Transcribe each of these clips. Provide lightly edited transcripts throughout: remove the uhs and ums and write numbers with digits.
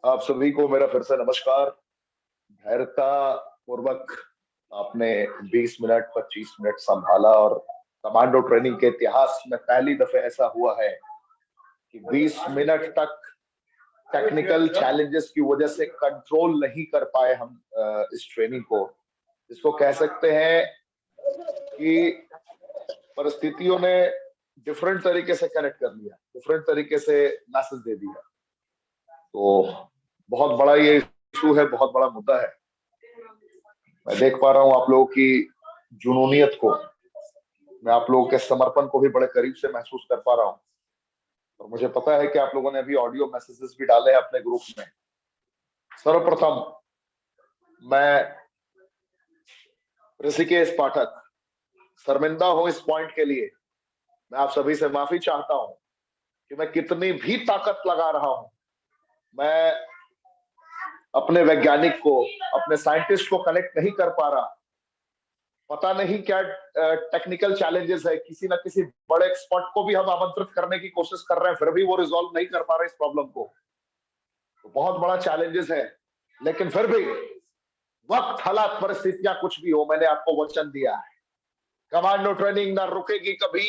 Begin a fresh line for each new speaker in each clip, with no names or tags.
आप सभी को मेरा फिर से नमस्कार। धैर्यता पूर्वक आपने 20 मिनट 25 मिनट संभाला और कमांडो ट्रेनिंग के इतिहास में पहली दफे ऐसा हुआ है कि 20 मिनट तक टेक्निकल चैलेंजेस की वजह से कंट्रोल नहीं कर पाए हम इस ट्रेनिंग को। इसको कह सकते हैं कि परिस्थितियों ने डिफरेंट तरीके से कनेक्ट कर लिया, डिफरेंट तरीके से मैसेज दे दिया। तो बहुत बड़ा ये इशू है, बहुत बड़ा मुद्दा है। मैं देख पा रहा हूँ आप लोगों की जुनूनियत को, मैं आप लोगों के समर्पण को भी बड़े करीब से महसूस कर पा रहा हूँ। और मुझे पता है कि आप लोगों ने अभी ऑडियो मैसेजेस भी डाले हैं अपने ग्रुप में। सर्वप्रथम मैं ऋषिकेश पाठक शर्मिंदा हूं इस पॉइंट के लिए। मैं आप सभी से माफी चाहता हूं कि मैं कितनी भी ताकत लगा रहा हूं, मैं अपने वैज्ञानिक को, अपने साइंटिस्ट को कनेक्ट नहीं कर पा रहा। पता नहीं क्या टेक्निकल चैलेंजेस है, किसी ना किसी बड़े एक्सपर्ट को भी हम आमंत्रित करने की कोशिश कर रहे हैं, फिर भी वो रिजॉल्व नहीं कर पा रहे इस प्रॉब्लम को। तो बहुत बड़ा चैलेंजेस है, लेकिन फिर भी वक्त, हालात, परिस्थितियां कुछ भी हो, मैंने आपको वचन दिया है कमांडो ट्रेनिंग ना रुकेगी कभी,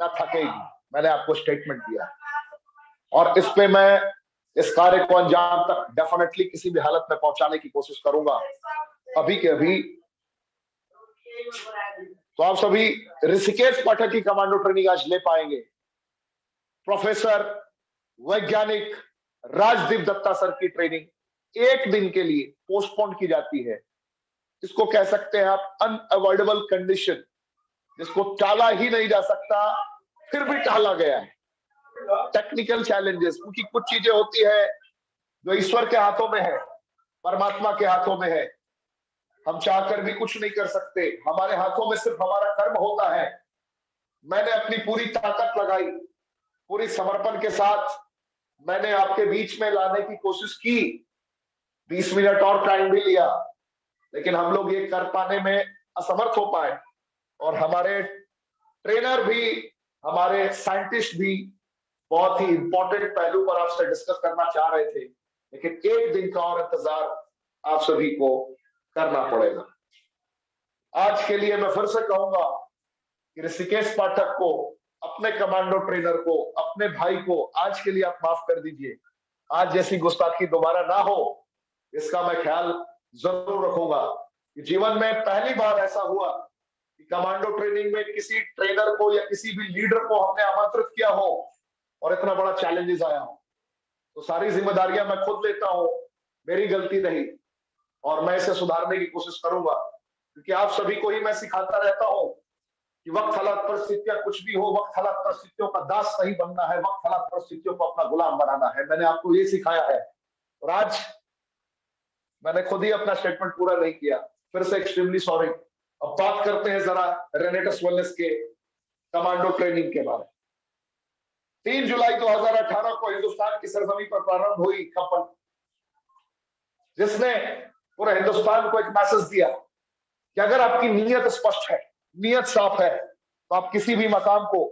ना थकेगी। मैंने आपको स्टेटमेंट दिया और इस पे मैं इस कार्य को अंजाम तक डेफिनेटली किसी भी हालत में पहुंचाने की कोशिश करूंगा। अभी के अभी तो आप सभी ऋषिकेश पाठक की कमांडो ट्रेनिंग आज ले पाएंगे। प्रोफेसर वैज्ञानिक राजदीप दत्ता सर की ट्रेनिंग एक दिन के लिए पोस्टपोन की जाती है। इसको कह सकते हैं आप अनअवॉइडेबल कंडीशन, जिसको टाला ही नहीं जा सकता, फिर भी टाला गया है। टेक्निकल चैलेंजेस, क्योंकि कुछ चीजें होती है जो ईश्वर के हाथों में है, परमात्मा के हाथों में है। हम चाहकर भी कुछ नहीं कर सकते, हमारे हाथों में सिर्फ हमारा कर्म होता है। मैंने अपनी पूरी ताकत लगाई, पूरी समर्पण के साथ मैंने आपके बीच में लाने की कोशिश की। 20 मिनट और टाइम भी लिया, लेकिन हम लोग ये कर पाने में असमर्थ हो पाए। और हमारे ट्रेनर भी, हमारे साइंटिस्ट भी बहुत ही इंपॉर्टेंट पहलू पर आपसे डिस्कस करना चाह रहे थे, लेकिन एक दिन का और इंतजार आप सभी को करना पड़ेगा। आज के लिए मैं फिर से कहूंगा कि ऋषिकेश पाठक को, अपने कमांडो ट्रेनर को, अपने भाई को आज के लिए आप माफ कर दीजिए। आज जैसी गुस्ताखी दोबारा ना हो, इसका मैं ख्याल जरूर रखूंगा। जीवन में पहली बार ऐसा हुआ कि कमांडो ट्रेनिंग में किसी ट्रेनर को या किसी भी लीडर को हमने आमंत्रित किया हो और इतना बड़ा चैलेंजेस आया हो। तो सारी जिम्मेदारियां मैं खुद लेता हूं, मेरी गलती नहीं, और मैं इसे सुधारने की कोशिश करूंगा। क्योंकि आप सभी को ही मैं सिखाता रहता हूं कि वक्त, हालात, परिस्थितियां कुछ भी हो, वक्त, हालात, परिस्थितियों का दास नहीं बनना है, वक्त, हालात, परिस्थितियों को अपना गुलाम बनाना है। मैंने आपको ये सिखाया है और आज मैंने खुद ही अपना स्टेटमेंट पूरा नहीं किया, फिर से एक्सट्रीमली सॉरी। अब बात करते हैं जरा रेनेटस वेलनेस के कमांडो ट्रेनिंग के बारे में। 3 जुलाई 2018 को हिंदुस्तान की सरजमी पर प्रारंभ हुई कंपन, जिसने पूरे हिंदुस्तान को एक मैसेज दिया कि अगर आपकी नीयत स्पष्ट है, नीयत साफ है, तो आप किसी भी मकाम को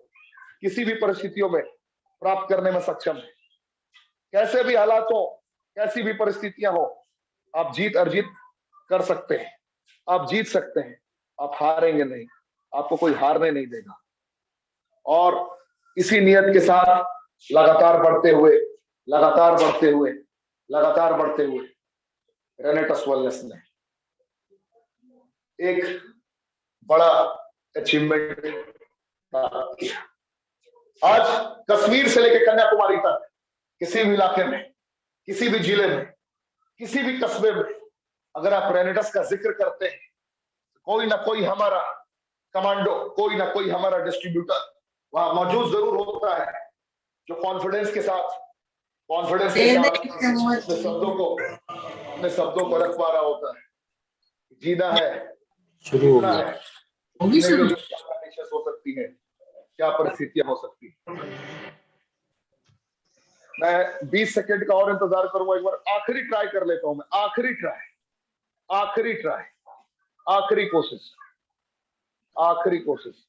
किसी भी परिस्थितियों में प्राप्त करने में सक्षम है। कैसे भी हालात हो, कैसी भी परिस्थितियां हो, आप जीत अर्जित कर सकते हैं, आप जीत सकते हैं, आप हारेंगे नहीं, आपको कोई हारने नहीं देगा। और इसी नियत के साथ लगातार बढ़ते हुए, लगातार बढ़ते हुए, लगातार बढ़ते हुए रेनेटस वेलनेस ने एक बड़ा अचीवमेंट किया। आज कश्मीर से लेकर कन्याकुमारी तक किसी भी इलाके में, किसी भी जिले में, किसी भी कस्बे में अगर आप रेनेटस का जिक्र करते हैं, कोई ना कोई हमारा कमांडो, कोई ना कोई हमारा डिस्ट्रीब्यूटर वहां मौजूद जरूर होता है, जो कॉन्फिडेंस के साथ अपने शब्दों को रख पा रहा होता है। जीना है,
शुरू हो
जीतना
गया।
है, जीने के लिए क्या कंडीशंस हो सकती है, क्या परिस्थितियां हो सकती है। मैं 20 सेकंड का और इंतजार करूंगा, एक बार आखिरी ट्राई कर लेता हूं मैं, आखिरी ट्राई, आखिरी ट्राई, आखिरी कोशिश, आखिरी कोशिश।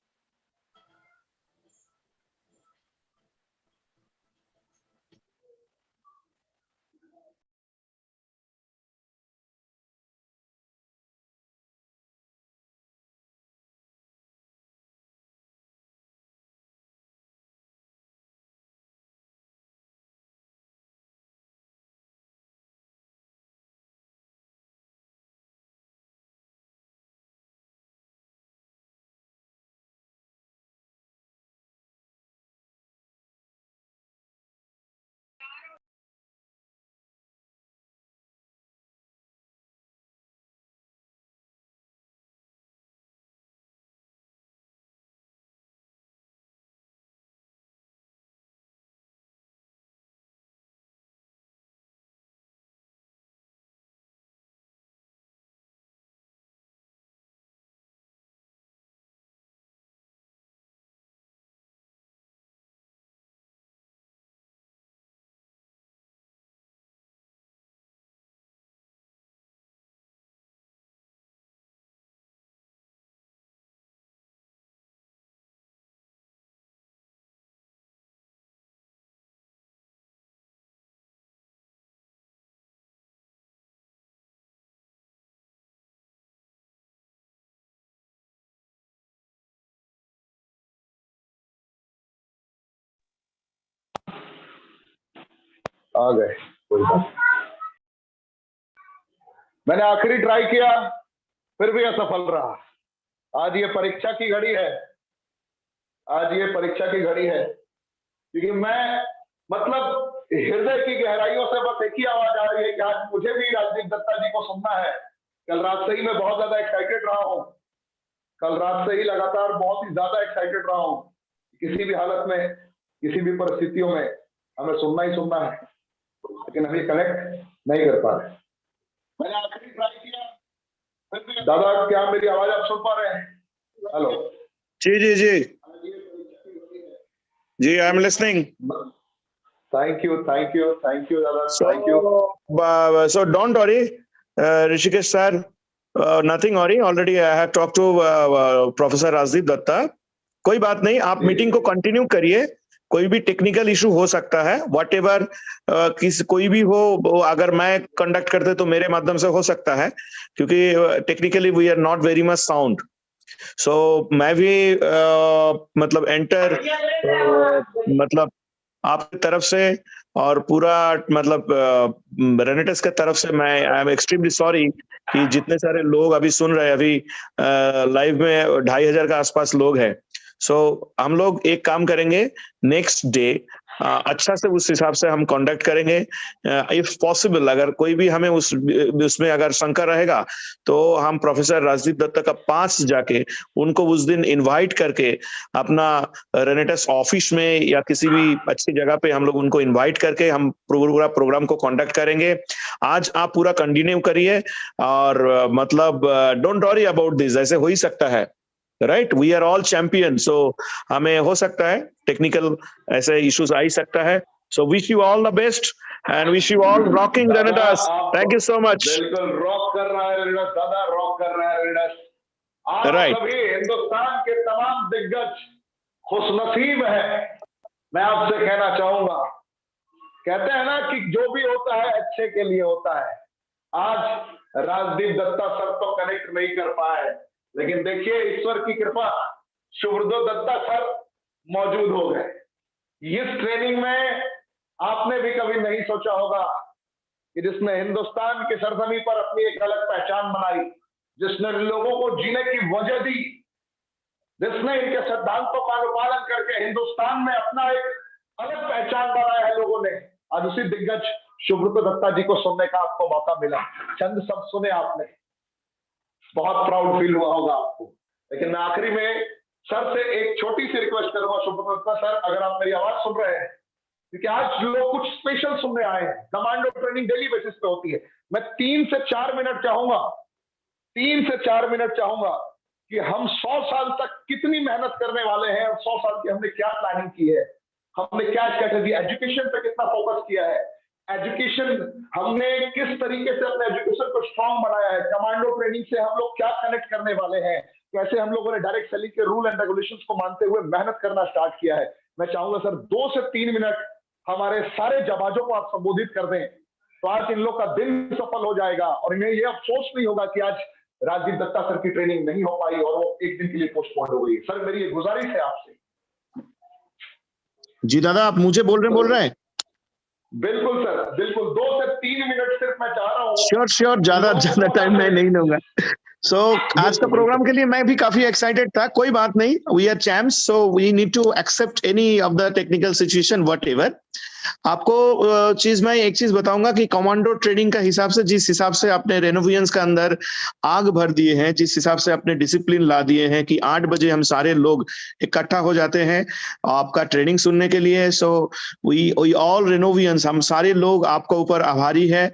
आ गए, कोई बात। मैंने आखिरी ट्राई किया, फिर भी असफल रहा। आज ये परीक्षा की घड़ी है, आज ये परीक्षा की घड़ी है, क्योंकि मैं मतलब हृदय की गहराइयों से बस एक ही आवाज आ रही है कि आज मुझे भी राजदीप दत्ता जी को सुनना है। कल रात से ही मैं बहुत ज्यादा एक्साइटेड रहा हूँ, कल रात से ही लगातार बहुत ही ज्यादा एक्साइटेड रहा हूँ। किसी भी हालत में, किसी भी परिस्थितियों में हमें सुनना ही सुनना है, लेकिन हम ये कनेक्ट नहीं कर पा रहे। मैंने आखिरी ट्राई किया। दादा, क्या मेरी आवाज आप सुन पा रहे हैं? हेलो।
जी जी जी जी, I am listening.
Thank you, thank you, thank you दादा, thank you.
So don't worry, Rishikesh sir, nothing worry. Already I have talked to Professor Rajdeep Datta. कोई बात नहीं, आप मीटिंग को कंटिन्यू करिए। कोई भी टेक्निकल इशू हो सकता है, वट एवर कोई भी हो, अगर मैं कंडक्ट करते तो मेरे माध्यम से हो सकता है, क्योंकि technically we are not very much sound. So मैं भी मतलब एंटर मतलब आपकी तरफ से और पूरा मतलब रेनेटस के तरफ से मैं आई एम एक्सट्रीमली सॉरी कि जितने सारे लोग अभी सुन रहे हैं, अभी लाइव में 2500 के आसपास लोग हैं। सो हम लोग एक काम करेंगे, नेक्स्ट डे अच्छा से उस हिसाब से हम कंडक्ट करेंगे। इफ पॉसिबल, अगर कोई भी हमें उसमें अगर शंका रहेगा तो हम प्रोफेसर राजदीप दत्ता का पास जाके उनको उस दिन इनवाइट करके अपना रेनेटस ऑफिस में या किसी भी अच्छी जगह पे हम लोग उनको इनवाइट करके हम पूरा प्रोग्राम को कंडक्ट करेंगे। आज आप पूरा कंटिन्यू करिए और मतलब डोंट वरी अबाउट दिस, ऐसे हो ही सकता है, right? We are all champion, so हमें हो सकता है टेक्निकल ऐसे इश्यूज आ ही सकता है। So wish you all the best and wish you all rocking रेनेटस। Thank you so much.
बिल्कुल रॉक कर रहा है रेनेटस दादा, रॉक कर रहा है रेनेटस। आप सभी हिंदुस्तान के तमाम दिग्गज खुशनसीब है, मैं आपसे कहना चाहूंगा। कहते हैं ना कि जो भी होता है अच्छे के लिए होता है। आज राजदीप दत्ता सर तो कनेक्ट नहीं कर पाए, लेकिन देखिए ईश्वर की कृपा, सुब्रतो दत्ता सर मौजूद हो गए। इस ट्रेनिंग में आपने भी कभी नहीं सोचा होगा कि जिसने हिंदुस्तान की सरजमी पर अपनी एक अलग पहचान बनाई, जिसने लोगों को जीने की वजह दी, जिसने इनके सिद्धांतों का अनुपालन करके हिंदुस्तान में अपना एक अलग पहचान बनाया है लोगों ने। आज उसी दिग्गज सुब्रतो दत्ता जी को सुनने का आपको मौका मिला। चंद शब्द सुने आपने, बहुत प्राउड फील हुआ होगा आपको। लेकिन मैं आखिरी में सर से एक छोटी सी रिक्वेस्ट करूंगा, सुब्रतो दत्ता सर, अगर आप मेरी आवाज सुन रहे हैं, क्योंकि आज लोग कुछ स्पेशल सुनने आए हैं। कमांडो ट्रेनिंग डेली बेसिस पे होती है। मैं 3 से 4 मिनट चाहूंगा, 3 से 4 मिनट चाहूंगा कि हम 100 साल तक कितनी मेहनत करने वाले हैं और 100 साल की हमने क्या प्लानिंग की है, हमने क्या स्ट्रेटेजी, एजुकेशन पे कितना फोकस किया है, एजुकेशन हमने किस तरीके से अपने एजुकेशन को स्ट्रांग बनाया है, कमांडो ट्रेनिंग से हम लोग क्या कनेक्ट करने वाले हैं, कैसे हम लोगों ने डायरेक्ट सेलिंग के रूल एंड रेगुलेशंस को मानते हुए मेहनत करना स्टार्ट किया है। मैं चाहूंगा सर 2 से 3 मिनट हमारे सारे जवाजों को आप संबोधित कर दें, तो आज इन लोग का दिन सफल हो जाएगा और इन्हें ये अफसोस नहीं होगा कि आज राजदीप दत्ता सर की ट्रेनिंग नहीं हो पाई और वो एक दिन के लिए पोस्टपोन हो गई। सर मेरी ये गुजारिश है आपसे।
जी दादा, आप मुझे बोल रहे हैं?
बिल्कुल सर, बिल्कुल 2 से 3 मिनट सिर्फ मैं चाह रहा हूँ।
श्योर, ज्यादा टाइम मैं नहीं लूंगा। सो आज का प्रोग्राम के लिए मैं भी काफी एक्साइटेड था। कोई बात नहीं, we are champs, so we need to accept any of the technical situation whatever. आपको मैं एक चीज बताऊंगा कि कमांडो ट्रेनिंग का हिसाब से, जिस हिसाब से आपने रेनोवियंस के अंदर आग भर दिए हैं, जिस हिसाब से आपने डिसिप्लिन ला दिए हैं कि 8 बजे हम सारे लोग इकट्ठा हो जाते हैं आपका ट्रेनिंग सुनने के लिए। सो वी ऑल रेनोवियंस, हम सारे लोग आपके ऊपर आभारी है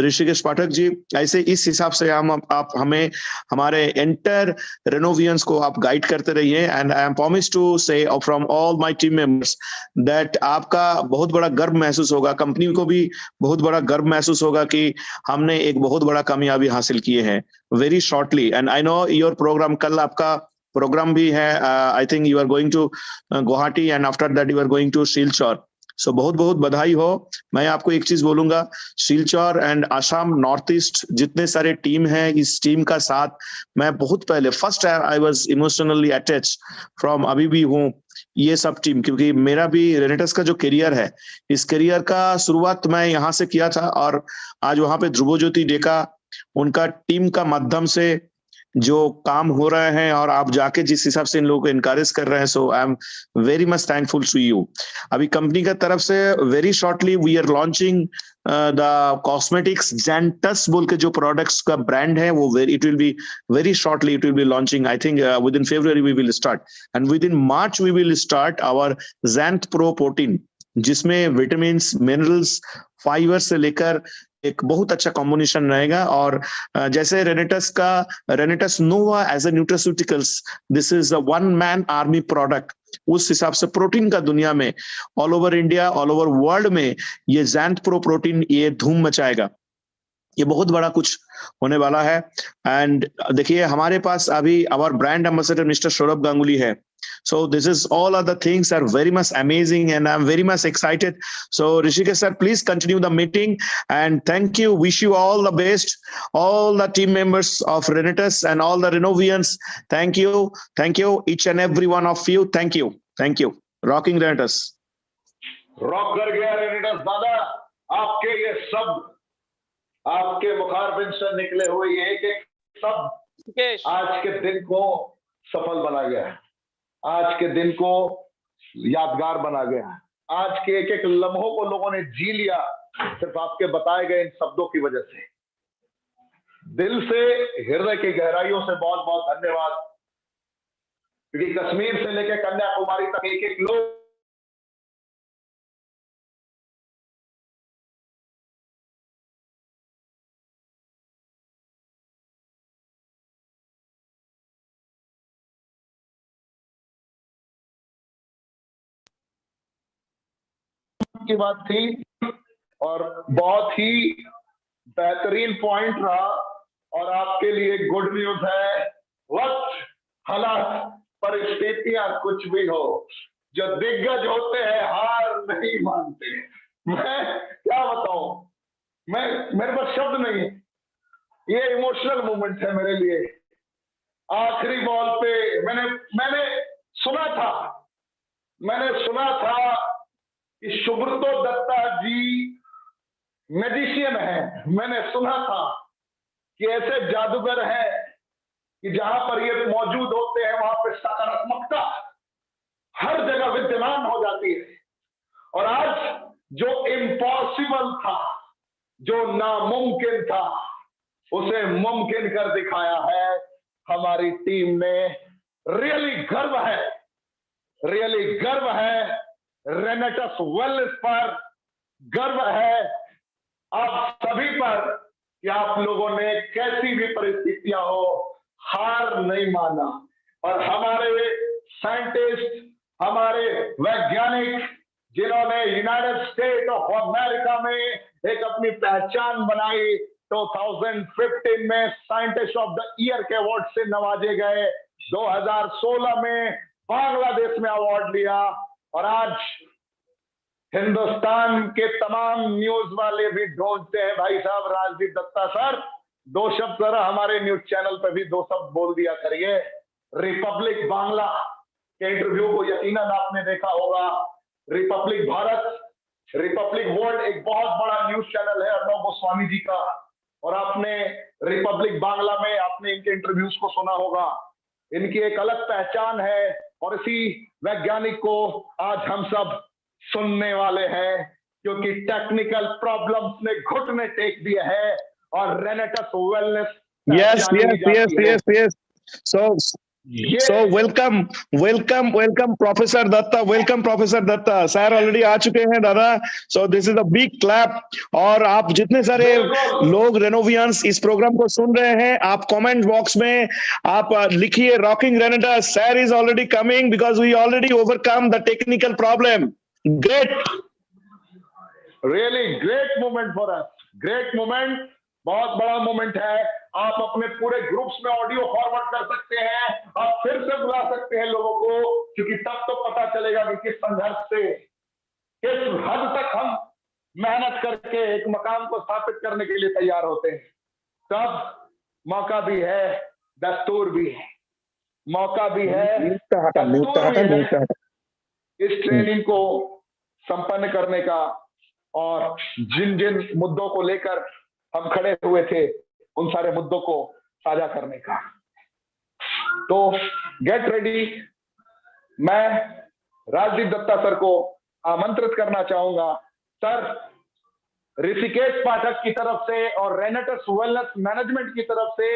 ऋषिकेश पाठक जी। ऐसे इस हिसाब से आप हमें हमारे एंटर रेनोवियंस को आप गाइड करते रहिए। And I am promise to say from all my team members that आपका बहुत बड़ा गर्व महसूस होगा, कंपनी को भी बहुत बड़ा गर्व महसूस होगा कि हमने एक बहुत बड़ा कामयाबी हासिल किए हैं very shortly. And I know your programme, कल आपका प्रोग्राम भी है, I think you are going to Guwahati and after that you are going to Silchar. So बहुत बहुत बधाई हो। मैं आपको एक चीज बोलूंगा, Silchar and Assam north east जितने सारे टीम हैं, इस टीम का साथ मैं बहुत पहले first I was emotionally attach from, अभी भी हूँ। ये सब टीम, क्योंकि मेरा भी रेनेटस का जो करियर है, इस करियर का शुरुआत मैं यहाँ से किया था, और आज वहां पे ध्रुव ज्योति डेका उनका टीम का माध्यम से जो काम हो रहे हैं, और आप जाके जिस हिसाब से इन लोगों को इनकरेज कर रहे हैं, so I am very much thankful to you. अभी कंपनी की तरफ से very shortly we are launching the cosmetics gents बोल के जो प्रोडक्ट्स का ब्रांड है, वो it will be very shortly it will be launching. I think within February we will start, and within March we will start our Xanth Pro protein, जिसमें vitamin minerals fibre से लेकर एक बहुत अच्छा combination रहेगा। और जैसे Renatus Nova as a nutraceuticals, this is a one man army product, उस हिसाब से प्रोटीन का दुनिया में all over India, all over world में ये Xanth Pro प्रोटीन ये धूम मचाएगा। ये बहुत बड़ा कुछ होने वाला है। एंड देखिए हमारे पास अभी our brand ambassador mister Sourav Ganguly है। So this is all other things are very much amazing, and I'm very much excited. So Rishikesh sir, please continue the meeting, and thank you. Wish you all the best, all the team members of Renetus and all the Renovians. Thank you, each and every one of you. Thank you. Rocking Renetus.
Rock कर गया रेनेटस दादा। आपके ये सब, आपके मुखारबिंद से निकले हुए ये एक एक सब आज के दिन को सफल बना गया, आज के दिन को यादगार बना गया, आज के एक एक लम्हों को लोगों ने जी लिया सिर्फ आपके बताए गए इन शब्दों की वजह से। दिल से, हृदय की गहराइयों से बहुत बहुत धन्यवाद, क्योंकि कश्मीर से लेकर कन्याकुमारी तक एक एक लोग की बात थी, और बहुत ही बेहतरीन पॉइंट रहा। और आपके लिए गुड न्यूज है, वक्त, हालात, परिस्थितियां कुछ भी हो, जो दिग्गज होते हैं हार नहीं मानते। मैं क्या बताऊं, मेरे पास शब्द नहीं है, ये इमोशनल मोमेंट है मेरे लिए। आखिरी बॉल पे मैंने सुना था कि सुब्रतो दत्ता जी मैजिशियन है। मैंने सुना था कि ऐसे जादूगर हैं कि जहां पर ये मौजूद होते हैं वहां पे सकारात्मकता हर जगह विद्यमान हो जाती है। और आज जो इम्पॉसिबल था, जो नामुमकिन था, उसे मुमकिन कर दिखाया है हमारी टीम ने। रियली गर्व है रेनेटस वेलनेस पर, गर्व है आप सभी पर कि आप लोगों ने कैसी भी परिस्थितियां हो हार नहीं माना। और हमारे साइंटिस्ट, हमारे वैज्ञानिक, जिन्होंने यूनाइटेड स्टेट ऑफ अमेरिका में एक अपनी पहचान बनाई, 2015 में साइंटिस्ट ऑफ द ईयर के अवार्ड से नवाजे गए, 2016 में बांग्लादेश में अवार्ड लिया, और आज हिंदुस्तान के तमाम न्यूज वाले भी ढूंढते हैं भाई साहब राजदीप दत्ता सर, 2 शब्द जरा हमारे न्यूज चैनल पे भी 2 शब्द बोल दिया करिए। रिपब्लिक बांग्ला के इंटरव्यू को यकीनन आपने देखा होगा। रिपब्लिक भारत, रिपब्लिक वर्ल्ड एक बहुत बड़ा न्यूज चैनल है अर्णव गोस्वामी जी का, और आपने रिपब्लिक बांग्ला में आपने इनके इंटरव्यूज को सुना होगा। इनकी एक अलग पहचान है, और इसी वैज्ञानिक को आज हम सब सुनने वाले हैं, क्योंकि टेक्निकल प्रॉब्लम्स ने घुटने टेक दिए हैं और Renatus wellness
yes. So welcome Professor Datta, welcome Professor Datta sir, already आ चुके हैं दादा। So this is a big clap। और आप जितने सारे लोग रेनोवियंस इस प्रोग्राम को सुन रहे हैं, आप कमेंट बॉक्स में आप लिखिए rocking Renatus, sir is already coming because we already overcome the technical problem. Great,
really great moment for us, great moment, बहुत बड़ा मोमेंट है। आप अपने पूरे ग्रुप्स में ऑडियो फॉरवर्ड कर सकते हैं, आप फिर से बुला सकते हैं लोगों को, क्योंकि तब तो पता चलेगा कि किस संघर्ष से, किस हद तक हम मेहनत करके एक मकाम को स्थापित करने के लिए तैयार होते हैं। तब मौका भी है, दस्तूर भी है, मौका भी है, दस्तूर भी है। इस ट्रेनिंग को संपन्न करने का और जिन जिन मुद्दों को लेकर हम खड़े हुए थे उन सारे मुद्दों को साझा करने का। तो गेट रेडी। मैं राजदीप दत्ता सर को आमंत्रित करना चाहूंगा। सर, ऋषिकेश पाठक की तरफ से और रेनेटस वेलनेस मैनेजमेंट की तरफ से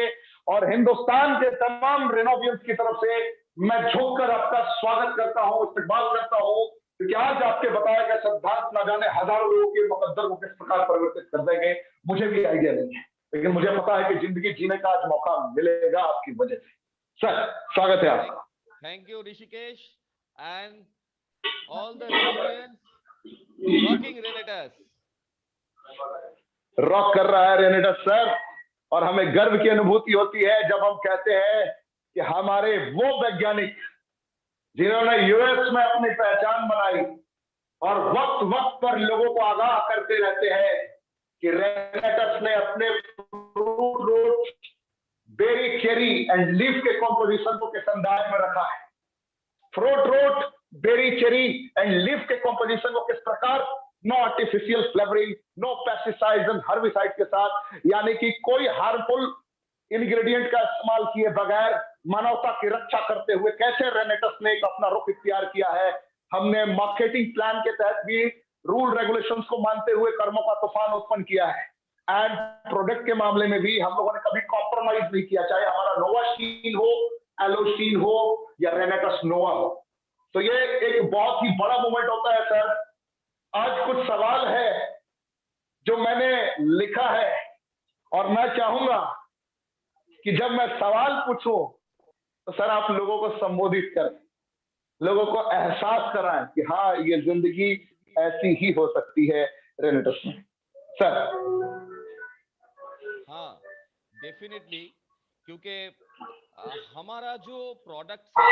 और हिंदुस्तान के तमाम रेनोवियंस की तरफ से मैं झुककर आपका स्वागत करता हूं, इस्तकबाल करता हूं, क्योंकि आज आपके बताए गए सिद्धांत न जाने हजारों लोगों के मुकद्दर को किस प्रकार परिवर्तित कर देंगे, मुझे भी आइडिया नहीं है, लेकिन मुझे पता है कि जिंदगी जीने का आज मौका मिलेगा आपकी वजह से। सर, स्वागत है आपका।
Thank you Rishikesh and all the Renovians rocking Renatus.
Rock कर रहा है रेनेटस सर, और हमें गर्व की अनुभूति होती है जब हम कहते हैं कि हमारे वो वैज्ञानिक जिन्होंने यूएस में अपनी पहचान बनाई और वक्त वक्त पर लोगों को आगाह करते रहते हैं कि रेनेटस ने अपने fruit root, berry, cherry and leaf के कॉम्पोजिशन को किस अंदाज में रखा है। Fruit root, berry, cherry and leaf के कॉम्पोजिशन को किस प्रकार, no artificial flavouring, no pesticides and herbicide के साथ, यानी कि कोई हार्मफुल इंग्रेडिएंट का इस्तेमाल किए बगैर मानवता की रक्षा करते हुए कैसे रेनेटस ने एक अपना रुख इख्तियार किया है। हमने मार्केटिंग प्लान के तहत भी रूल रेगुलेशंस को मानते हुए कर्मों का तूफान उत्पन्न किया है, एंड प्रोडक्ट के मामले में भी हम लोगों ने कभी कॉम्प्रोमाइज नहीं किया, चाहे हमारा नोवाशीन हो, एलोशीन हो या रेनेटस नोवा हो। तो ये एक बहुत ही बड़ा मूवमेंट होता है सर। आज कुछ सवाल है जो मैंने लिखा है और मैं चाहूंगा कि जब मैं सवाल पूछूं तो सर आप लोगों को संबोधित करें, लोगों को एहसास कराएं कि हाँ ये जिंदगी ऐसी ही हो सकती है रेनेटस में। सर।
हाँ, डेफिनेटली, क्योंकि हमारा जो प्रोडक्ट है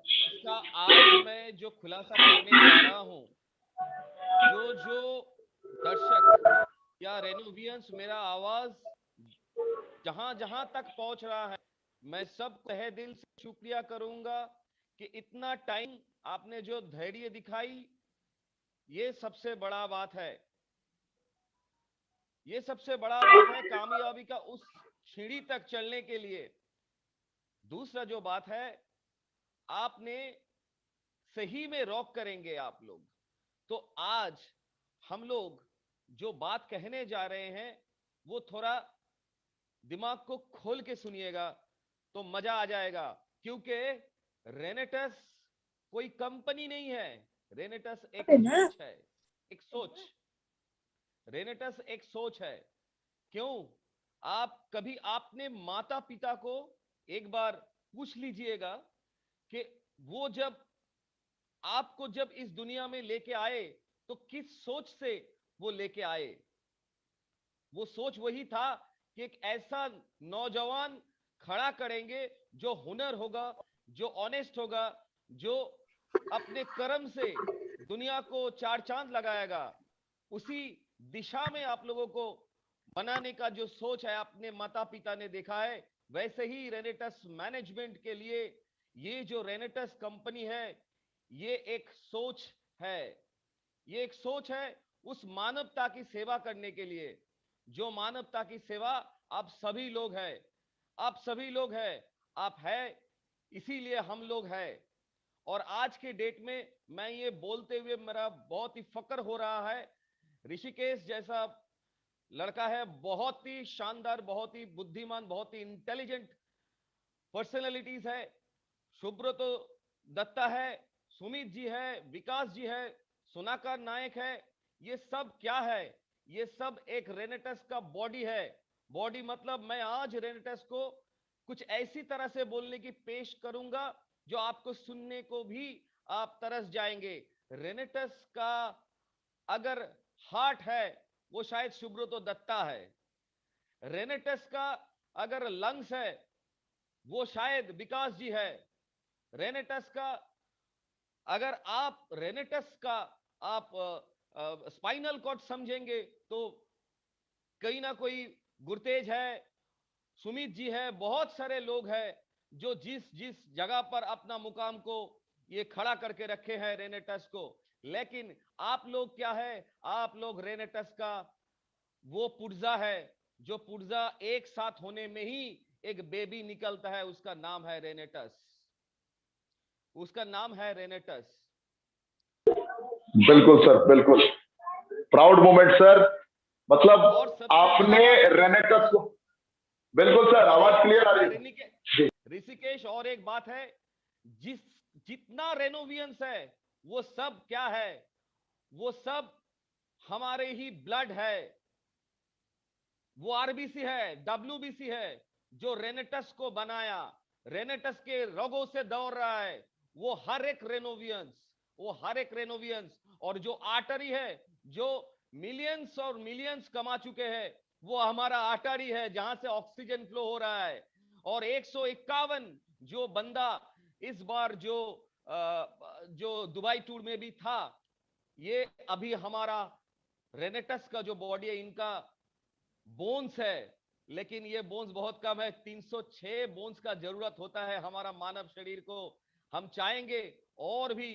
इसका आज मैं जो खुलासा करने जा रहा हूँ, जो दर्शक या रेनोवियंस मेरा आवाज जहां जहां तक पहुंच रहा है, मैं सब तहे दिल से शुक्रिया करूंगा कि इतना टाइम आपने जो धैर्य दिखाई, ये सबसे बड़ा बात है। ये सबसे बड़ा बात है कामयाबी का उस सीढ़ी तक चलने के लिए। दूसरा जो बात है, आपने सही में रॉक करेंगे आप लोग। तो आज हम लोग जो बात कहने जा रहे हैं वो थोड़ा दिमाग को खोल के सुनिएगा तो मजा आ जाएगा, क्योंकि रेनेटस कोई कंपनी नहीं है, रेनेटस एक सोच है, एक सोच। रेनेटस एक सोच है। क्यों? आप कभी आपने माता पिता को एक बार पूछ लीजिएगा कि वो जब आपको जब इस दुनिया में लेके आए तो किस सोच से वो लेके आए। वो सोच वही था कि एक ऐसा नौजवान खड़ा करेंगे जो हुनर होगा, जो ऑनेस्ट होगा, जो अपने कर्म से दुनिया को चार चांद लगाएगा। उसी दिशा में आप लोगों को बनाने का जो सोच है अपने माता पिता ने देखा है, वैसे ही रेनेटस मैनेजमेंट के लिए ये जो रेनेटस कंपनी है ये एक सोच है। ये एक सोच है उस मानवता की सेवा करने के लिए, जो मानवता की सेवा आप सभी लोग हैं। आप सभी लोग हैं, आप हैं, इसीलिए हम लोग हैं। और आज के डेट में मैं ये बोलते हुए मेरा बहुत ही फक्र हो रहा है, ऋषिकेश जैसा लड़का है, बहुत ही शानदार, बहुत ही बुद्धिमान, बहुत ही इंटेलिजेंट पर्सनैलिटीज है। सुब्रत दत्ता है, सुमित जी है, विकास जी है, सुनाकर नायक है। ये सब क्या है? ये सब एक रेनेटस का बॉडी है। बॉडी मतलब मैं आज रेनेटस को कुछ ऐसी तरह से बोलने की पेश करूंगा जो आपको सुनने को भी आप तरस जाएंगे। रेनेटस का अगर हार्ट है वो शायद सुब्रतो दत्ता है। रेनेटस का अगर लंग्स है वो शायद विकास जी है। रेनेटस का अगर आप रेनेटस का आप स्पाइनल कॉर्ड समझेंगे तो कहीं ना कोई गुरतेज है, सुमित जी है, बहुत सारे लोग हैं जो जिस जिस जगह पर अपना मुकाम को ये खड़ा करके रखे हैं रेनेटस को। लेकिन आप लोग क्या है, आप लोग रेनेटस का वो पुर्जा है जो पुर्जा एक साथ होने में ही एक बेबी निकलता है, उसका नाम है रेनेटस, उसका नाम है रेनेटस।
बिल्कुल सर, बिल्कुल प्राउड मोमेंट सर। मतलब
और सबसे
आपने
बड़ा बात,
रेनेटस को, बिल्कुल सर, आवाज क्लियर आ रही है।
ऋषिकेश और एक बात है, जिस जितना रेनोवियंस है वो सब क्या है, वो सब हमारे ही ब्लड है, वो आरबीसी है, डब्ल्यूबीसी है जो रेनेटस को बनाया, रेनेटस के रगों से दौड़ रहा है। वो हर एक रेनोवियंस, वो हर एक रेनोवियंस, और जो आर्टरी है जो मिलियंस और मिलियंस कमा चुके हैं, वो हमारा आर्टरी है जहां से ऑक्सीजन फ्लो हो रहा है। और 151 जो बंदा इस बार जो दुबई टूर में भी था, ये अभी हमारा रेनेटस का जो बॉडी है, इनका बोन्स है, लेकिन ये बोन्स बहुत कम है। 306 बोन्स का जरूरत होता है हमारा मानव शरीर को। हम चाहेंगे और भी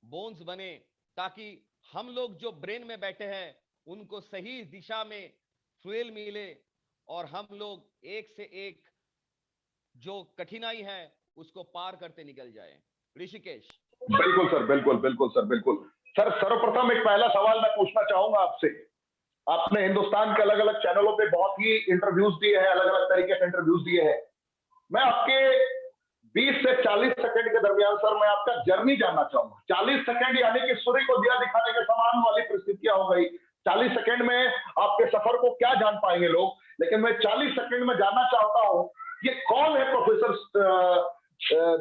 बोन्स बने, ताकि हम लोग जो ब्रेन में बैठे हैं उनको सही दिशा में फ्यूल मिले, और हम लोग एक से एक जो कठिनाई है उसको पार करते निकल जाए। ऋषिकेश।
बिल्कुल सर, बिल्कुल बिल्कुल सर, बिल्कुल सर। सर्वप्रथम एक पहला सवाल मैं पूछना चाहूंगा आपसे। आपने हिंदुस्तान के अलग अलग चैनलों पे बहुत ही इंटरव्यूज दिए हैं, अलग अलग तरीके से इंटरव्यूज दिए हैं। मैं आपके 20 से 40 सेकंड के दरमियान सर मैं आपका जर्नी जानना चाहूंगा। 40 सेकंड यानी कि सूर्य को दिया दिखाने के समान वाली परिस्थितियां हो गई। 40 सेकंड में आपके सफर को क्या जान पाएंगे लोग, लेकिन मैं 40 सेकंड में जानना चाहता हूं, ये कौन है प्रोफेसर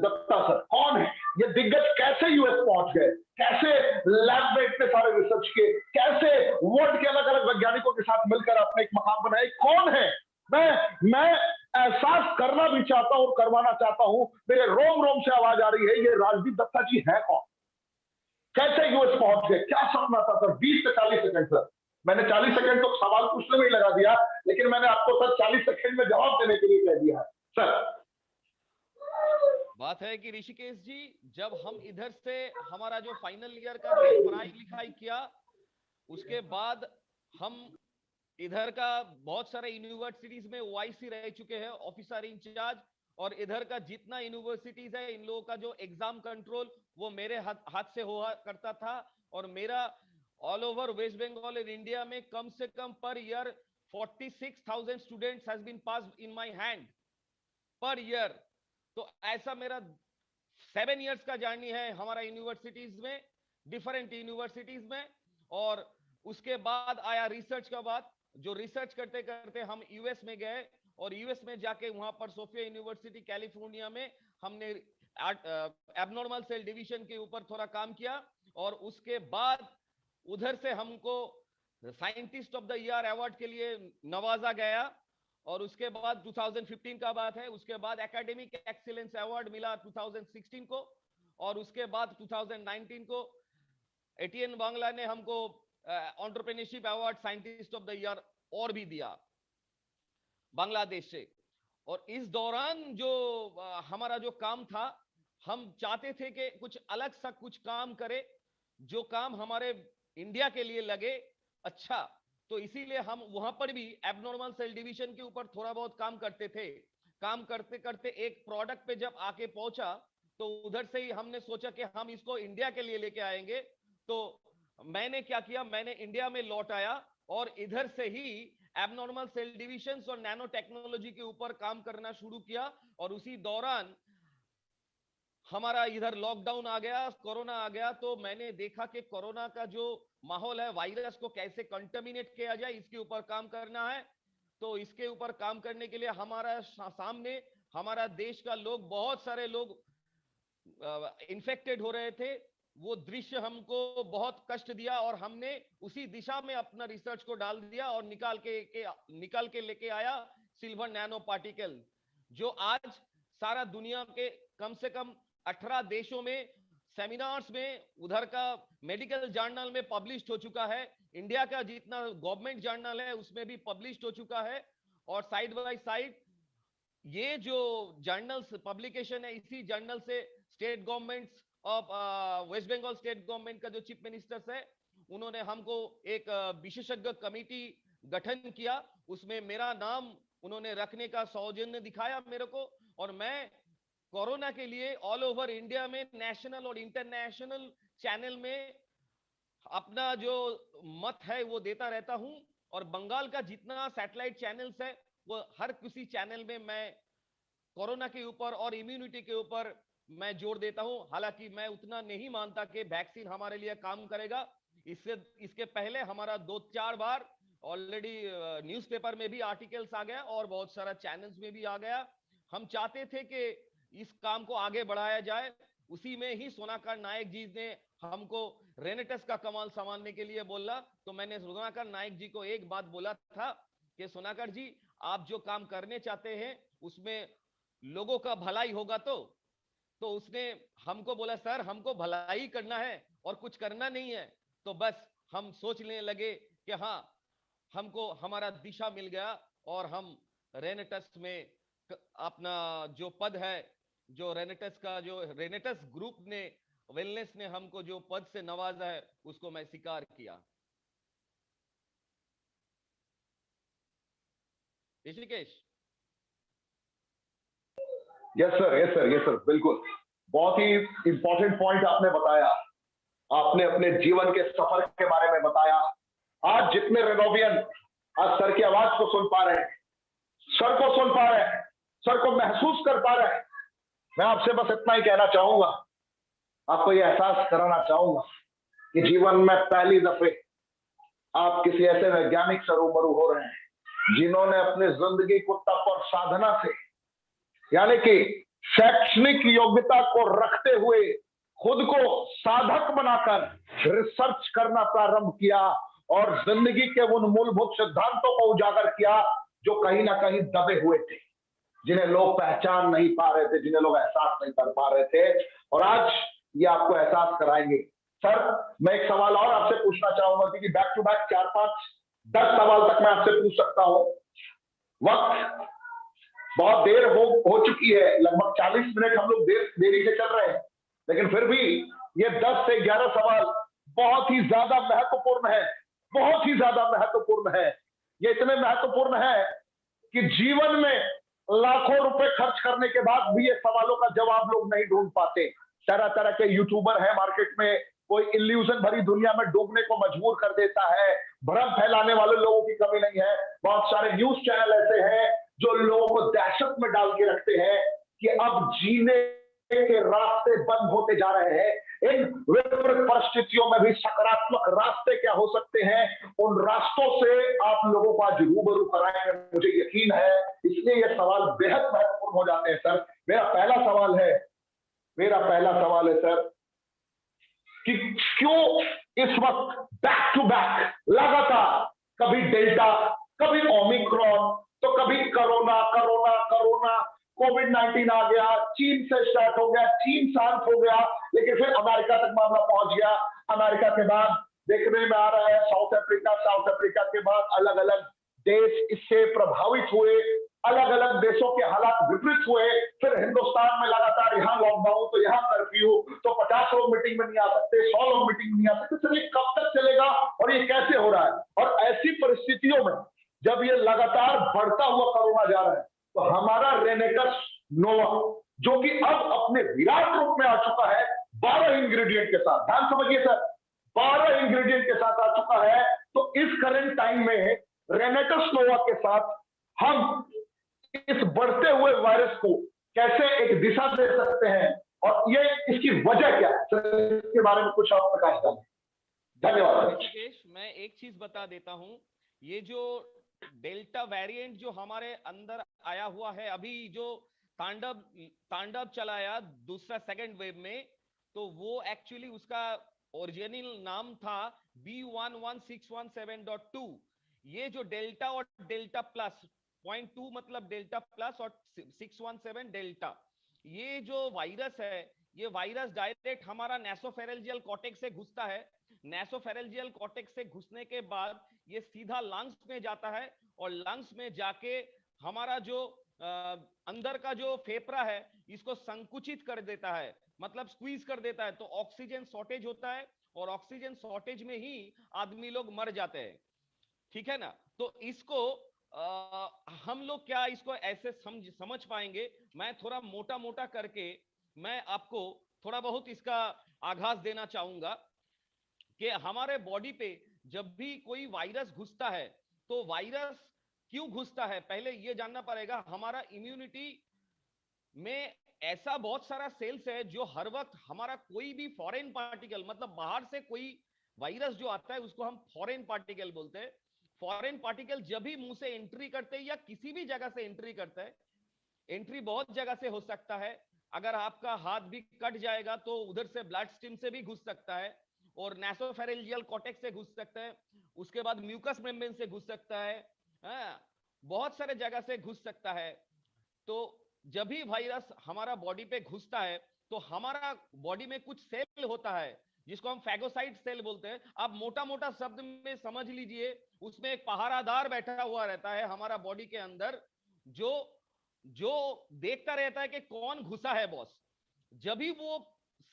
दत्ता सर, कौन है ये दिग्गज? कैसे यूएस पहुंच गए, कैसे लैब में इतने सारे रिसर्च किए, कैसे वर्ल्ड के अलग अलग वैज्ञानिकों के साथ मिलकर आपने एक मकाम बनाया, कौन है? मैं एहसास करना भी चाहता हूं और करवाना चाहता हूं। मेरे रोम रोम से आवाज आ रही है, ये राजदीप दत्ता जी है कौन? कैसे यूएस पहुंच गए? क्या सपना था सर? 20 से 40 सेकंड सर। मैंने 40 सेकंड तो सवाल पूछने में ही लगा दिया, लेकिन मैंने आपको सर 40 सेकंड में जवाब देने के लिए कह दिया है सर।
बात है कि ऋषिकेश जी, जब हम इधर से हमारा जो फाइनल ईयर का जो पढ़ाई लिखाई किया, उसके बाद हम इधर का बहुत सारे यूनिवर्सिटीज में ओआईसी रह चुके हैं, ऑफिसर इंचार्ज। और इधर का जितना यूनिवर्सिटीज है, इन लोगों का जो एग्जाम कंट्रोल वो मेरे हाथ से हुआ करता था। और मेरा all over west Bengal in India में कम से कम पर year 46,000 students has been passed in my hand per year. तो ऐसा मेरा 7 इयर्स का जर्नी है हमारा यूनिवर्सिटीज में, डिफरेंट यूनिवर्सिटीज में। और उसके बाद आया रिसर्च का बात, जो रिसर्च करते करते हम यूएस में गए, और यूएस में जाके वहां पर सोफिया यूनिवर्सिटी कैलिफोर्निया में हमने एबनॉर्मल सेल डिवीजन के ऊपर थोड़ा काम किया। और उसके बाद उधर से हमको scientist of the year award के लिए नवाजा गया। और उसके बाद 2015 का बात है, उसके बाद एकेडमिक एक्सीलेंस अवार्ड मिला 2016 को। और उसके बाद 2019 को एटीएन बांग्ला ने हमको entrepreneurship award scientist of the year और भी दिया बांग्लादेश से। और इस दौरान जो हमारा जो काम था, हम चाहते थे कि कुछ अलग सा कुछ काम करे, जो काम हमारे इंडिया के लिए लगे अच्छा। तो इसीलिए हम वहां पर भी एबनॉर्मल सेल डिवीजन के ऊपर थोड़ा बहुत काम करते थे। काम करते करते एक प्रोडक्ट पे जब आके पहुंचा, तो उधर से ही हमने सोचा कि हम इसको इंडिया के लिए लेके आएंगे। तो मैंने क्या किया, मैंने इंडिया में लौट आया और इधर से ही एबनॉर्मल सेल डिवीजन और नैनो टेक्नोलॉजी के ऊपर काम करना शुरू किया। और उसी दौरान हमारा इधर लॉकडाउन आ गया, कोरोना आ गया। तो मैंने देखा कि कोरोना का जो माहौल है, वायरस को कैसे कंटेमिनेट किया जाए, इसके ऊपर काम करना है। तो इसके ऊपर काम करने के लिए हमारा सामने हमारा देश का लोग, बहुत सारे लोग इन्फेक्टेड हो रहे थे। वो दृश्य हमको बहुत कष्ट दिया, और हमने उसी दिशा में अपना रिसर्च को डाल दिया और निकाल के लेके आया सिल्वर नैनो पार्टिकल, जो आज सारा दुनिया के कम से कम 18 देशों में सेमिनार्स में, उधर का मेडिकल जर्नल में पब्लिश हो चुका है। इंडिया का जितना गवर्नमेंट जर्नल है उसमें भी पब्लिश हो चुका है। और साइड बाय साइड ये जो जर्नल्स पब्लिकेशन है, इसी जर्नल से state governments of West Bengal state government का जो चीफ मिनिस्टर्स है, उन्होंने हमको एक विशेषज्ञ कमेटी गठन किया, उसमें मेरा नाम उन्होंने रखने का सौजन्य दिखाया मेरे को, और मैं कोरोना के लिए ऑल ओवर इंडिया में नेशनल और इंटरनेशनल चैनल में अपना जो मत है वो देता रहता हूं, और बंगाल का जितना सैटेलाइट चैनल्स है वो हर किसी चैनल में मैं कोरोना के ऊपर और इम्यूनिटी के ऊपर मैं जोर देता हूं। हालांकि मैं उतना नहीं मानता कि वैक्सीन हमारे लिए काम करेगा। इसके पहले हमारा 2-4 बार ऑलरेडी न्यूज़पेपर में भी आर्टिकल्स आ गया और बहुत सारा चैनल्स में भी आ गया। हम चाहते थे कि इस काम को आगे बढ़ाया जाए। उसी में ही सोनाकर नायक जी ने हमको रेनेटस का कमाल संभालने के लिए बोला, तो मैंने सोनाकर नायक जी को एक बात बोला था कि सोनाकर जी, आप जो काम करने चाहते हैं उसमें लोगों का भलाई होगा। तो उसने हमको बोला, सर हमको भलाई करना है और कुछ करना नहीं है। तो बस हम सोचने लगे कि हाँ, हमको हमारा दिशा मिल गया और हम रेनेटस में अपना जो पद है, जो रेनेटस ग्रुप ने, वेलनेस ने हमको जो पद से नवाजा है, उसको मैं स्वीकार किया। ऋषिकेश।
यस सर, बिल्कुल। बहुत ही इंपॉर्टेंट पॉइंट आपने बताया। आपने अपने जीवन के सफर के बारे में बताया। आज जितने रेनोवियन आज सर की आवाज को सुन पा रहे हैं, सर को सुन पा रहे हैं, सर को महसूस कर पा रहे हैं, मैं आपसे बस इतना ही कहना चाहूंगा, आपको यह एहसास कराना चाहूंगा कि जीवन में पहली दफे आप किसी ऐसे वैज्ञानिक से रूबरू हो रहे हैं जिन्होंने अपनी जिंदगी को तप और साधना से, यानी कि शैक्षणिक योग्यता को रखते हुए खुद को साधक बनाकर रिसर्च करना प्रारंभ किया और जिंदगी के उन मूलभूत सिद्धांतों को उजागर किया जो कहीं ना कहीं दबे हुए थे, जिन्हें लोग पहचान नहीं पा रहे थे, जिन्हें लोग एहसास नहीं कर पा रहे थे, और आज ये आपको एहसास कराएंगे। सर, मैं एक सवाल और आपसे पूछना चाहूंगा कि बैक टू बैक 4, 5, 10 सवाल तक मैं आपसे पूछ सकता हूं। वक्त बहुत देर हो चुकी है, लगभग 40 मिनट हम लोग देरी से चल रहे हैं, लेकिन फिर भी ये 10 से 11 सवाल बहुत ही ज्यादा महत्वपूर्ण है, बहुत ही ज्यादा महत्वपूर्ण है। ये इतने महत्वपूर्ण है कि जीवन में लाखों रुपए खर्च करने के बाद भी ये सवालों का जवाब लोग नहीं ढूंढ पाते। तरह तरह के यूट्यूबर है मार्केट में, कोई इल्यूजन भरी दुनिया में डूबने को मजबूर कर देता है। भ्रम फैलाने वाले लोगों की कमी नहीं है। बहुत सारे न्यूज चैनल ऐसे हैं जो लोगों को दहशत में डाल के रखते हैं कि अब जीने के रास्ते बंद होते जा रहे हैं। इन विपरीत परिस्थितियों में भी सकारात्मक रास्ते क्या हो सकते हैं, उन रास्तों से आप लोगों को आज रूबरू कराएंगे, मुझे यकीन है। इसलिए ये सवाल बेहद महत्वपूर्ण हो जाते हैं। सर, मेरा पहला सवाल है सर कि क्यों इस वक्त बैक टू बैक लगातार कभी डेल्टा, कभी ओमिक्रॉन, तो कभी कोरोना, कोविड-19 आ गया, चीन से स्टार्ट हो गया, चीन शांत हो गया, लेकिन फिर अमेरिका तक मामला पहुंच गया। अमेरिका के बाद देखने में आ रहा है साउथ अफ्रीका के बाद अलग अलग देश इससे प्रभावित हुए, अलग अलग देशों के हालात विपरीत हुए। फिर हिंदुस्तान में लगातार यहाँ लॉकडाउन, तो यहाँ कर्फ्यू, तो 50 लोग मीटिंग में नहीं आ सकते, 100 लोग मीटिंग में नहीं आ सकते। चलिए, कब तक चलेगा और ये कैसे हो रहा है? और ऐसी परिस्थितियों में जब ये लगातार बढ़ता हुआ कोरोना जा रहा है, तो हमारा रेनेटस नोवा, जो कि अब अपने विराट रूप में आ चुका है 12 इंग्रेडिएंट के साथ, ध्यान समझिए सर, 12 इंग्रेडिएंट के साथ आ चुका है। तो इस करंट टाइम में रेनेटस नोवा के साथ हम इस बढ़ते हुए वायरस को कैसे एक दिशा दे सकते हैं, और ये इसकी वजह क्या है, इसके बारे में कुछ और प्रकाश डालें। धन्यवाद।
ऋषिकेश, मैं एक चीज बता देता हूं, ये जो डेल्टा वेरिएंट जो हमारे अंदर आया हुआ है, अभी जो तांडव चलाया दूसरा सेकंड वेव में, तो वो एक्चुअली उसका ओरिजिनल नाम था B11617.2। ये जो डेल्टा और डेल्टा प्लस 0.2 मतलब डेल्टा प्लस और 617 डेल्टा, ये जो वायरस है, ये वायरस डायरेक्ट हमारा नेसोफेरेंजियल कॉर्टेक्स से घुसता है। नेसोफेरेंजियल कॉर्टेक्स से घुसने के बाद ये सीधा लंग्स में जाता है, और लंग्स में जाके हमारा जो अंदर का जो फेफड़ा है, इसको संकुचित कर देता है। मतलब स्क्वीज कर देता है, तो ऑक्सीजन शॉर्टेज होता है और ऑक्सीजन शॉर्टेज में ही आदमी लोग मर जाते हैं, ठीक है ना। तो इसको हम लोग क्या इसको ऐसे समझ पाएंगे, मैं थोड़ा मोटा मोटा करके मैं आपको थोड़ा बहुत इसका आभास देना चाहूंगा कि हमारे बॉडी पे जब भी कोई वायरस घुसता है तो वायरस क्यों घुसता है, पहले यह जानना पड़ेगा। हमारा इम्यूनिटी में ऐसा बहुत सारा सेल्स है जो हर वक्त हमारा कोई भी फॉरेन पार्टिकल, मतलब बाहर से कोई वायरस जो आता है उसको हम फॉरेन पार्टिकल बोलते हैं। फॉरेन पार्टिकल जब भी मुंह से एंट्री करते हैं या किसी भी जगह से एंट्री करता है, एंट्री बहुत जगह से हो सकता है। अगर आपका हाथ भी कट जाएगा तो उधर से ब्लड स्ट्रीम से भी घुस सकता है, और नासोफेरेंजियल कॉर्टेक्स से घुस सकता है, उसके बाद म्यूकस मेम्ब्रेन से घुस सकता है, बहुत सारे जगह से घुस सकता है। तो जब भी वायरस हमारा बॉडी पे घुसता है तो हमारा बॉडी में कुछ सेल होता है जिसको हम फैगोसाइट सेल बोलते हैं। आप मोटा मोटा शब्द में समझ लीजिए, उसमें एक पहरादार बैठा हुआ रहता है हमारा बॉडी के अंदर, जो जो देखता रहता है कि कौन घुसा है बॉस। जब भी वो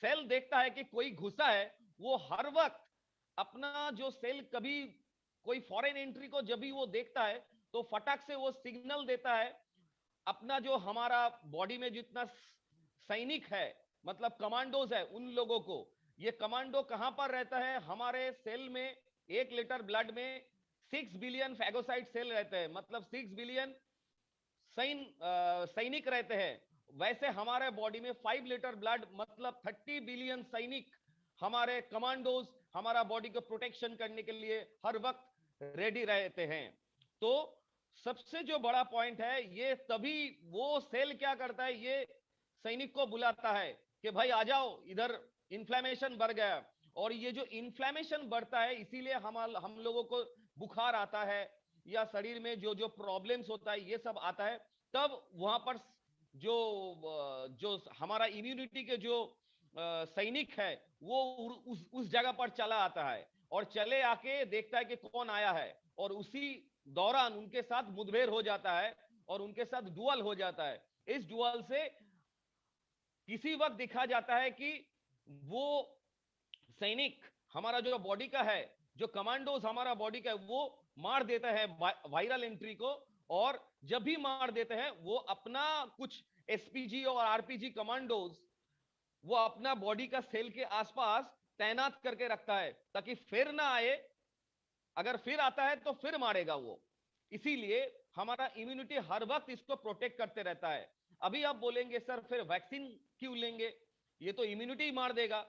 सेल देखता है कि कोई घुसा है, वो हर वक्त अपना जो सेल कभी कोई फॉरेन एंट्री को जब भी वो देखता है तो फटाक से वो सिग्नल देता है अपना जो हमारा बॉडी में जितना सैनिक है, मतलब कमांडोज है, उन लोगों को। ये कमांडो कहां पर रहता है, हमारे सेल में 1 लीटर ब्लड में 6 बिलियन फैगोसाइट सेल रहते हैं, मतलब 6 बिलियन सैनिक रहते हैं। वैसे हमारे बॉडी में 5 लीटर ब्लड मतलब 30 बिलियन सैनिक, हमारे कमांडोज हमारा बॉडी को प्रोटेक्शन करने के लिए हर वक्त रेडी रहते हैं। तो सबसे जो बड़ा पॉइंट है, ये तभी वो सेल क्या करता है, ये सैनिक को बुलाता है कि भाई आ जाओ इधर, इन्फ्लेमेशन बढ़ गया। और ये जो इन्फ्लेमेशन बढ़ता है इसीलिए हम लोगों को बुखार आता है या शरीर में जो जो प्रॉब्लम्स होता है ये सब आता है। तब वहां पर जो जो हमारा इम्यूनिटी के जो सैनिक है वो उस जगह पर चला आता है और चले आके देखता है कि कौन आया है, और उसी दौरान उनके साथ मुठभेड़ हो जाता है और उनके साथ डुअल हो जाता है। इस डुअल से किसी वक्त दिखा जाता है कि वो सैनिक हमारा जो बॉडी का है, जो कमांडोज हमारा बॉडी का है, वो मार देता है वायरल एंट्री को। और जब भी मार देते हैं वो अपना कुछ एसपीजी और आरपीजी कमांडोज वो अपना बॉडी का सेल के आसपास तैनात करके रखता है ताकि फिर ना आए, अगर फिर आता है तो फिर मारेगा वो। इसीलिए हमारा इम्यूनिटी हर वक्त इसको प्रोटेक्ट करते रहता है। अभी आप बोलेंगे सर फिर वैक्सीन क्यों लेंगे, ये तो इम्यूनिटी मार देगा।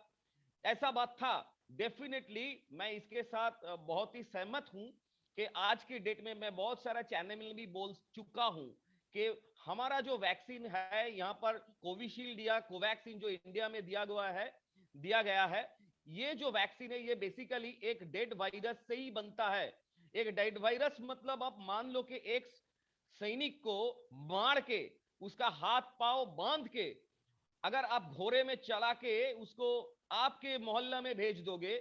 ऐसा बात था, डेफिनेटली मैं इसके साथ बहुत ही सहमत हूं कि आज की डेट में मैं बहुत सारा चैनल में भी बोल चुका हूं कि हमारा जो वैक्सीन है यहाँ पर कोविशील्ड या कोवैक्सीन जो इंडिया में दिया गया है, ये जो वैक्सीन है ये बेसिकली एक डेड वायरस से ही बनता है। एक डेड वायरस मतलब आप मान लो कि एक सैनिक को मार के उसका हाथ पांव बांध के अगर आप घोड़े में चला के उसको आपके मोहल्ला में भेज दोगे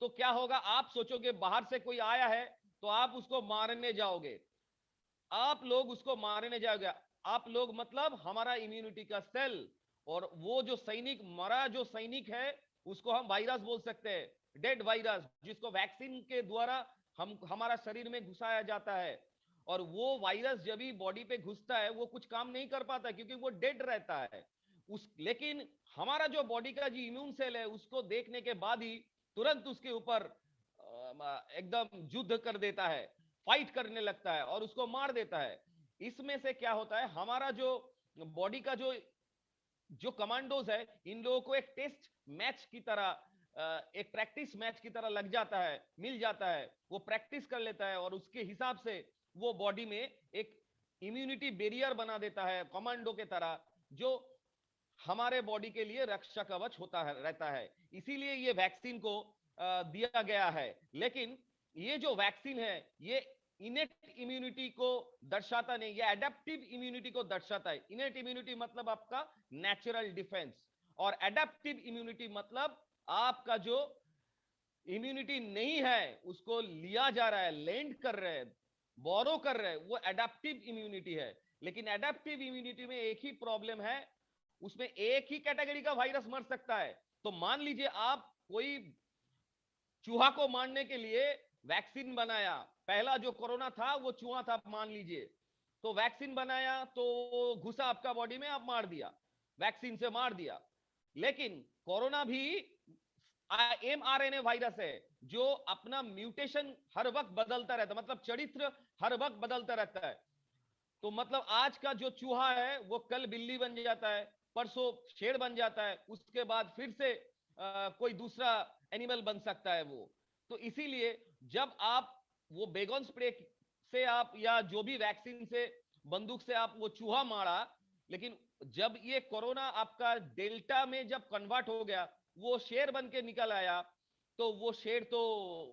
तो क्या होगा, आप सोचोगे बाहर से कोई आया है तो आप उसको मारने जाओगे, आप लोग उसको मारने जाओगे। आप लोग मतलब हमारा इम्यूनिटी का सेल, और वो जो सैनिक मरा जो सैनिक है उसको हम वायरस बोल सकते हैं, डेड वायरस, जिसको वैक्सीन के द्वारा हमारा शरीर में घुसाया जाता है। और वो वायरस जब भी बॉडी पे घुसता है वो कुछ काम नहीं कर पाता क्योंकि वो डेड रहता है लेकिन हमारा जो बॉडी का जो इम्यून सेल है उसको देखने के बाद ही तुरंत उसके ऊपर एकदम युद्ध कर देता है, फाइट करने लगता है और उसको मार देता है। इसमें से क्या होता है, हमारा जो बॉडी का जो कमांडोज है, इन लोगों को एक टेस्ट मैच की तरह, एक प्रैक्टिस मैच की तरह लग जाता है, मिल जाता है, वो प्रैक्टिस कर लेता है और उसके हिसाब से वो बॉडी में एक इम्यूनिटी बैरियर बना देता है कमांडो के तरह, जो हमारे बॉडी के लिए रक्षा कवच होता है रहता है। इसीलिए ये वैक्सीन को दिया गया है। लेकिन ये जो वैक्सीन है ये इनेट इम्यूनिटी को दर्शाता नहीं, ये एडेप्टिव इम्यूनिटी को दर्शाता है। इनेट इम्यूनिटी मतलब आपका नेचुरल डिफेंस, और एडेप्टिव इम्यूनिटी मतलब आपका जो इम्यूनिटी नहीं है उसको लिया जा रहा है, लेंड कर रहे हैं, बोरो कर रहे हैं, वो एडेप्टिव इम्यूनिटी है। लेकिन एडेप्टिव इम्यूनिटी में एक ही प्रॉब्लम है, उसमें एक ही कैटेगरी का वायरस मर सकता है। तो मान लीजिए आप कोई चूहा को मारने के लिए वैक्सीन बनाया, पहला जो कोरोना था वो चूहा था मान लीजिए, तो वैक्सीन बनाया तो घुसा आपका बॉडी में, आप मार दिया, वैक्सीन से मार दिया। लेकिन कोरोना भी mRNA वायरस है जो अपना म्यूटेशन हर वक्त बदलता रहता है, मतलब चरित्र हर वक्त बदलता रहता है। तो मतलब आज का जो चूहा है वो कल बिल्ली बन जाता है, परसों शेर बन जाता है, उसके बाद फिर से कोई दूसरा एनिमल बन सकता है वो। तो इसीलिए जब आप वो बेगोन स्प्रे से आप या जो भी वैक्सीन से बंदूक से आप वो चूहा मारा, लेकिन जब ये कोरोना आपका डेल्टा में जब कन्वर्ट हो गया, वो शेर बन के निकल आया, तो वो शेर तो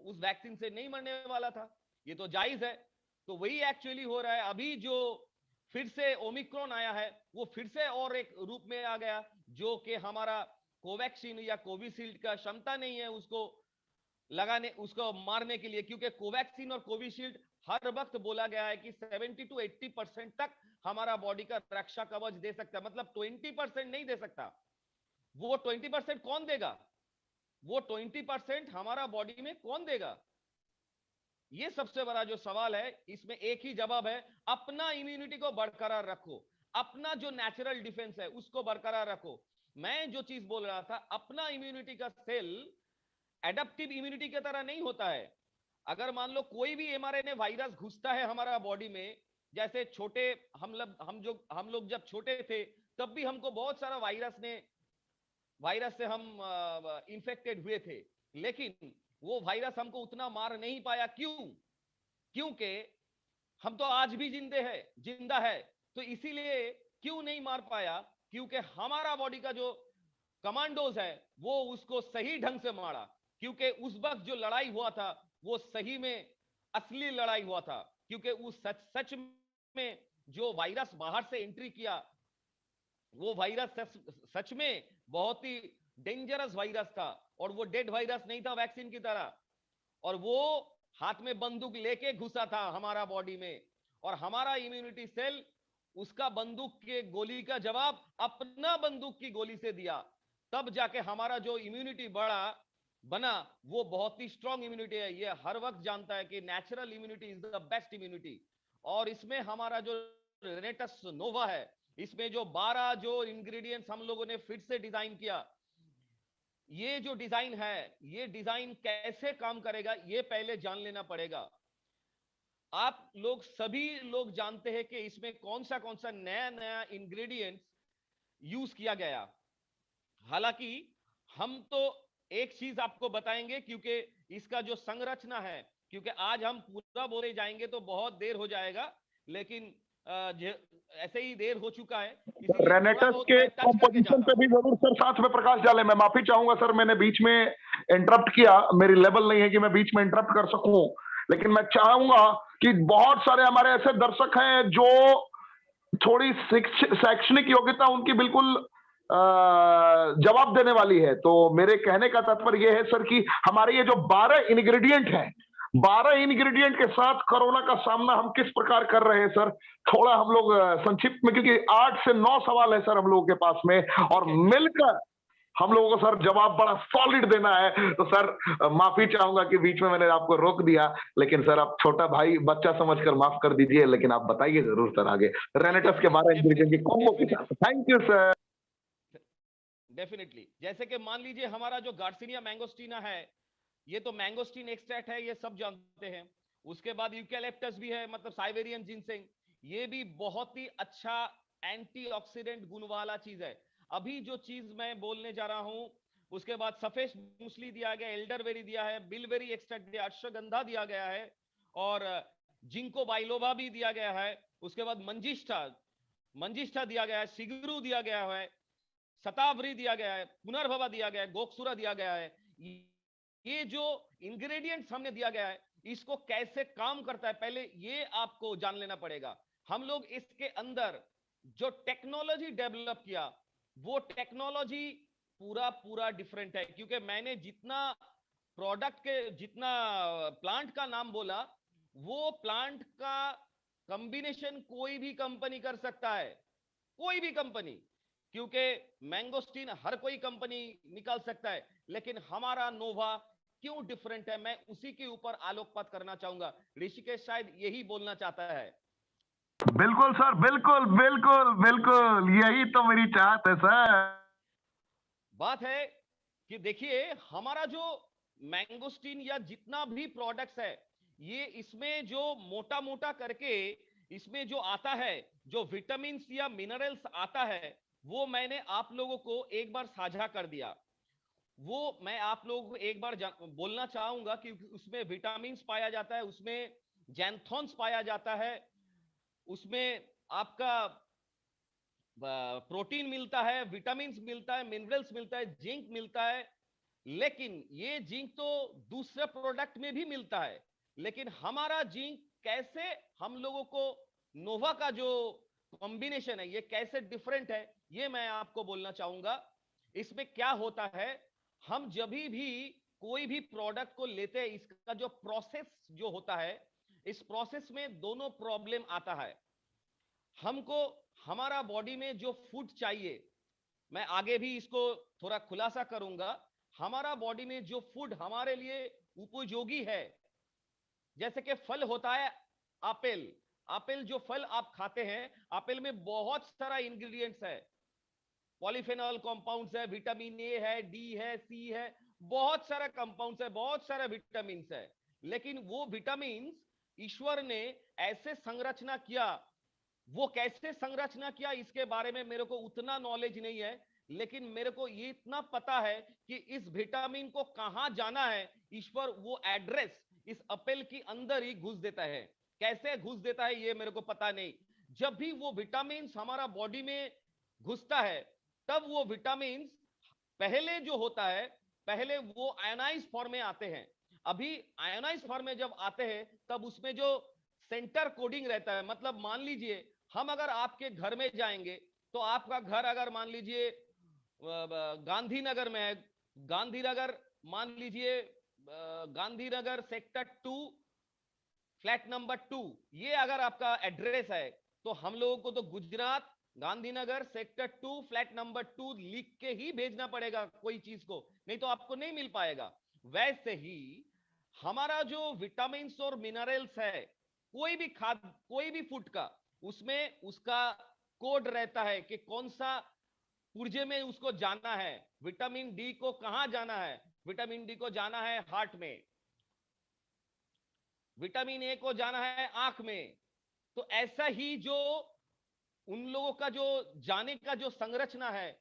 उस वैक्सीन से नहीं मरने वाला था, ये तो जायज है। तो वही एक्चुअली हो रहा है। अभी जो फिर से ओमिक्रॉन आया है वो फिर से और एक रूप में आ गया, जो कि हमारा कोवैक्सीन या कोविशील्ड का क्षमता नहीं है उसको लगाने, उसको मारने के लिए, क्योंकि कोवैक्सीन और कोविशील्ड हर वक्त बोला गया है कि 70 to 80% तक हमारा बॉडी का रक्षा कवच दे सकता है, मतलब 20% नहीं दे सकता। वो 20% कौन देगा? वो 20% हमारा बॉडी में कौन देगा? ये सबसे बड़ा जो सवाल है, इसमें एक ही जवाब है, अपना इम्यूनिटी को बरकरार रखो, अपना जो नेचुरल डिफेंस है उसको बरकरार रखो। मैं जो चीज बोल रहा था, अपना इम्यूनिटी का सेल एडेप्टिव इम्यूनिटी की तरह नहीं होता है। अगर मान लो कोई भी mRNA वायरस घुसता है हमारा बॉडी में, जैसे छोटे हम लोग जब छोटे थे तब भी हमको बहुत सारा वायरस से हम इंफेक्टेड हुए थे, लेकिन वो वायरस हमको उतना मार नहीं पाया। क्यों? क्योंकि हम तो आज भी जिंदा है। तो इसीलिए क्यों नहीं मार पाया? क्योंकि हमारा बॉडी का जो कमांडोज है वो उसको सही ढंग से मारा, क्योंकि उस वक्त जो लड़ाई हुआ था वो सही में असली लड़ाई हुआ था, क्योंकि उस सच में जो वायरस बाहर से एंट्री किया, वो वायरस सच में बहुत ही डेंजरस वायरस था, और वो डेड वायरस नहीं था वैक्सीन की तरह, और वो हाथ में बंदूक लेके घुसा था हमारा बॉडी में, और हमारा इम्यूनिटी सेल उसका बंदूक के गोली का जवाब अपना बंदूक की गोली से दिया, तब जाके हमारा जो इम्यूनिटी बना वो बहुत ही स्ट्रॉन्ग इम्यूनिटी है। ये हर वक्त जानता है कि natural immunity is the best immunity. और इसमें हमारा जो रेनेटस नोवा है, इसमें जो 12 जो इंग्रेडिएंट्स हम लोगों ने फिर से डिजाइन किया, ये जो डिजाइन है, ये डिजाइन कैसे काम करेगा ये पहले जान लेना पड़ेगा। आप लोग सभी लोग जानते हैं कि इसमें कौन सा नया नया इंग्रेडिएंट्स यूज किया गया। हालांकि हम तो एक चीज आपको बताएंगे, क्योंकि इसका जो संरचना है, क्योंकि आज हम पूरा बोले जाएंगे तो बहुत देर हो जाएगा, लेकिन ऐसे ही देर हो चुका है, इसलिए थोड़ा
रेनेटस
बहुत
के
मैं टच करके
कॉम्पोजिशन
जाता
पे
हूं।
भी जरूर सर साथ में प्रकाश डालें। मैं माफी चाहूंगा सर, मैंने बीच में इंटरप्ट किया, मेरी लेवल नहीं है कि मैं बीच में इंटरप्ट कर सकूं, लेकिन मैं चाहूंगा कि बहुत सारे हमारे ऐसे दर्शक हैं जो थोड़ी शैक्षणिक योग्यता उनकी बिल्कुल जवाब देने वाली है। तो मेरे कहने का तात्पर्य यह है सर कि हमारे ये जो 12 इंग्रेडिएंट हैं, 12 इंग्रेडिएंट के साथ कोरोना का सामना हम किस प्रकार कर रहे हैं सर, थोड़ा हम लोग संक्षिप्त में, क्योंकि 8 से 9 सवाल है सर हम लोगों के पास में, और मिलकर हम लोगों को सर जवाब बड़ा सॉलिड देना है। तो सर माफी चाहूंगा कि बीच में मैंने आपको रोक दिया, लेकिन सर आप छोटा भाई बच्चा समझकर माफ कर दीजिए, लेकिन आप बताइए जरूर सर आगे रेनेटस के 12 इंग्रेडिएंट की कॉम्बो के साथ। Thank you sir.
डेफिनेटली, जैसे कि मान लीजिए हमारा जो गार्सिनिया मैंगोस्टीना है, ये तो मैंगोस्टीन एक्सट्रैक्ट है, ये सब जानते हैं। उसके बाद यूकैलिप्टस भी है, मतलब साइबेरियन जिनसेंग, ये भी बहुत ही अच्छा एंटीऑक्सीडेंट गुण वाला चीज है। अभी जो चीज मैं बोलने जा रहा हूं, उसके बाद सफेद मूसली दिया गया, एल्डरबेरी दिया है, बिलबेरी एक्सट्रैक्ट दिया, अश्वगंधा दिया गया है, और जिंको बाइलोबा भी दिया गया है। उसके बाद मंजिष्ठा दिया गया है, सिगरू दिया गया है, शतावरी दिया गया है, पुनर्भवा दिया गया है, गोक्षुरा दिया गया है। ये जो इंग्रेडिएंट्स हमने दिया गया है, इसको कैसे काम करता है पहले ये आपको जान लेना पड़ेगा। हम लोग इसके अंदर जो टेक्नोलॉजी डेवलप किया, वो टेक्नोलॉजी पूरा डिफरेंट है, क्योंकि मैंने जितना प्लांट का नाम बोला, वो प्लांट का कॉम्बिनेशन कोई भी कंपनी कर सकता है, कोई भी कंपनी। क्योंकि मैंगोस्टीन हर कोई कंपनी निकाल सकता है, लेकिन हमारा नोवा क्यों डिफरेंट है, मैं उसी के ऊपर आलोकपात करना चाहूंगा। ऋषिकेश शायद यही बोलना चाहता है।
बिल्कुल सर, बिल्कुल बिल्कुल बिल्कुल, यही तो मेरी चाहत है सर।
बात है कि देखिए, हमारा जो मैंगोस्टीन या जितना भी प्रोडक्ट्स है, ये इसमें जो मोटा मोटा करके इसमें जो आता है, जो विटामिन्स या मिनरल्स आता है, वो मैंने आप लोगों को एक बार साझा कर दिया। वो मैं आप लोगों को एक बार बोलना चाहूंगा कि उसमें विटामिन्स पाया जाता है, उसमें जैंथोन्स पाया जाता है, उसमें आपका प्रोटीन मिलता है, विटामिन्स मिलता है, मिनरल्स मिलता है, जिंक मिलता है। लेकिन ये जिंक तो दूसरे प्रोडक्ट में भी मिलता है, लेकिन हमारा जिंक कैसे हम लोगों को नोवा का जो कॉम्बिनेशन है ये कैसे डिफरेंट है, ये मैं आपको बोलना चाहूंगा। इसमें क्या होता है, हम जब भी कोई भी प्रोडक्ट को लेते हैं, इसका जो प्रोसेस जो होता है, इस प्रोसेस में दोनों प्रॉब्लम आता है। हमको हमारा बॉडी में जो फूड चाहिए, मैं आगे भी इसको थोड़ा खुलासा करूंगा, हमारा बॉडी में जो फूड हमारे लिए उपयोगी है, जैसे कि फल होता है एप्पल। एप्पल जो फल आप खाते हैं, एप्पल में बहुत सारा इंग्रेडिएंट्स है, पॉलीफेनॉल कंपाउंड्स है, विटामिन ए है, डी है, सी है, बहुत सारा कंपाउंड्स है, बहुत सारा विटामिन है। लेकिन वो विटामिन ईश्वर ने ऐसे संरचना किया, वो कैसे संरचना किया इसके बारे में मेरे को उतना नॉलेज नहीं है, लेकिन मेरे को ये इतना पता है कि इस विटामिन को कहां जाना है, ईश्वर वो एड्रेस इस एप्पल के अंदर ही घुस देता है। कैसे घुस देता है ये मेरे को पता नहीं। जब भी वो विटामिन हमारा बॉडी में घुसता है, तब वो विटामिन पहले जो होता है, पहले वो आयोनाइज फॉर्म में आते हैं। अभी आयोनाइज फॉर्म में जब आते हैं, तब उसमें जो सेंटर कोडिंग रहता है, मतलब मान लीजिए हम अगर आपके घर में जाएंगे, तो आपका घर अगर मान लीजिए गांधीनगर में है, गांधीनगर मान लीजिए गांधीनगर सेक्टर 2 फ्लैट नंबर 2, ये अगर आपका एड्रेस है, तो हम लोगों को तो Gujarat Gandhinagar sector 2 flat number 2 लिख के ही भेजना पड़ेगा कोई चीज को, नहीं तो आपको नहीं मिल पाएगा। वैसे ही हमारा जो विटामिन और मिनरल्स है, कोई भी खाद, कोई भी फूड का, उसमें उसका कोड रहता है कि कौन सा पुर्जे में उसको जाना है। विटामिन डी को कहां जाना है, विटामिन डी को जाना है हार्ट में, विटामिन ए को जाना है आंख में। तो ऐसा ही जो उन लोगों का जो जाने का जो संरचना है,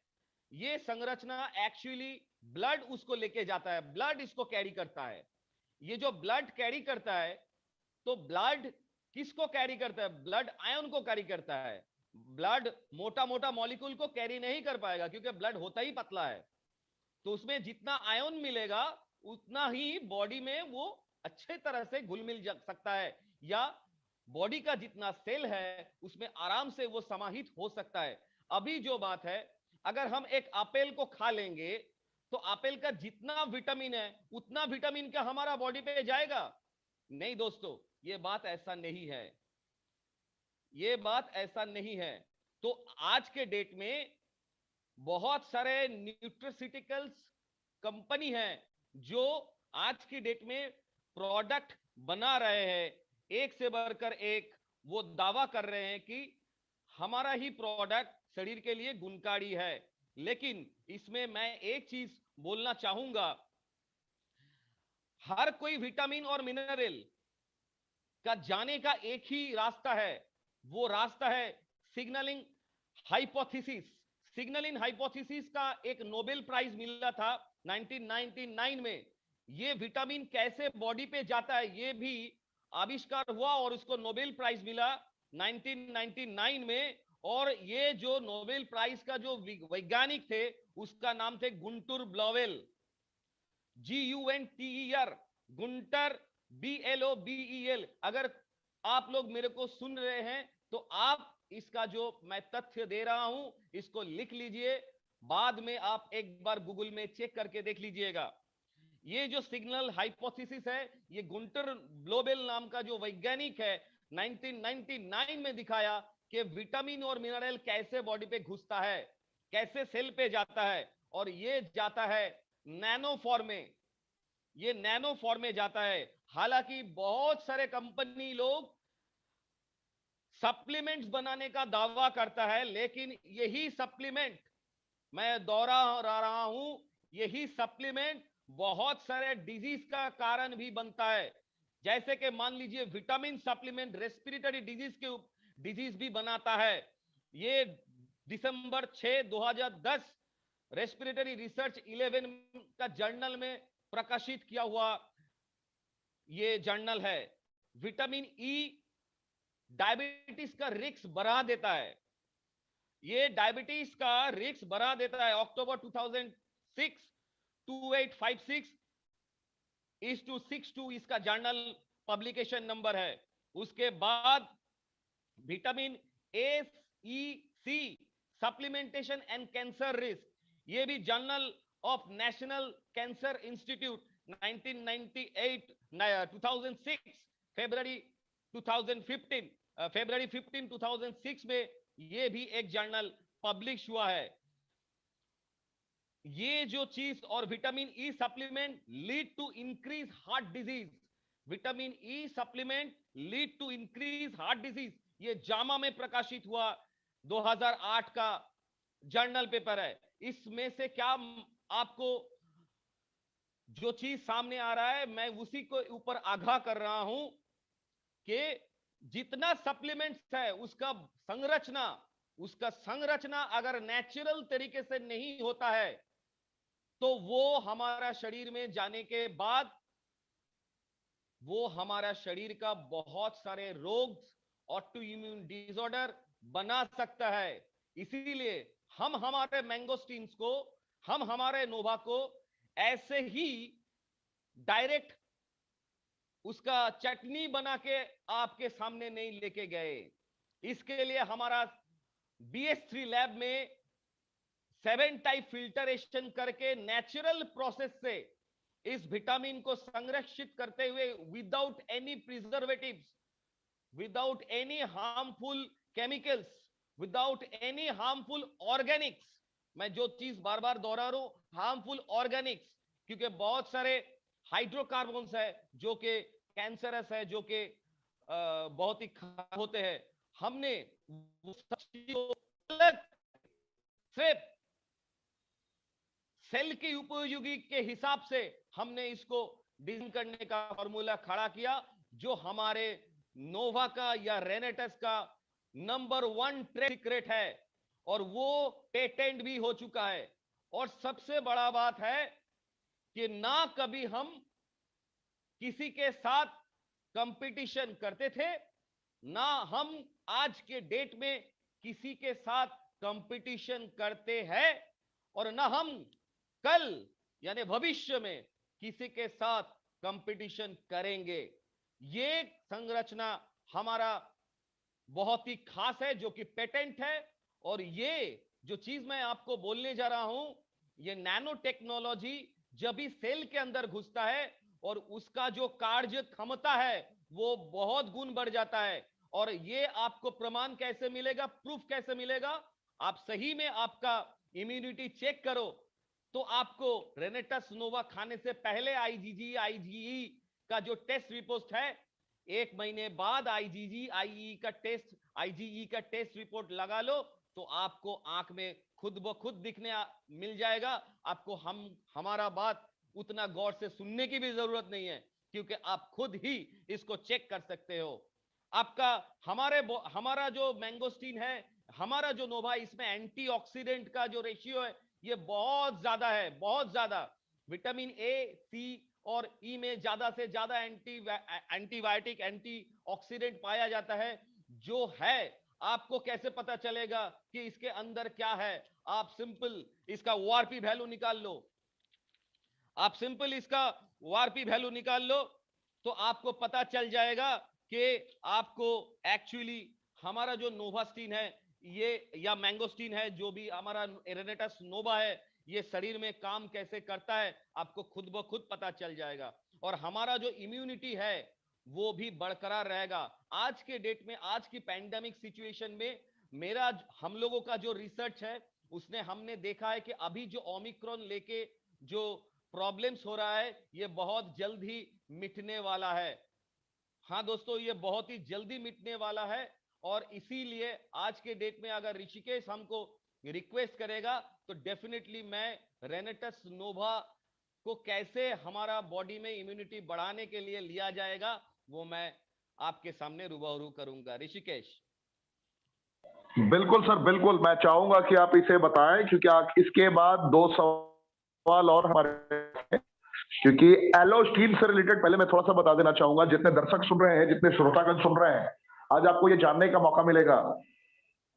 ये संरचना एक्चुअली ब्लड उसको लेके जाता है, ब्लड इसको कैरी करता है। ये जो ब्लड कैरी करता है, तो ब्लड किसको कैरी करता है, ब्लड आयन को कैरी करता है। ब्लड मोटा मोटा मॉलिक्यूल को कैरी नहीं कर पाएगा, क्योंकि ब्लड होता ही पतला है। तो उसमें जितना आयन मिलेगा, उतना ही बॉडी में वो अच्छे तरह से घुल मिल सकता है, या बॉडी का जितना सेल है उसमें आराम से वो समाहित हो सकता है। अभी जो बात है, अगर हम एक एप्पल को खा लेंगे, तो एप्पल का जितना विटामिन है, उतना विटामिन का हमारा बॉडी पे जाएगा? नहीं दोस्तों, ये बात ऐसा नहीं है, ये बात ऐसा नहीं है। तो आज के डेट में बहुत सारे न्यूट्रास्यूटिकल्स कंपनी है जो आज की डेट में प्रोडक्ट बना रहे हैं, एक से बढ़कर एक। वो दावा कर रहे हैं कि हमारा ही प्रोडक्ट शरीर के लिए गुणकारी है। लेकिन इसमें मैं एक चीज बोलना चाहूंगा, हर कोई विटामिन और मिनरल का जाने का एक ही रास्ता है, वो रास्ता है सिग्नलिंग हाइपोथेसिस। सिग्नलिंग हाइपोथेसिस का एक नोबेल प्राइज मिला था 1999 में। ये विटामिन कैसे बॉडी पे जाता है ये भी आविष्कार हुआ, और उसको नोबेल प्राइज मिला 1999 में। और ये जो नोबेल प्राइज का जो वैज्ञानिक थे, उसका नाम थे गुंटर ब्लोवेल, GUNTER, गुंटर BLOBEL। अगर आप लोग मेरे को सुन रहे हैं, तो आप इसका जो मैं तथ्य दे रहा हूं, इसको लिख लीजिए, बाद में आप एक बार गूगल में चेक करके देख लीजिएगा। ये जो सिग्नल हाइपोथेसिस है, ये गुंटर ब्लोबेल नाम का जो वैज्ञानिक है, 1999 में दिखाया कि विटामिन और मिनरल कैसे बॉडी पे घुसता है। कैसे सेल पे जाता है, और ये जाता है नैनो फॉर्म में, ये नैनो फॉर्म में जाता है। हालांकि बहुत सारे कंपनी लोग सप्लीमेंट्स बनाने का दावा करता है, लेकिन यही सप्लीमेंट, मैं दोहरा रहा हूं, यही सप्लीमेंट बहुत सारे डिजीज का कारण भी बनता है। जैसे कि मान लीजिए विटामिन सप्लीमेंट रेस्पिरेटरी डिजीज भी बनाता है। ये दिसंबर 6 2010 रेस्पिरेटरी रिसर्च 11 का जर्नल में प्रकाशित किया हुआ ये जर्नल है। विटामिन ई डायबिटीज का रिस्क बढ़ा देता है, ये डायबिटीज का रिस्क बढ़ा देता है। अक्टूबर 2006 2856:62 इसका जर्नल पब्लिकेशन नंबर है। उसके बाद vitamin A E C supplementation and cancer risk, ये भी journal of national cancer institute 1998 2006 February 2015 February 15 2006 में ये भी एक जर्नल पब्लिश हुआ है। ये जो चीज, और vitamin E supplement lead to increase heart disease, vitamin E supplement lead to increase heart disease, ये जामा में प्रकाशित हुआ 2008 का जर्नल पेपर है। इसमें से क्या आपको जो चीज सामने आ रहा है, मैं उसी को ऊपर आगाह कर रहा हूं कि जितना सप्लीमेंट्स है उसका संरचना अगर नेचुरल तरीके से नहीं होता है, तो वो हमारा शरीर में जाने के बाद वो हमारा शरीर का बहुत सारे रोग, ऑटो इम्यून डिसऑर्डर बना सकता है। इसीलिए हम हमारे मैंगोस्टीन्स को, हम हमारे नोवा को ऐसे ही डायरेक्ट उसका चटनी बना के आपके सामने नहीं लेके गए। इसके लिए हमारा BS3 लैब में 7 टाइप फिल्टरेशन करके नेचुरल प्रोसेस से इस विटामिन को संरक्षित करते हुए without any preservatives, without any harmful chemicals, without any harmful Organics, मैं जो चीज बार बार दोहरा रहा हूं, हार्मफुल ऑर्गेनिक्स, क्योंकि बहुत सारे हाइड्रोकार्बन्स है जो कि कैंसरस है, जो कि बहुत ही खराब होते हैं। हमने सिर्फ सेल की उपयोगी के हिसाब से हमने इसको डिजाइन करने का फॉर्मूला खड़ा किया, जो हमारे नोवा का या रेनेटस का नंबर 1 ट्रेड सीक्रेट है, और वो पेटेंट भी हो चुका है। और सबसे बड़ा बात है कि ना कभी हम किसी के साथ कंपटीशन करते थे, ना हम आज के डेट में किसी के साथ कंपटीशन करते हैं, और ना हम कल यानी भविष्य में किसी के साथ कंपटीशन करेंगे। ये संरचना हमारा बहुत ही खास है, जो कि पेटेंट है। और ये जो चीज मैं आपको बोलने जा रहा हूं, ये नैनो टेक्नोलॉजी जब भी सेल के अंदर घुसता है, और उसका जो कार्य क्षमता है वो बहुत गुण बढ़ जाता है। और ये आपको प्रमाण कैसे मिलेगा, प्रूफ कैसे मिलेगा? आप सही में आपका इम्यूनिटी चेक करो, तो आपको रेनेटस नोवा खाने से पहले आईजीजी आईजीई का जो टेस्ट रिपोर्ट है, 1 महीने बाद आईजीजी आईई का टेस्ट, आईजीई का टेस्ट रिपोर्ट लगा लो, तो आपको आंख में खुद ब खुद दिखने मिल जाएगा। आपको हमारा बात उतना गौर से सुनने की भी जरूरत नहीं है, क्योंकि आप खुद ही इसको चेक कर सकते हो। आपका हमारा जो मैंगोस्टीन है, हमारा जो नोवा, इसमें एंटीऑक्सीडेंट का जो रेशियो है ये बहुत ज्यादा है, बहुत ज्यादा। विटामिन ए, सी और ई में ज्यादा से ज्यादा एंटीबायोटिक, एंटीऑक्सीडेंट पाया जाता है। जो है, आपको कैसे पता चलेगा कि इसके अंदर क्या है? आप सिंपल इसका ओआरपी वैल्यू निकाल लो, आप सिंपल इसका ओआरपी वैल्यू निकाल लो, तो आपको पता चल जाएगा कि आपको एक्चुअली हमारा जो नोवास्टीन है ये, या मैंगोस्टीन है, जो भी हमारा रेनेटस नोवा है, ये शरीर में काम कैसे करता है आपको खुद ब खुद पता चल जाएगा। और हमारा जो इम्यूनिटी है वो भी बरकरार रहेगा। आज के डेट में, आज की पैंडेमिक सिचुएशन में, हम लोगों का जो रिसर्च है उसने हमने देखा है कि अभी जो ओमिक्रॉन लेके जो प्रॉब्लम्स हो रहा है ये बहुत जल्द ही मिटने वाला है। हाँ दोस्तों, ये बहुत ही जल्दी मिटने वाला है और इसीलिए आज के डेट में अगर ऋषिकेश हमको रिक्वेस्ट करेगा तो डेफिनेटली मैं रेनेटस नोवा को कैसे हमारा बॉडी में इम्यूनिटी बढ़ाने के लिए लिया जाएगा वो मैं आपके सामने रूबरू करूंगा। ऋषिकेश।
बिल्कुल सर, बिल्कुल। मैं चाहूंगा कि आप इसे बताएं, क्योंकि इसके बाद 2 सवाल और हमारे हैं। क्योंकि एलोस्टीन से रिलेटेड पहले मैं थोड़ा सा बता देना चाहूंगा, जितने दर्शक सुन रहे हैं, जितने श्रोतागण सुन रहे हैं, आज आपको ये जानने का मौका मिलेगा।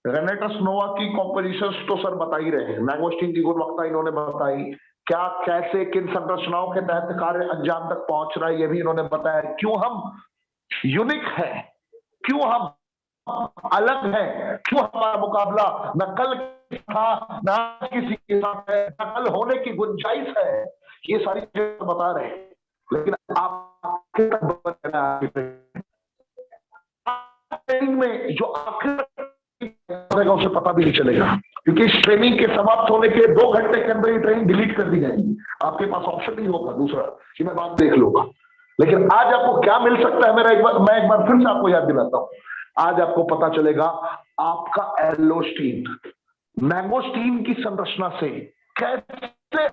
रेनेटस नोवा की कॉम्पोजिशंस तो सर बता ही रहे हैं, मैंगोस्टीन की गुणवत्ता इन्होंने बताई, क्या कैसे किन संरचनाओं के तहत कार्य अंजाम तक पहुंच रहा है ये भी इन्होंने बताया, क्यों हम यूनिक है, क्यों हम अलग है, क्यों हमारा मुकाबला न कल था न किसी के साथ है, न कल होने की गुंजाइश है, ये सारी चीजें बता रहे हैं। लेकिन आप ट्रेनिंग में जो आखिर उसे पता भी नहीं चलेगा, क्योंकि इस ट्रेनिंग के समाप्त होने के 2 घंटे के अंदर ये ट्रेनिंग डिलीट कर दी जाएगी। आपके पास ऑप्शन नहीं होगा दूसरा कि मैं बात देख लूंगा। लेकिन आज आपको क्या मिल सकता है, मैं एक बार फिर से आपको याद दिलाता हूं। आज आपको पता चलेगा आपका एलोस्टीन मैंगोस्टीन की संरचना से कैसे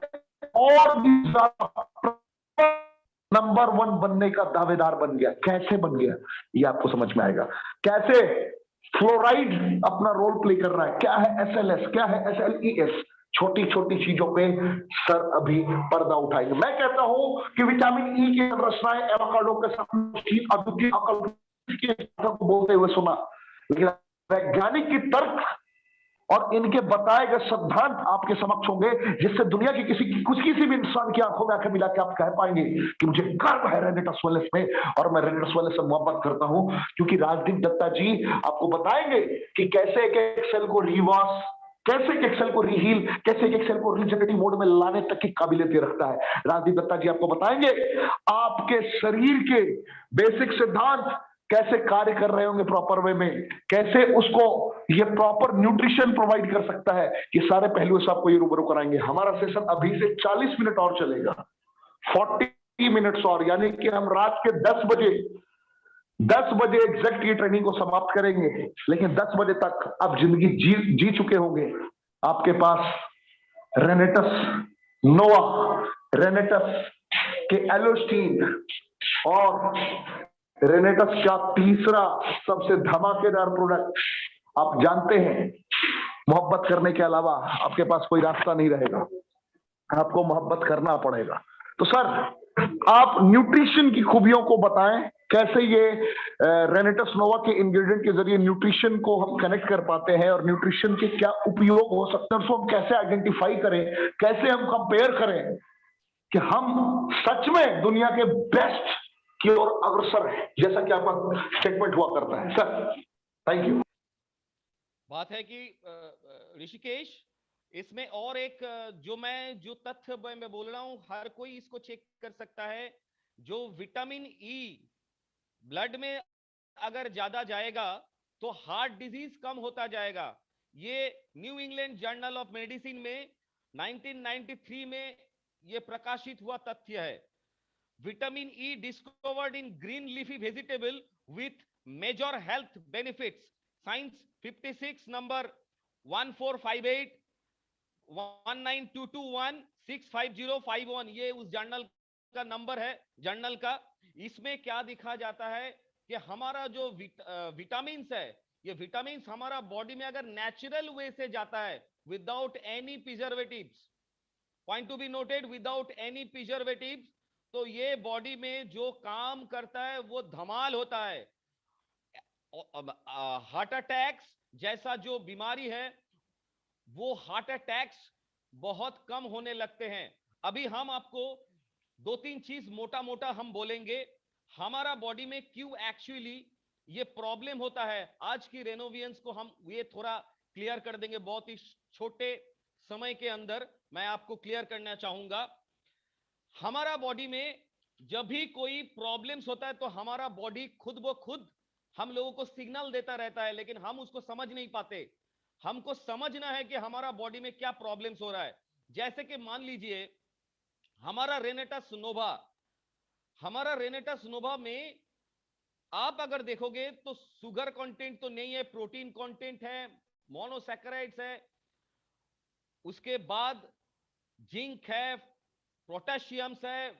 और भी ज्यादा नंबर 1 बनने का दावेदार बन गया, कैसे बन गया ये आपको समझ में आएगा। कैसे फ्लोराइड अपना रोल प्ले कर रहा है, क्या है SLS, क्या है SLES, छोटी छोटी चीजों पे सर अभी पर्दा उठाएंगे। मैं कहता हूं कि विटामिन ई की संरचनाएं एवोकाडो के साथ अद्वितीय अकल को बोलते हुए सुना, लेकिन वैज्ञानिक की तर्क और इनके बताए गए सिद्धांत आपके समक्ष होंगे, जिससे दुनिया की किसी भी इंसान की आंखों में आंखें मिला के आप कह पाएंगे कि मुझे गर्व है रेनेटस वेलेस में, और मैं रेनेटस वेलेस से मोहब्बत करता हूं, क्योंकि राजदीप दत्ता जी आपको बताएंगे कि कैसे एक सेल को रिवर्स, कैसे एक सेल को रीहील, कैसे एक सेल को रीजनरेटिव मोड में लाने तक की काबिलियत रखता है। राजदीप दत्ता जी आपको बताएंगे आपके शरीर के बेसिक सिद्धांत कैसे कार्य कर रहे होंगे प्रॉपर वे में, कैसे उसको ये प्रॉपर न्यूट्रिशन प्रोवाइड कर सकता है, ये सारे पहलुओं से आपको ये रूबरू कराएंगे। हमारा सेशन अभी से 40 मिनट और चलेगा, 40 मिनट्स और, यानी कि हम रात के 10 बजे एग्जैक्ट ये ट्रेनिंग को समाप्त करेंगे। लेकिन 10 बजे तक आप जिंदगी जी चुके होंगे। आपके पास रेनेटस नोवा, रेनेटस के एलोस्टीन और रेनेटस का तीसरा सबसे धमाकेदार प्रोडक्ट, आप जानते हैं मोहब्बत करने के अलावा आपके पास कोई रास्ता नहीं रहेगा, आपको मोहब्बत करना पड़ेगा। तो सर आप न्यूट्रिशन की खूबियों को बताएं, कैसे ये रेनेटस नोवा के इंग्रेडिएंट के जरिए न्यूट्रिशन को हम कनेक्ट कर पाते हैं, और न्यूट्रिशन के क्या उपयोग हो सकते हैं, उसको हम कैसे आइडेंटिफाई करें, कैसे हम कंपेयर करें कि हम सच में दुनिया के बेस्ट की ओर अग्रसर है, जैसा कि आपका स्टेटमेंट हुआ करता है। Sir thank you.
बात है कि ऋषिकेश, इसमें और एक जो तथ्य मैं बोल रहा हूं, हर कोई इसको चेक कर सकता है। जो विटामिन ई ब्लड में अगर ज्यादा जाएगा तो हार्ट डिजीज कम होता जाएगा। ये new England journal of medicine में 1993 में ये प्रकाशित हुआ तथ्य है। Vitamin E discovered in green leafy vegetable with major health benefits, science 56 number 1458 192216505 ये उस जर्नल का नंबर है, जर्नल का। इसमें क्या दिखा जाता है कि हमारा जो विटामिन्स है, ये विटामिन्स हमारा बॉडी में अगर नेचुरल वे से जाता है without any preservatives, point to be noted, without any preservatives, तो ये बॉडी में जो काम करता है वो धमाल होता है। हार्ट अटैक्स जैसा जो बीमारी है वो हार्ट अटैक्स बहुत कम होने लगते हैं। अभी हम आपको 2-3 चीज मोटा मोटा हम बोलेंगे, हमारा बॉडी में क्यों एक्चुअली ये प्रॉब्लम होता है। आज की रेनोवियंस को हम ये थोड़ा क्लियर कर देंगे, बहुत ही छोटे समय के अंदर मैं आपको क्लियर करना चाहूंगा। हमारा बॉडी में जब भी कोई प्रॉब्लम्स होता है तो हमारा बॉडी खुद ब खुद हम लोगों को सिग्नल देता रहता है, लेकिन हम उसको समझ नहीं पाते। हमको समझना है कि हमारा बॉडी में क्या प्रॉब्लम्स हो रहा है। जैसे कि मान लीजिए हमारा रेनेटस नोवा में आप अगर देखोगे तो शुगर कंटेंट तो नहीं है, प्रोटीन कंटेंट है, मोनोसैकेराइड्स है, उसके बाद जिंक है, पोटेशियम्स है,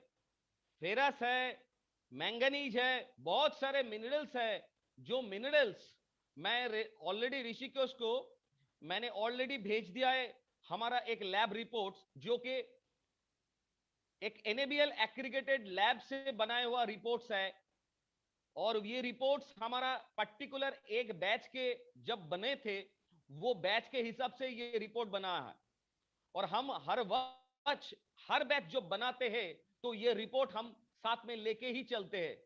फेरस है, मैंगनीज है, बहुत सारे मिनरल्स है। जो मिनरल्स मैं ऑलरेडी ऋषिकेश को मैंने ऑलरेडी भेज दिया है हमारा एक लैब रिपोर्ट्स, जो कि एक NABL एग्रीगेटेड लैब से बनाया हुआ रिपोर्ट्स है। और ये रिपोर्ट्स हमारा पर्टिकुलर एक बैच के जब बने थे वो बैच के हिसाब से ये रिपोर्ट बना है। और हम हर बैच जो बनाते हैं तो ये रिपोर्ट हम साथ में लेके ही चलते हैं,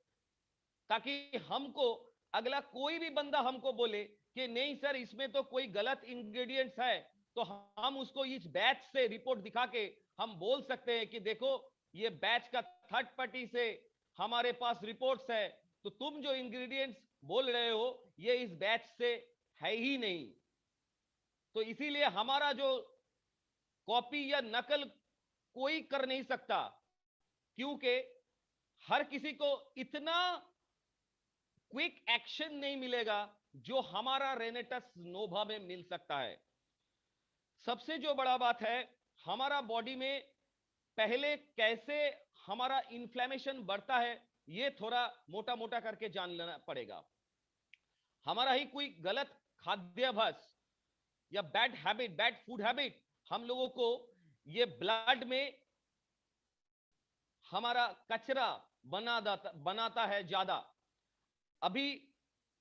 ताकि हमको अगला कोई भी बंदा हमको बोले कि नहीं सर इसमें तो कोई गलत इंग्रेडिएंट्स है, तो हम उसको इस बैच से रिपोर्ट दिखा के हम बोल सकते हैं कि देखो ये बैच का थर्ड पार्टी से हमारे पास रिपोर्ट्स है, तो तुम जो इंग्रेडिएंट्स बोल रहे हो ये इस बैच से है ही नहीं। तो इसीलिए हमारा जो कॉपी या नकल कोई कर नहीं सकता, क्योंकि हर किसी को इतना क्विक एक्शन नहीं मिलेगा जो हमारा रेनेटस नोवा में मिल सकता है। सबसे जो बड़ा बात है, हमारा बॉडी में पहले कैसे हमारा इन्फ्लेमेशन बढ़ता है ये थोड़ा मोटा मोटा करके जान लेना पड़ेगा। हमारा ही कोई गलत खाद्याभ्यास या bad habit, bad food habit हम लोगों को ये ब्लड में हमारा कचरा बनाता है ज्यादा। अभी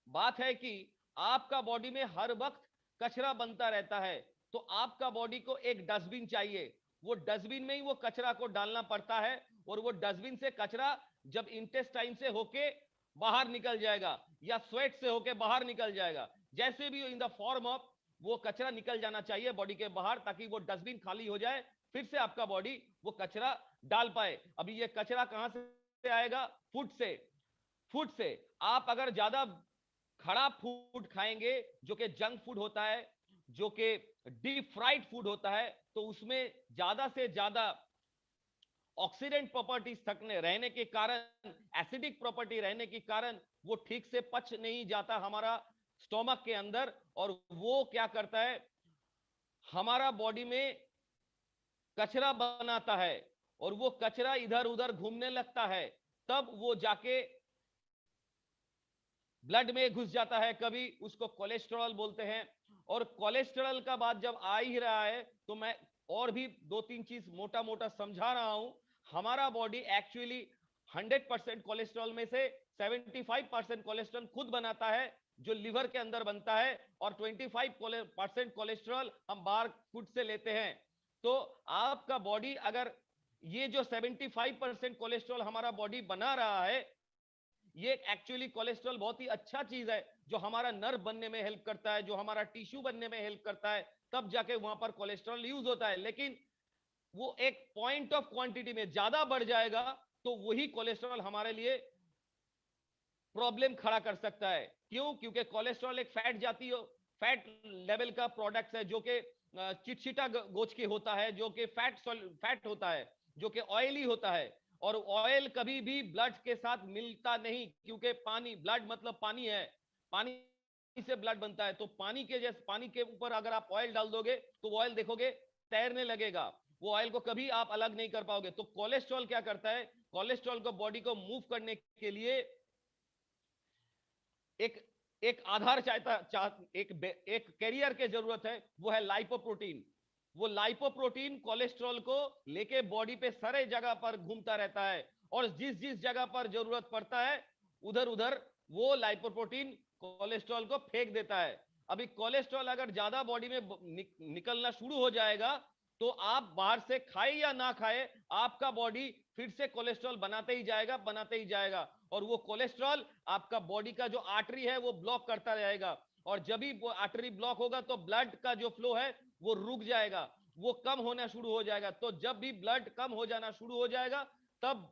बात है कि आपका बॉडी में हर वक्त कचरा बनता रहता है, तो आपका बॉडी को एक डस्टबिन चाहिए, वो डस्टबिन में ही वो कचरा को डालना पड़ता है। और वो डस्टबिन से कचरा जब इंटेस्टाइन से होके बाहर निकल जाएगा या स्वेट से होके बाहर निकल जाएगा, जैसे भी इन द फॉर्म ऑफ वो कचरा निकल जाना चाहिए बॉडी के बाहर, ताकि वो डस्टबिन खाली हो जाए, फिर से आपका बॉडी वो कचरा डाल पाए। अभी ये कचरा कहां से आएगा? फूड से। आप अगर ज्यादा खराब फूड खाएंगे जो कि जंक फूड होता है, जो कि डीप फ्राइड फूड होता है, तो उसमें ज्यादा से ज्यादा ऑक्सीडेंट प्रॉपर्टीज थकने रहने के कारण, एसिडिक प्रॉपर्टी रहने के कारण वो ठीक से पच नहीं जाता हमारा स्टोमक के अंदर, और वो क्या करता है हमारा बॉडी में कचरा बनाता है, और वो कचरा इधर उधर घूमने लगता है, तब वो जाके ब्लड में घुस जाता है। कभी उसको कोलेस्ट्रॉल बोलते हैं। और कोलेस्ट्रॉल का बात जब आ ही रहा है तो मैं और भी 2-3 चीज मोटा मोटा समझा रहा हूं। हमारा बॉडी एक्चुअली 100% कोलेस्ट्रॉल में से 75% कोलेस्ट्रॉल खुद बनाता है, जो लिवर के अंदर बनता है, और 25% कोलेस्ट्रॉल हम बाहर फूड से लेते हैं। तो आपका बॉडी अगर ये जो 75% कोलेस्ट्रॉल हमारा बॉडी बना रहा है, ये एक्चुअली कोलेस्ट्रॉल बहुत ही अच्छा चीज है जो हमारा नर्व बनने में हेल्प करता है, जो हमारा टिश्यू बनने में हेल्प करता है, तब जाके वहां पर कोलेस्ट्रॉल यूज होता है। लेकिन वो एक पॉइंट ऑफ क्वांटिटी में ज्यादा बढ़ जाएगा तो वही कोलेस्ट्रॉल हमारे लिए प्रॉब्लम खड़ा कर सकता है। क्यों? क्योंकि कोलेस्ट्रॉल एक फैट लेवल का प्रोडक्ट है, जो कि चिटचिटा गोच के होता है, जो कि फैट होता है, जो कि ऑयली होता है। और ऑयल कभी भी ब्लड के साथ मिलता नहीं, क्योंकि ब्लड मतलब पानी है, पानी से ब्लड बनता है। तो पानी के ऊपर अगर आप ऑयल डाल दोगे तो वो ऑयल देखोगे तैरने लगेगा, वो ऑयल को कभी आप अलग नहीं कर पाओगे। तो कोलेस्ट्रॉल क्या करता है? कोलेस्ट्रॉल को बॉडी को मूव करने के लिए एक आधार एक कैरियर की जरूरत है, वो है लाइपोप्रोटीन। वो लाइपोप्रोटीन कोलेस्ट्रॉल को लेके बॉडी पे सारे जगह पर घूमता रहता है, और जिस जगह पर जरूरत पड़ता है उधर उधर वो लाइपोप्रोटीन कोलेस्ट्रॉल को फेंक देता है। अभी कोलेस्ट्रॉल अगर ज्यादा बॉडी में निकलना शुरू हो जाएगा तो आप बाहर से खाए या ना खाए, आपका बॉडी फिर से कोलेस्ट्रॉल बनाते ही जाएगा, और वो कोलेस्ट्रॉल आपका बॉडी का जो आर्टरी है वो ब्लॉक करता रहेगा। और जब भी वो आर्टरी ब्लॉक होगा तो ब्लड का जो फ्लो है वो रुक जाएगा, वो कम होना शुरू हो जाएगा। तो जब भी ब्लड कम हो जाना शुरू हो जाएगा, तब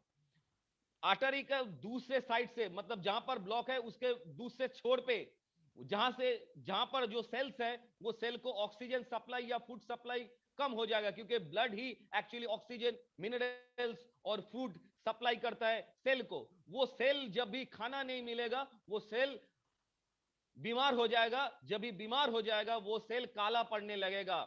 आर्टरी का दूसरे साइड से, मतलब जहां पर ब्लॉक है उसके दूसरे छोर पे जहां पर जो सेल्स है वो सेल को ऑक्सीजन सप्लाई या फूड सप्लाई कम हो जाएगा, क्योंकि ब्लड ही एक्चुअली ऑक्सीजन, मिनरल्स और फूड सप्लाई करता है सेल को। वो सेल जब भी खाना नहीं मिलेगा वो सेल बीमार हो जाएगा। जब भी बीमार हो जाएगा वो सेल काला पड़ने लगेगा,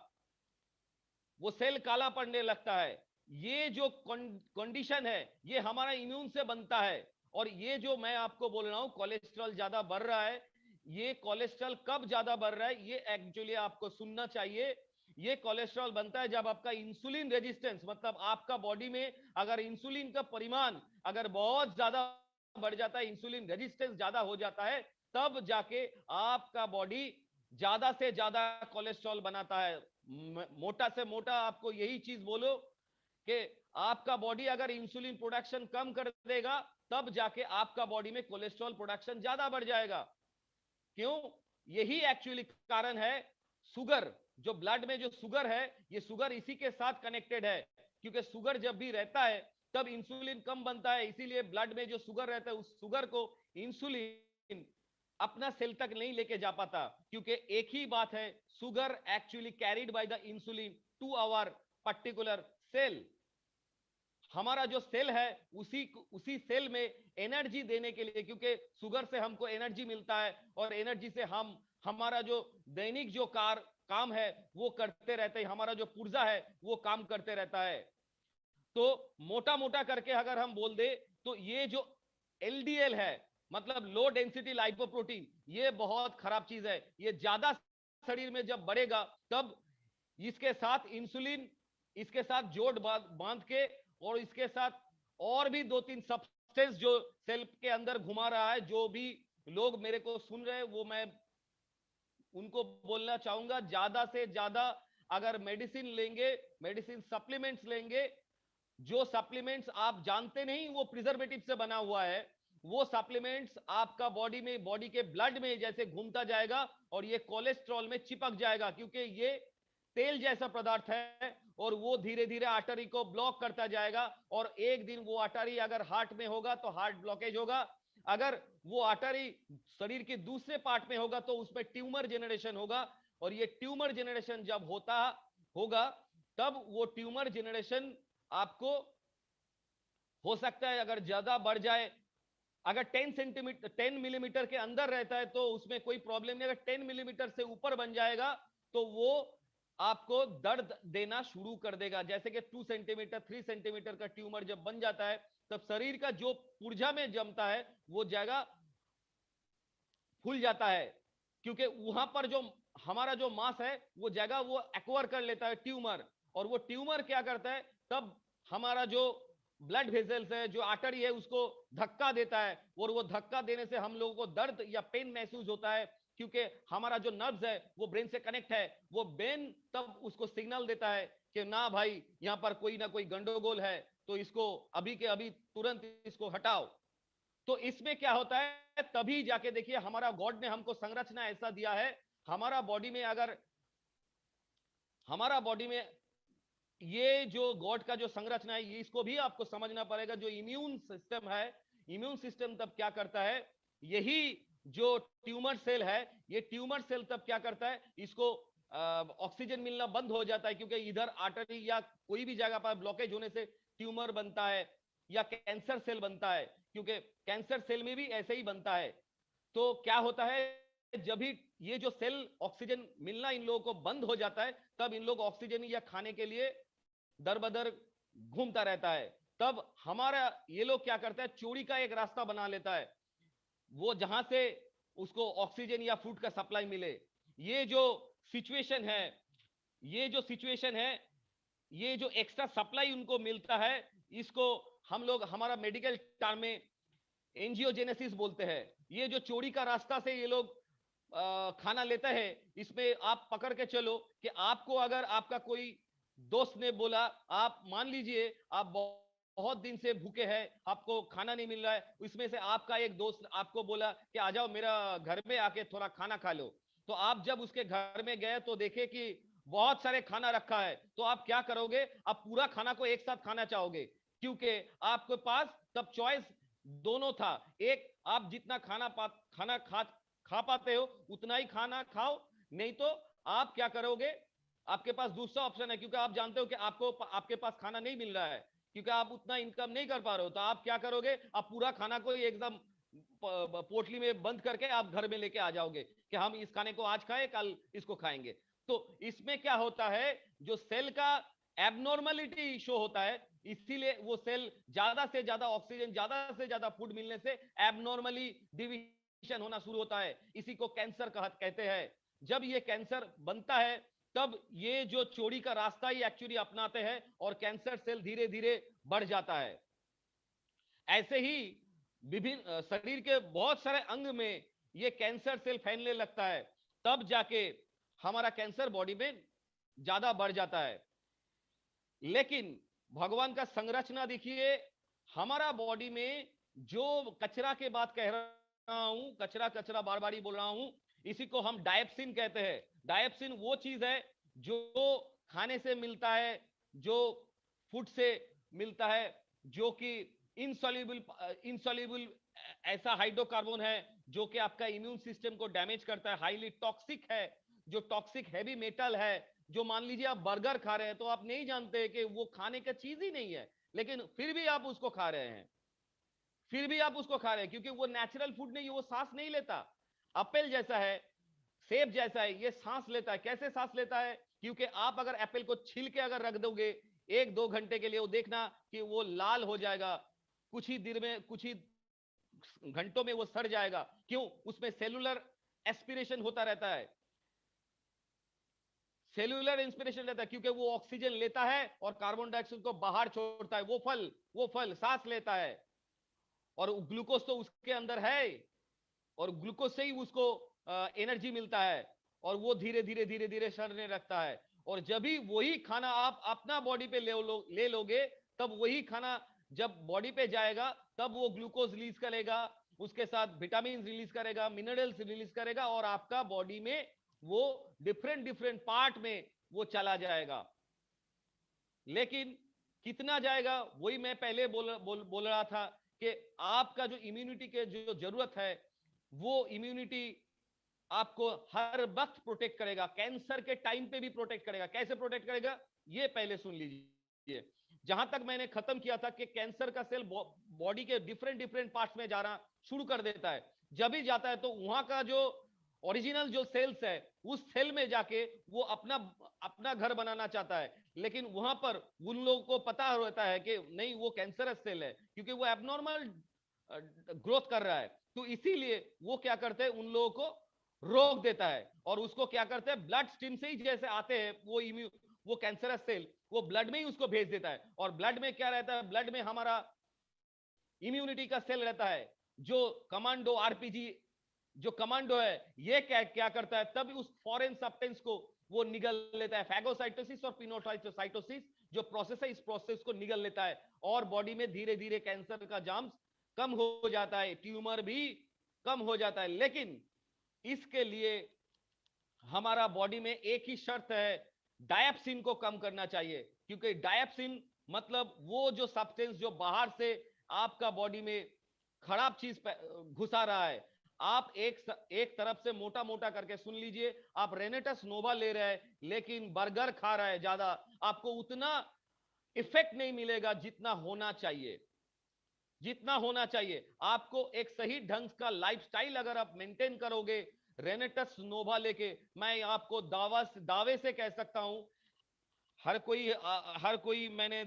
वो सेल काला पड़ने लगता है। ये जो कंडीशन है ये हमारा इम्यून से बनता है। और ये जो मैं आपको बोल रहा हूं कोलेस्ट्रॉल ज्यादा बढ़ रहा है, ये कोलेस्ट्रॉल कब ज्यादा बढ़ रहा है ये एक्चुअली आपको सुनना चाहिए। ये कोलेस्ट्रॉल बनता है जब आपका इंसुलिन रेजिस्टेंस, मतलब आपका बॉडी में अगर इंसुलिन का परिमाण अगर बहुत ज्यादा बढ़ जाता है, इंसुलिन रेजिस्टेंस ज्यादा हो जाता है, तब जाके आपका बॉडी ज्यादा से ज्यादा कोलेस्ट्रॉल बनाता है। मोटा से मोटा आपको यही चीज बोलो कि आपका बॉडी अगर इंसुलिन प्रोडक्शन कम कर देगा तब जाके आपका बॉडी में कोलेस्ट्रॉल प्रोडक्शन ज्यादा बढ़ जाएगा। क्यों? यही एक्चुअली कारण है। शुगर, जो ब्लड में जो शुगर है, ये शुगर इसी के साथ कनेक्टेड है, क्योंकि शुगर जब भी रहता है तब इंसुलिन कम बनता है। इसीलिए ब्लड में जो शुगर रहता है उस शुगर को इंसुलिन अपना सेल तक नहीं लेके जा पाता, क्योंकि एक ही बात है, sugar actually carried by the insulin to our particular cell. हमारा जो सेल है उसी सेल में एनर्जी देने के लिए, क्योंकि शुगर से हमको एनर्जी मिलता है और एनर्जी से हम हमारा जो दैनिक जो काम है वो करते रहते हैं, हमारा जो पुर्जा है वो काम करते रहता है। तो मोटा मोटा करके अगर हम बोल दे तो ये जो एलडीएल है, मतलब लो डेंसिटी लाइपोप्रोटीन, ये बहुत खराब चीज है। ये ज्यादा शरीर में जब बढ़ेगा तब इसके साथ इंसुलिन इसके साथ जोड़ बांध के और इसके साथ और भी 2-3 सब्सटेंस जो सेल के अंदर घुमा रहा है, जो भी लोग मेरे को सुन रहे हैं वो मैं उनको बोलना चाहूंगा, ज्यादा से ज्यादा अगर मेडिसिन लेंगे, मेडिसिन सप्लीमेंट्स लेंगे, जो सप्लीमेंट्स आप जानते नहीं वो प्रिजर्वेटिव से बना हुआ है, वो सप्लीमेंट्स आपका बॉडी में, बॉडी के ब्लड में जैसे घूमता जाएगा और ये कोलेस्ट्रॉल में चिपक जाएगा, क्योंकि ये तेल जैसा पदार्थ है और वो धीरे धीरे आर्टरी को ब्लॉक करता जाएगा। और एक दिन वो आर्टरी अगर हार्ट में होगा तो हार्ट ब्लॉकेज होगा, अगर वो आर्टरी शरीर के दूसरे पार्ट में होगा तो उसमें ट्यूमर जनरेशन होगा। और ये ट्यूमर जनरेशन जब होगा तब वो ट्यूमर जनरेशन आपको हो सकता है अगर ज्यादा बढ़ जाए, अगर 10 मिलीमीटर के अंदर रहता है तो उसमें कोई प्रॉब्लम नहीं, अगर 10 मिलीमीटर से ऊपर बन जाएगा तो वो आपको दर्द देना शुरू कर देगा। जैसे कि 2 सेंटीमीटर 3 सेंटीमीटर का ट्यूमर जब बन जाता है तब शरीर का जो पुर्जा में जमता है वो जगह फूल जाता है, क्योंकि वहां पर जो हमारा जो मांस है वो जगह वो एक्वायर कर लेता है ट्यूमर। और वो ट्यूमर क्या करता है, तब हमारा जो ब्लड वेसल्स है, जो आर्टरी है, उसको धक्का देता है और वो धक्का देने से हम लोगों को दर्द या पेन महसूस होता है, क्योंकि हमारा जो नर्व्स है वो ब्रेन से कनेक्ट है। वो ब्रेन तब उसको सिग्नल देता है कि ना भाई यहाँ पर कोई ना कोई गंडगोल है, तो इसको अभी के अभी तुरंत इसको हटाओ। तो इसमें क्या होता है, तभी जाके देखिए हमारा गॉड ने हमको संरचना ऐसा दिया है, हमारा बॉडी में अगर हमारा बॉडी में ये जो गॉड का जो संरचना है इसको भी आपको समझना पड़ेगा। जो इम्यून सिस्टम है, इम्यून सिस्टम तब क्या करता है, यही जो ट्यूमर सेल है, ये ट्यूमर सेल तब क्या करता है, इसको ऑक्सीजन मिलना बंद हो जाता है, क्योंकि इधर आर्टरी या कोई भी जगह पर ब्लॉकेज होने से ट्यूमर बनता है या कैंसर सेल बनता है, क्योंकि कैंसर सेल में भी ऐसे ही बनता है। तो क्या होता है, जब भी ये जो सेल ऑक्सीजन मिलना इन लोगों को बंद हो जाता है तब इन लोग ऑक्सीजन या खाने के लिए दर बदर घूमता रहता है। तब हमारा ये लोग क्या करता है, चोरी का एक रास्ता बना लेता है, वो जहां से उसको ऑक्सीजन या फूड का सप्लाई मिले। ये जो सिचुएशन है, ये जो सिचुएशन है, ये जो एक्स्ट्रा सप्लाई उनको मिलता है, इसको हम लोग हमारा मेडिकल टर्म में एंजियोजेनेसिस बोलते हैं। ये जो चोरी का रास्ता से ये लोग खाना लेता है, इसमें आप पकड़ के चलो कि आपको अगर आपका कोई दोस्त ने बोला, आप मान लीजिए आप बहुत दिन से भूखे हैं, आपको खाना नहीं मिल रहा है, इसमें से आपका एक दोस्त आपको बोला कि आ जाओ मेरा घर में आके थोड़ा खाना खा लो। तो आप जब उसके घर में गए तो देखे कि बहुत सारे खाना रखा है, तो आप क्या करोगे, आप पूरा खाना को एक साथ खाना चाहोगे, क्योंकि आपके पास तब चॉइस दोनों था। एक, आप जितना खाना खा पाते हो उतना ही खाना खाओ, नहीं तो आप क्या करोगे, आपके पास दूसरा ऑप्शन है, क्योंकि आप जानते हो कि आपके पास खाना नहीं मिल रहा है, क्योंकि आप उतना इनकम नहीं कर पा रहे हो, तो आप क्या करोगे, आप पूरा खाना को एकदम पोटली में बंद करके आप घर में लेके आ जाओगे कि हम इस खाने को आज खाए, कल इसको खाएंगे। तो इसमें क्या होता है, जो सेल का एबनॉर्मलिटी शो होता है, इसीलिए वो सेल ज्यादा से ज्यादा ऑक्सीजन, ज्यादा से ज्यादा फूड मिलने से एबनॉर्मली डिवीजन होना शुरू होता है, इसी को कैंसर कहते हैं। जब ये कैंसर बनता है तब ये जो चोरी का रास्ता ही एक्चुअली अपनाते हैं और कैंसर सेल धीरे धीरे बढ़ जाता है। ऐसे ही विभिन्न शरीर के बहुत सारे अंग में ये कैंसर सेल फैलने लगता है, तब जाके हमारा कैंसर बॉडी में ज्यादा बढ़ जाता है। लेकिन भगवान का संरचना देखिए, हमारा बॉडी में जो कचरा के बात कह रहा हूं, कचरा कचरा बार बार ही बोल रहा हूं, इसी को हम डायप्सिन कहते हैं। डायप्सिन वो चीज है जो खाने से मिलता है, जो फूड से मिलता है, जो कि इनसॉल्युबल ऐसा हाइड्रोकार्बन है जो कि आपका इम्यून सिस्टम को डैमेज करता है, हाईली टॉक्सिक है, जो टॉक्सिक हैवी मेटल है, जो मान लीजिए आप बर्गर खा रहे हैं तो आप नहीं जानते कि वो खाने का चीज ही नहीं है, लेकिन फिर भी आप उसको खा रहे हैं, फिर भी आप उसको खा रहे हैं, क्योंकि वो नेचुरल फूड नहीं, वो सांस नहीं लेता। एप्पल जैसा है, सेब जैसा है, ये सांस लेता है। कैसे सांस लेता है, क्योंकि आप अगर एप्पल को छील के अगर रख दोगे 1-2 घंटे के लिए, वो देखना कि वो लाल हो जाएगा, कुछ ही देर में, कुछ ही घंटों में वो सड़ जाएगा। क्यों? उसमें सेलुलर एस्पिरेशन होता रहता है, सेलुलर इंस्पिरेशन लेता है, क्योंकि वो ऑक्सीजन लेता है और कार्बन डाइऑक्साइड को बाहर छोड़ता है। वो फल सांस लेता है, और ग्लूकोज तो उसके अंदर है, और ग्लूकोज से ही उसको एनर्जी मिलता है, और वो धीरे धीरे धीरे धीरे सड़ने लगता है। और जब भी वही खाना आप अपना बॉडी पे ले लोगे, तब वही खाना जब बॉडी पे जाएगा, तब वो ग्लूकोज रिलीज करेगा, उसके साथ विटामिन रिलीज करेगा, मिनरल्स रिलीज करेगा, और आपका बॉडी में वो डिफरेंट डिफरेंट पार्ट में वो चला जाएगा। लेकिन कितना जाएगा, वही मैं पहले बोल रहा था कि आपका जो इम्यूनिटी के जो जरूरत है, वो इम्यूनिटी आपको हर वक्त प्रोटेक्ट करेगा, कैंसर के टाइम पे भी प्रोटेक्ट करेगा। कैसे प्रोटेक्ट करेगा, ये पहले सुन लीजिए। जहां तक मैंने खत्म किया था कि कैंसर का सेल बॉडी के डिफरेंट डिफरेंट पार्ट्स में जाना शुरू कर देता है। जब भी जाता है तो वहां का जो ओरिजिनल जो सेल्स है, उस सेल में जाके वो अपना घर बनाना चाहता है, लेकिन वहां पर उन लोगों को पता रहता है कि नहीं, वो कैंसरस सेल है, क्योंकि वो एबनॉर्मल ग्रोथ कर रहा है। तो इसीलिए वो क्या करते हैं, उन लोगों को रोक देता है, और उसको क्या करते हैं, ब्लड स्ट्रीम से ही जैसे आते हैं वो कैंसरस सेल, वो ब्लड में ही उसको भेज देता है। और ब्लड में क्या रहता है, ब्लड में हमारा इम्यूनिटी का सेल रहता है, जो कमांडो आरपीजी, जो कमांडो है, ये क्या करता है, तब उस फॉरेन सब्सटेंस को वो निगल लेता है। फैगोसाइटोसिस और पिनोसाइटोसिस जो प्रोसेस है, इस प्रोसेस को निगल लेता है, और बॉडी में धीरे धीरे कैंसर का जार्म्स कम हो जाता है, ट्यूमर भी कम हो जाता है। लेकिन इसके लिए हमारा बॉडी में एक ही शर्त है, डायप्सिन को कम करना चाहिए, क्योंकि डायप्सिन मतलब वो जो सब्सटेंस जो बाहर से आपका बॉडी में खराब चीज घुसा रहा है। आप एक तरफ से मोटा मोटा करके सुन लीजिए, आप रेनेटस नोवा ले रहे हैं, लेकिन बर्गर खा रहा है ज्यादा, आपको उतना इफेक्ट नहीं मिलेगा जितना होना चाहिए, जितना होना चाहिए। आपको एक सही ढंग का लाइफस्टाइल अगर आप मेंटेन करोगे, रेनेटस नोवा लेके, मैं आपको दावे से कह सकता हूं, हर कोई मैंने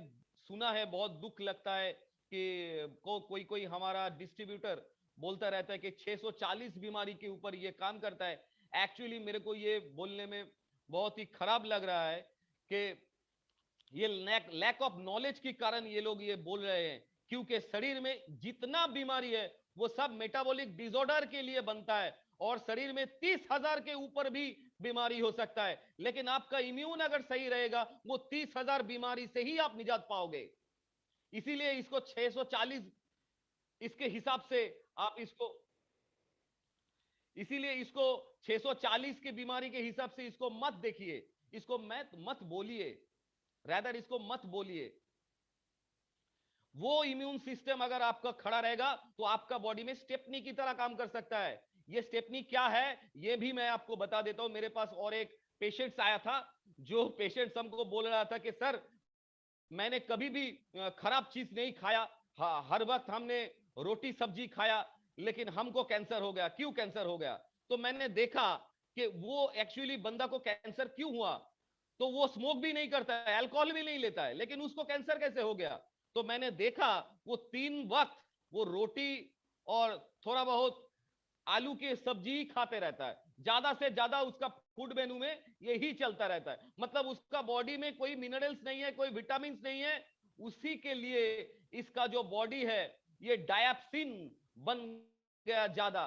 सुना है, बहुत दुख लगता है कि कोई हमारा डिस्ट्रीब्यूटर बोलता रहता है कि 640 बीमारी के ऊपर ये काम करता है। एक्चुअली मेरे को ये बोलने में बहुत ही खराब लग रहा है कि ये लैक ऑफ नॉलेज के कारण ये लोग ये बोल रहे हैं, क्योंकि शरीर में जितना बीमारी है वो सब मेटाबॉलिक डिसऑर्डर के लिए बनता है, और शरीर में 30,000 के ऊपर भी बीमारी हो सकता है। लेकिन आपका इम्यून अगर सही रहेगा, वो 30,000 बीमारी से ही आप निजात पाओगे। इसीलिए इसको 640 इसके हिसाब से आप इसीलिए इसको 640 की बीमारी के हिसाब से इसको मत देखिए, इसको मत बोलिए, रैदर इसको मत बोलिए। वो इम्यून सिस्टम अगर आपका खड़ा रहेगा तो आपका बॉडी में स्टेपनी की तरह काम कर सकता है। ये स्टेपनी क्या है ये भी मैं आपको बता देता हूं। मेरे पास और एक पेशेंट्स आया था, जो पेशेंट्स हमको बोल रहा था कि सर मैंने कभी भी खराब चीज नहीं खाया, हर वक्त हमने रोटी सब्जी खाया, लेकिन हमको कैंसर हो गया। क्यों कैंसर हो गया? तो मैंने देखा कि वो एक्चुअली बंदा को कैंसर क्यों हुआ, तो वो स्मोक भी नहीं करता है, अल्कोहल भी नहीं लेता है, लेकिन उसको कैंसर कैसे हो गया? तो मैंने देखा वो 3 वक्त वो रोटी और थोड़ा बहुत आलू की सब्जी ही खाते रहता है, ज्यादा से ज्यादा उसका फूड मेनू में यही चलता रहता है। मतलब उसका बॉडी में कोई मिनरल्स नहीं है, कोई विटामिन नहीं है, उसी के लिए इसका जो बॉडी है ये डायप्सिन बन गया ज्यादा,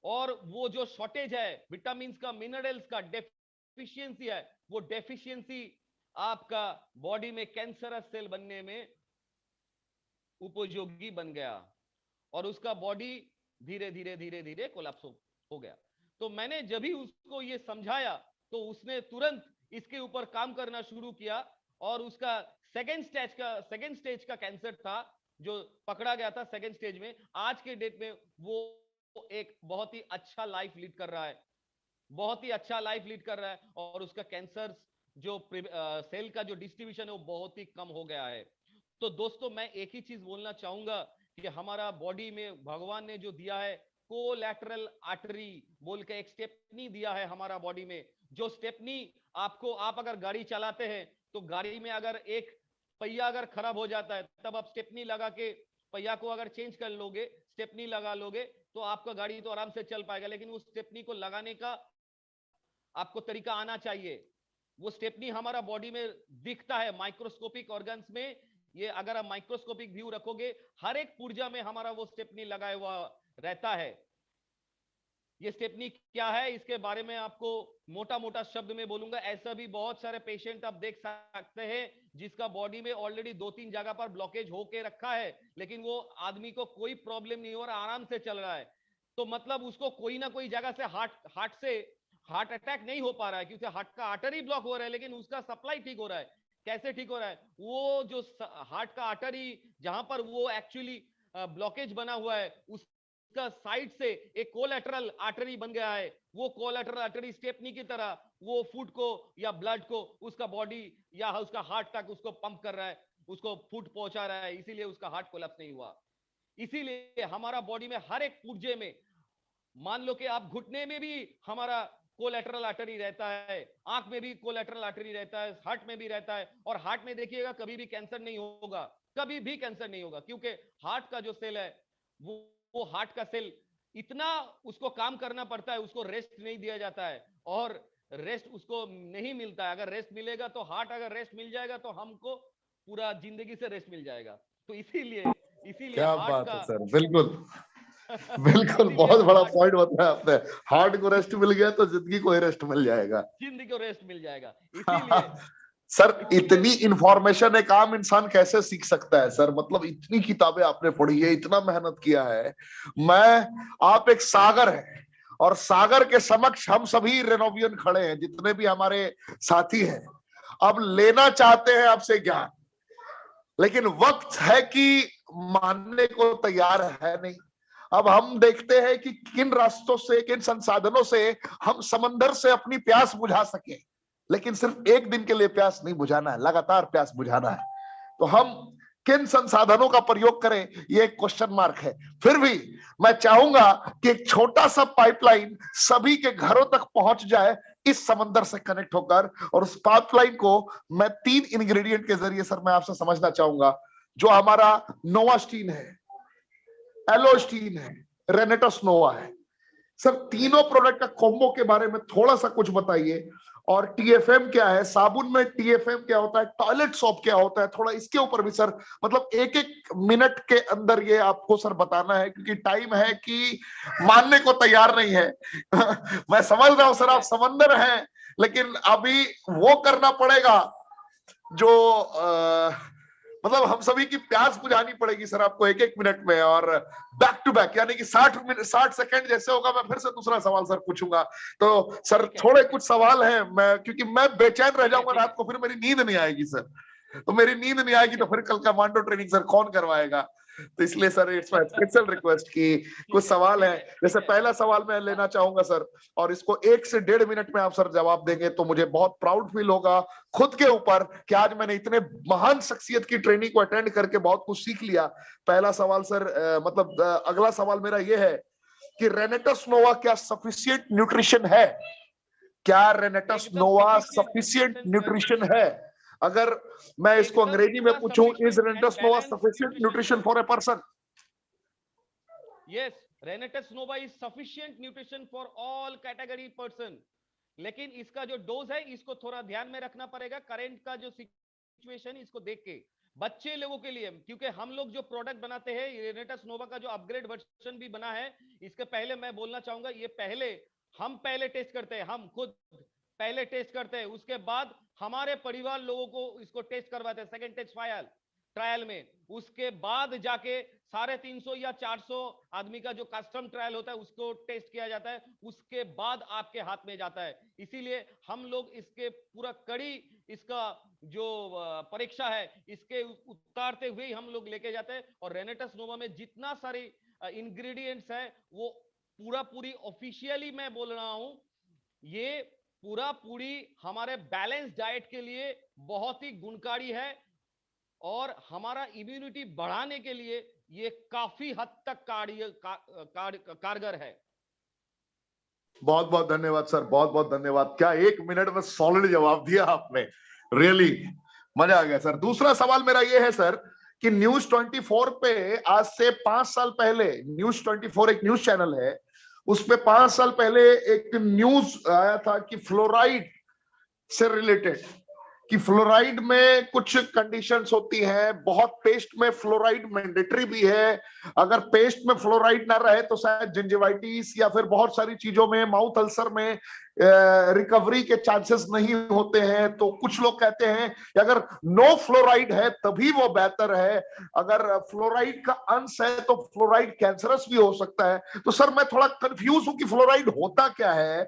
और वो जो शॉर्टेज है विटामिन का, मिनरल्स का डेफिशिएंसी है, वो डेफिशिएंसी आपका बॉडी में कैंसरस सेल बनने में उपयोगी बन गया, और उसका बॉडी धीरे धीरे धीरे धीरे कोलैप्स हो गया। तो मैंने जब भी उसको ये समझाया तो उसने तुरंत इसके ऊपर काम करना शुरू किया, और उसका सेकेंड स्टेज का कैंसर था जो पकड़ा गया था सेकेंड स्टेज में। आज के डेट में वो एक बहुत ही अच्छा लाइफ लीड कर रहा है, बहुत ही अच्छा लाइफ लीड कर रहा है, और उसका कैंसर जो सेल का जो डिस्ट्रीब्यूशन है वो बहुत ही कम हो गया है। तो दोस्तों मैं एक ही चीज बोलना चाहूंगा कि हमारा बॉडी में भगवान ने जो दिया है कोलैटरल आर्टरी बोल के एक स्टेपनी दिया है हमारा बॉडी में, जो स्टेपनी आपको, आप अगर गाड़ी चलाते हैं तो गाड़ी में अगर एक पहिया अगर खराब हो जाता है तब आप स्टेपनी लगा के पहिया को अगर चेंज कर लोगे, स्टेपनी लगा लोगे, तो आपका गाड़ी तो आराम से चल पाएगा। लेकिन उस स्टेपनी को लगाने का आपको तरीका आना चाहिए। वो स्टेपनी हमारा बॉडी में दिखता है माइक्रोस्कोपिक ऑर्गन्स में, ये अगर आप माइक्रोस्कोपिक व्यू रखोगे हर एक पुर्जा में हमारा वो स्टेपनी लगाया हुआ रहता है। ये स्टेपनी क्या है इसके बारे में आपको मोटा मोटा शब्द में बोलूंगा। ऐसा भी बहुत सारे पेशेंट आप देख सकते हैं जिसका बॉडी में ऑलरेडी 2-3 जगह पर ब्लॉकेज होके रखा है, लेकिन वो आदमी को कोई प्रॉब्लम नहीं हो रहा, आराम से चल रहा है। तो मतलब उसको कोई ना कोई जगह से हार्ट अटैक नहीं हो पा रहा है, क्योंकि हार्ट का आर्टरी ब्लॉक हो रहा है, लेकिन उसका सप्लाई ठीक हो रहा है। कैसे ठीक हो रहा है? वो जो हार्ट का आर्टरी जहां पर वो एक्चुअली ब्लॉकेज बना हुआ है उसका साइड से एक कोलैटरल आर्टरी बन गया है। वो कोलैटरल आर्टरी स्टेपनी की तरह वो फूड को या ब्लड को उसका बॉडी या उसका हार्ट तक उसको पंप कर रहा है, उसको फूड पहुंचा रहा है, इसीलिए उसका हार्ट कोलैप्स नहीं हुआ। इसीलिए हमारा बॉडी में हर एक पुर्जे में, मान लो कि आप घुटने में भी हमारा कोलैटरल आर्टरी रहता है, आंख में भी कोलैटरल आर्टरी रहता है, हार्ट में भी रहता है। और हार्ट में देखिएगा कभी भी कैंसर नहीं होगा, कभी भी कैंसर नहीं होगा, क्योंकि हार्ट का जो सेल है वो हार्ट का सेल इतना उसको काम करना पड़ता है, उसको रेस्ट नहीं दिया जाता है, और रेस्ट उसको नहीं मिलता है। अगर रेस्ट मिलेगा तो हार्ट, अगर रेस्ट मिल जाएगा तो हमको पूरा जिंदगी से रेस्ट मिल जाएगा। तो इसीलिए
क्या
हार्ट
बात
का
है सर, बिल्कुल बिल्कुल, बहुत बड़ा पॉइंट बताया आपने। हार्ट को रेस्ट मिल गया तो जिंदगी को रेस्ट मिल जाएगा,
जिंदगी को रेस्ट मिल जाएगा। इसीलिए
सर इतनी इंफॉर्मेशन एक आम इंसान कैसे सीख सकता है सर? मतलब इतनी किताबें आपने पढ़ी है, इतना मेहनत किया है। आप एक सागर है, और सागर के समक्ष हम सभी रेनोवियन खड़े हैं, जितने भी हमारे साथी हैं। अब लेना चाहते हैं आपसे ज्ञान, लेकिन वक्त है कि मानने को तैयार है नहीं। अब हम देखते हैं कि किन रास्तों से, किन संसाधनों से हम समंदर से अपनी प्यास बुझा सके, लेकिन सिर्फ एक दिन के लिए प्यास नहीं बुझाना है, लगातार प्यास बुझाना है। तो हम किन संसाधनों का प्रयोग करें, ये एक क्वेश्चन मार्क है। फिर भी मैं चाहूंगा कि एक छोटा सा पाइपलाइन सभी के घरों तक पहुंच जाए इस समंदर से कनेक्ट होकर, और उस पाइपलाइन को मैं 3 इंग्रेडिएंट के जरिए सर मैं आपसे समझना चाहूंगा, जो हमारा नोवास्टीन है, एलोस्टीन है, रेनेटस नोवा है। सर तीनों प्रोडक्ट का कॉम्बो के बारे में थोड़ा सा कुछ बताइए, और टीएफएम क्या है, साबुन में टीएफएम क्या होता है, टॉयलेट सोप क्या होता है, थोड़ा इसके ऊपर भी सर, मतलब 1-1 मिनट के अंदर ये आपको सर बताना है, क्योंकि टाइम है कि मानने को तैयार नहीं है मैं समझ रहा हूं सर आप समंदर हैं, लेकिन अभी वो करना पड़ेगा जो मतलब हम सभी की प्यास बुझानी पड़ेगी सर आपको 1-1 मिनट में, और बैक टू बैक, यानी कि 60 सेकंड जैसे होगा मैं फिर से दूसरा सवाल सर पूछूंगा। तो सर थोड़े कुछ सवाल हैं, क्योंकि मैं बेचैन रह जाऊंगा रात को, फिर मेरी नींद नहीं आएगी सर, तो मेरी नींद नहीं आएगी तो फिर कल का मांडो ट्रेनिंग सर कौन करवाएगा?
तो इसलिए sir it's my special request कि कुछ सवाल है, जैसे पहला सवाल मैं लेना चाहूंगा सर, और इसको 1 से 1.5 मिनट में आप सर जवाब देंगे तो मुझे बहुत प्राउड फील होगा खुद के ऊपर कि आज मैंने इतने महान शख्सियत की ट्रेनिंग को अटेंड करके बहुत कुछ सीख लिया। पहला सवाल सर अगला सवाल मेरा ये है कि रेनेटस नोवा क्या सफिशिएंट न्यूट्रिशन है? क्या रेनेटस नोवा सफिशिएंट न्यूट्रिशन है? अगर मैं इसको अंग्रेजी में पूछूं, is रेनेटस Nova sufficient nutrition for a person?
Yes, रेनेटस Nova is sufficient nutrition for all category person, लेकिन इसका जो डोज है इसको थोड़ा ध्यान में रखना पड़ेगा करंट का जो सिचुएशन इसको देख के। बच्चे लोगों के लिए, क्योंकि हम लोग जो प्रोडक्ट बनाते हैं, रेनेटस नोवा का जो अपग्रेड वर्जन भी बना है, इसके पहले मैं बोलना चाहूंगा, ये हम पहले टेस्ट करते हैं, हम खुद पहले टेस्ट करते हैं, उसके बाद हमारे परिवार लोगों को इसको टेस्ट करवाते हैं सेकंड टेस्ट ट्रायल में, उसके बाद जाके 350 या 400 आदमी का जो कस्टम ट्रायल होता है उसको टेस्ट किया जाता है, उसके बाद आपके हाथ में जाता है। इसीलिए हम लोग इसके पूरा कड़ी इसका जो परीक्षा है इसके उतारते हुए हम लोग लेके जाते हैं। और रेनेटस नोवा में जितना सारी इंग्रेडिएंट्स है वो पूरी ऑफिशियली मैं बोल रहा हूं, ये पूरी हमारे बैलेंस डाइट के लिए बहुत ही गुणकारी है और हमारा इम्यूनिटी बढ़ाने के लिए ये काफी हद तक कारगर है।
बहुत बहुत धन्यवाद सर, बहुत बहुत धन्यवाद। क्या 1 मिनट में सॉलिड जवाब दिया आपने, रियली मजा आ गया सर। दूसरा सवाल मेरा ये है सर कि न्यूज 24 पे आज से 5 साल पहले, न्यूज 24 एक न्यूज चैनल है, उस पे 5 साल पहले एक न्यूज आया था कि फ्लोराइड से रिलेटेड, कि फ्लोराइड में कुछ कंडीशंस होती हैं, बहुत पेस्ट में फ्लोराइड मैंडेटरी भी है, अगर पेस्ट में फ्लोराइड ना रहे तो शायद जिंजिवाइटिस या फिर बहुत सारी चीजों में, माउथ अल्सर में रिकवरी के चांसेस नहीं होते हैं। तो कुछ लोग कहते हैं कि अगर नो फ्लोराइड है तभी वो बेहतर है, अगर फ्लोराइड का अंश है तो फ्लोराइड कैंसरस भी हो सकता है। तो सर मैं थोड़ा कंफ्यूज हूं कि फ्लोराइड होता क्या है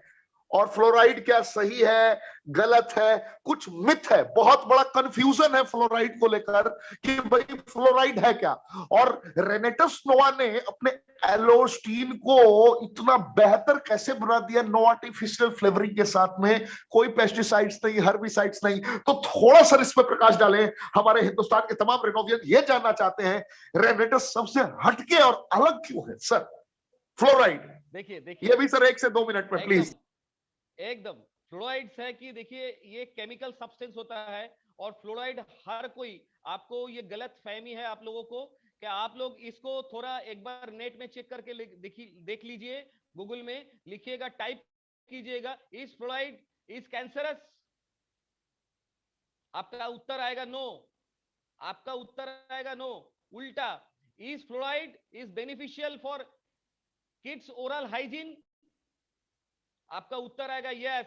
और फ्लोराइड क्या सही है गलत है, कुछ मिथ है, बहुत बड़ा कंफ्यूजन है फ्लोराइड को लेकर कि भाई फ्लोराइड है क्या। और रेनेटस नोवा ने अपने एलोस्टीन को इतना बेहतर कैसे बना दिया, नो आर्टिफिशियल फ्लेवरिंग के साथ में, कोई पेस्टिसाइड्स नहीं, हर्बिसाइड्स नहीं। तो थोड़ा सा इस पर प्रकाश डालें, हमारे हिंदुस्तान के तमाम रेनोवियन ये जानना चाहते हैं रेनेटस सबसे हटके और अलग क्यों है सर फ्लोराइड।
देखिए
ये भी सर 1 से 2 मिनट में प्लीज।
एकदम फ्लोराइड्स है कि देखिए ये केमिकल सब्सटेंस होता है और फ्लोराइड हर कोई, आपको ये गलत फहमी है आप लोगों को कि आप लोग इसको थोड़ा एक बार नेट में चेक करके देख लीजिए, गूगल में लिखिएगा, टाइप कीजिएगा इज फ्लोराइड इज कैंसरस, आपका उत्तर आएगा नो, आपका उत्तर आएगा नो। उल्टा, is fluoride is beneficial for kids oral hygiene, आपका उत्तर आएगा यस,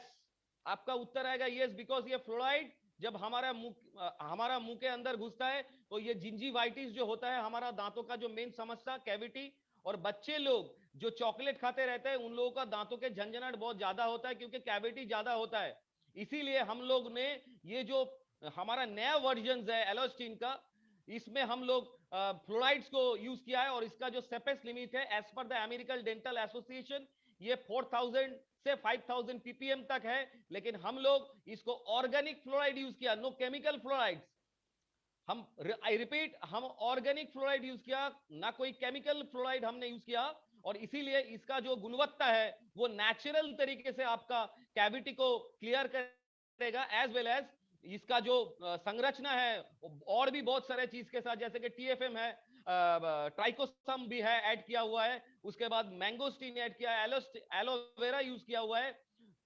आपका उत्तर आएगा यस, बिकॉज ये फ्लोराइड जब हमारा मुंह के अंदर घुसता है तो ये जिंजीवाइटिस जो होता है, हमारा दांतों का जो मेन समस्या कैविटी, और बच्चे लोग जो चॉकलेट खाते रहते हैं उन लोगों का दांतों के झंझनाहट बहुत ज्यादा होता है क्योंकि कैविटी ज्यादा होता है। इसीलिए हम लोग ने ये जो हमारा नया वर्जन है एलोस्टीन का, इसमें हम लोग फ्लोराइड्स को यूज किया है और इसका जो सेपेस्ट लिमिट है as per the American dental association ये 4000 से 5000 ppm तक है, लेकिन हम लोग इसको ऑर्गेनिक फ्लोराइड यूज किया, no chemical fluorides. I repeat, हम ऑर्गेनिक फ्लोराइड यूज किया, ना कोई केमिकल फ्लोराइड हमने यूज किया, और इसीलिए इसका जो गुणवत्ता है वो नेचुरल तरीके से आपका कैविटी को क्लियर करेगा, एज वेल एज इसका जो संरचना है और भी बहुत सारे चीज के साथ, जैसे कि TFM है, ट्राइकोसम भी है ऐड किया हुआ है, उसके बाद मैंगोस्टीन ऐड किया है, एलोवेरा यूज किया हुआ है,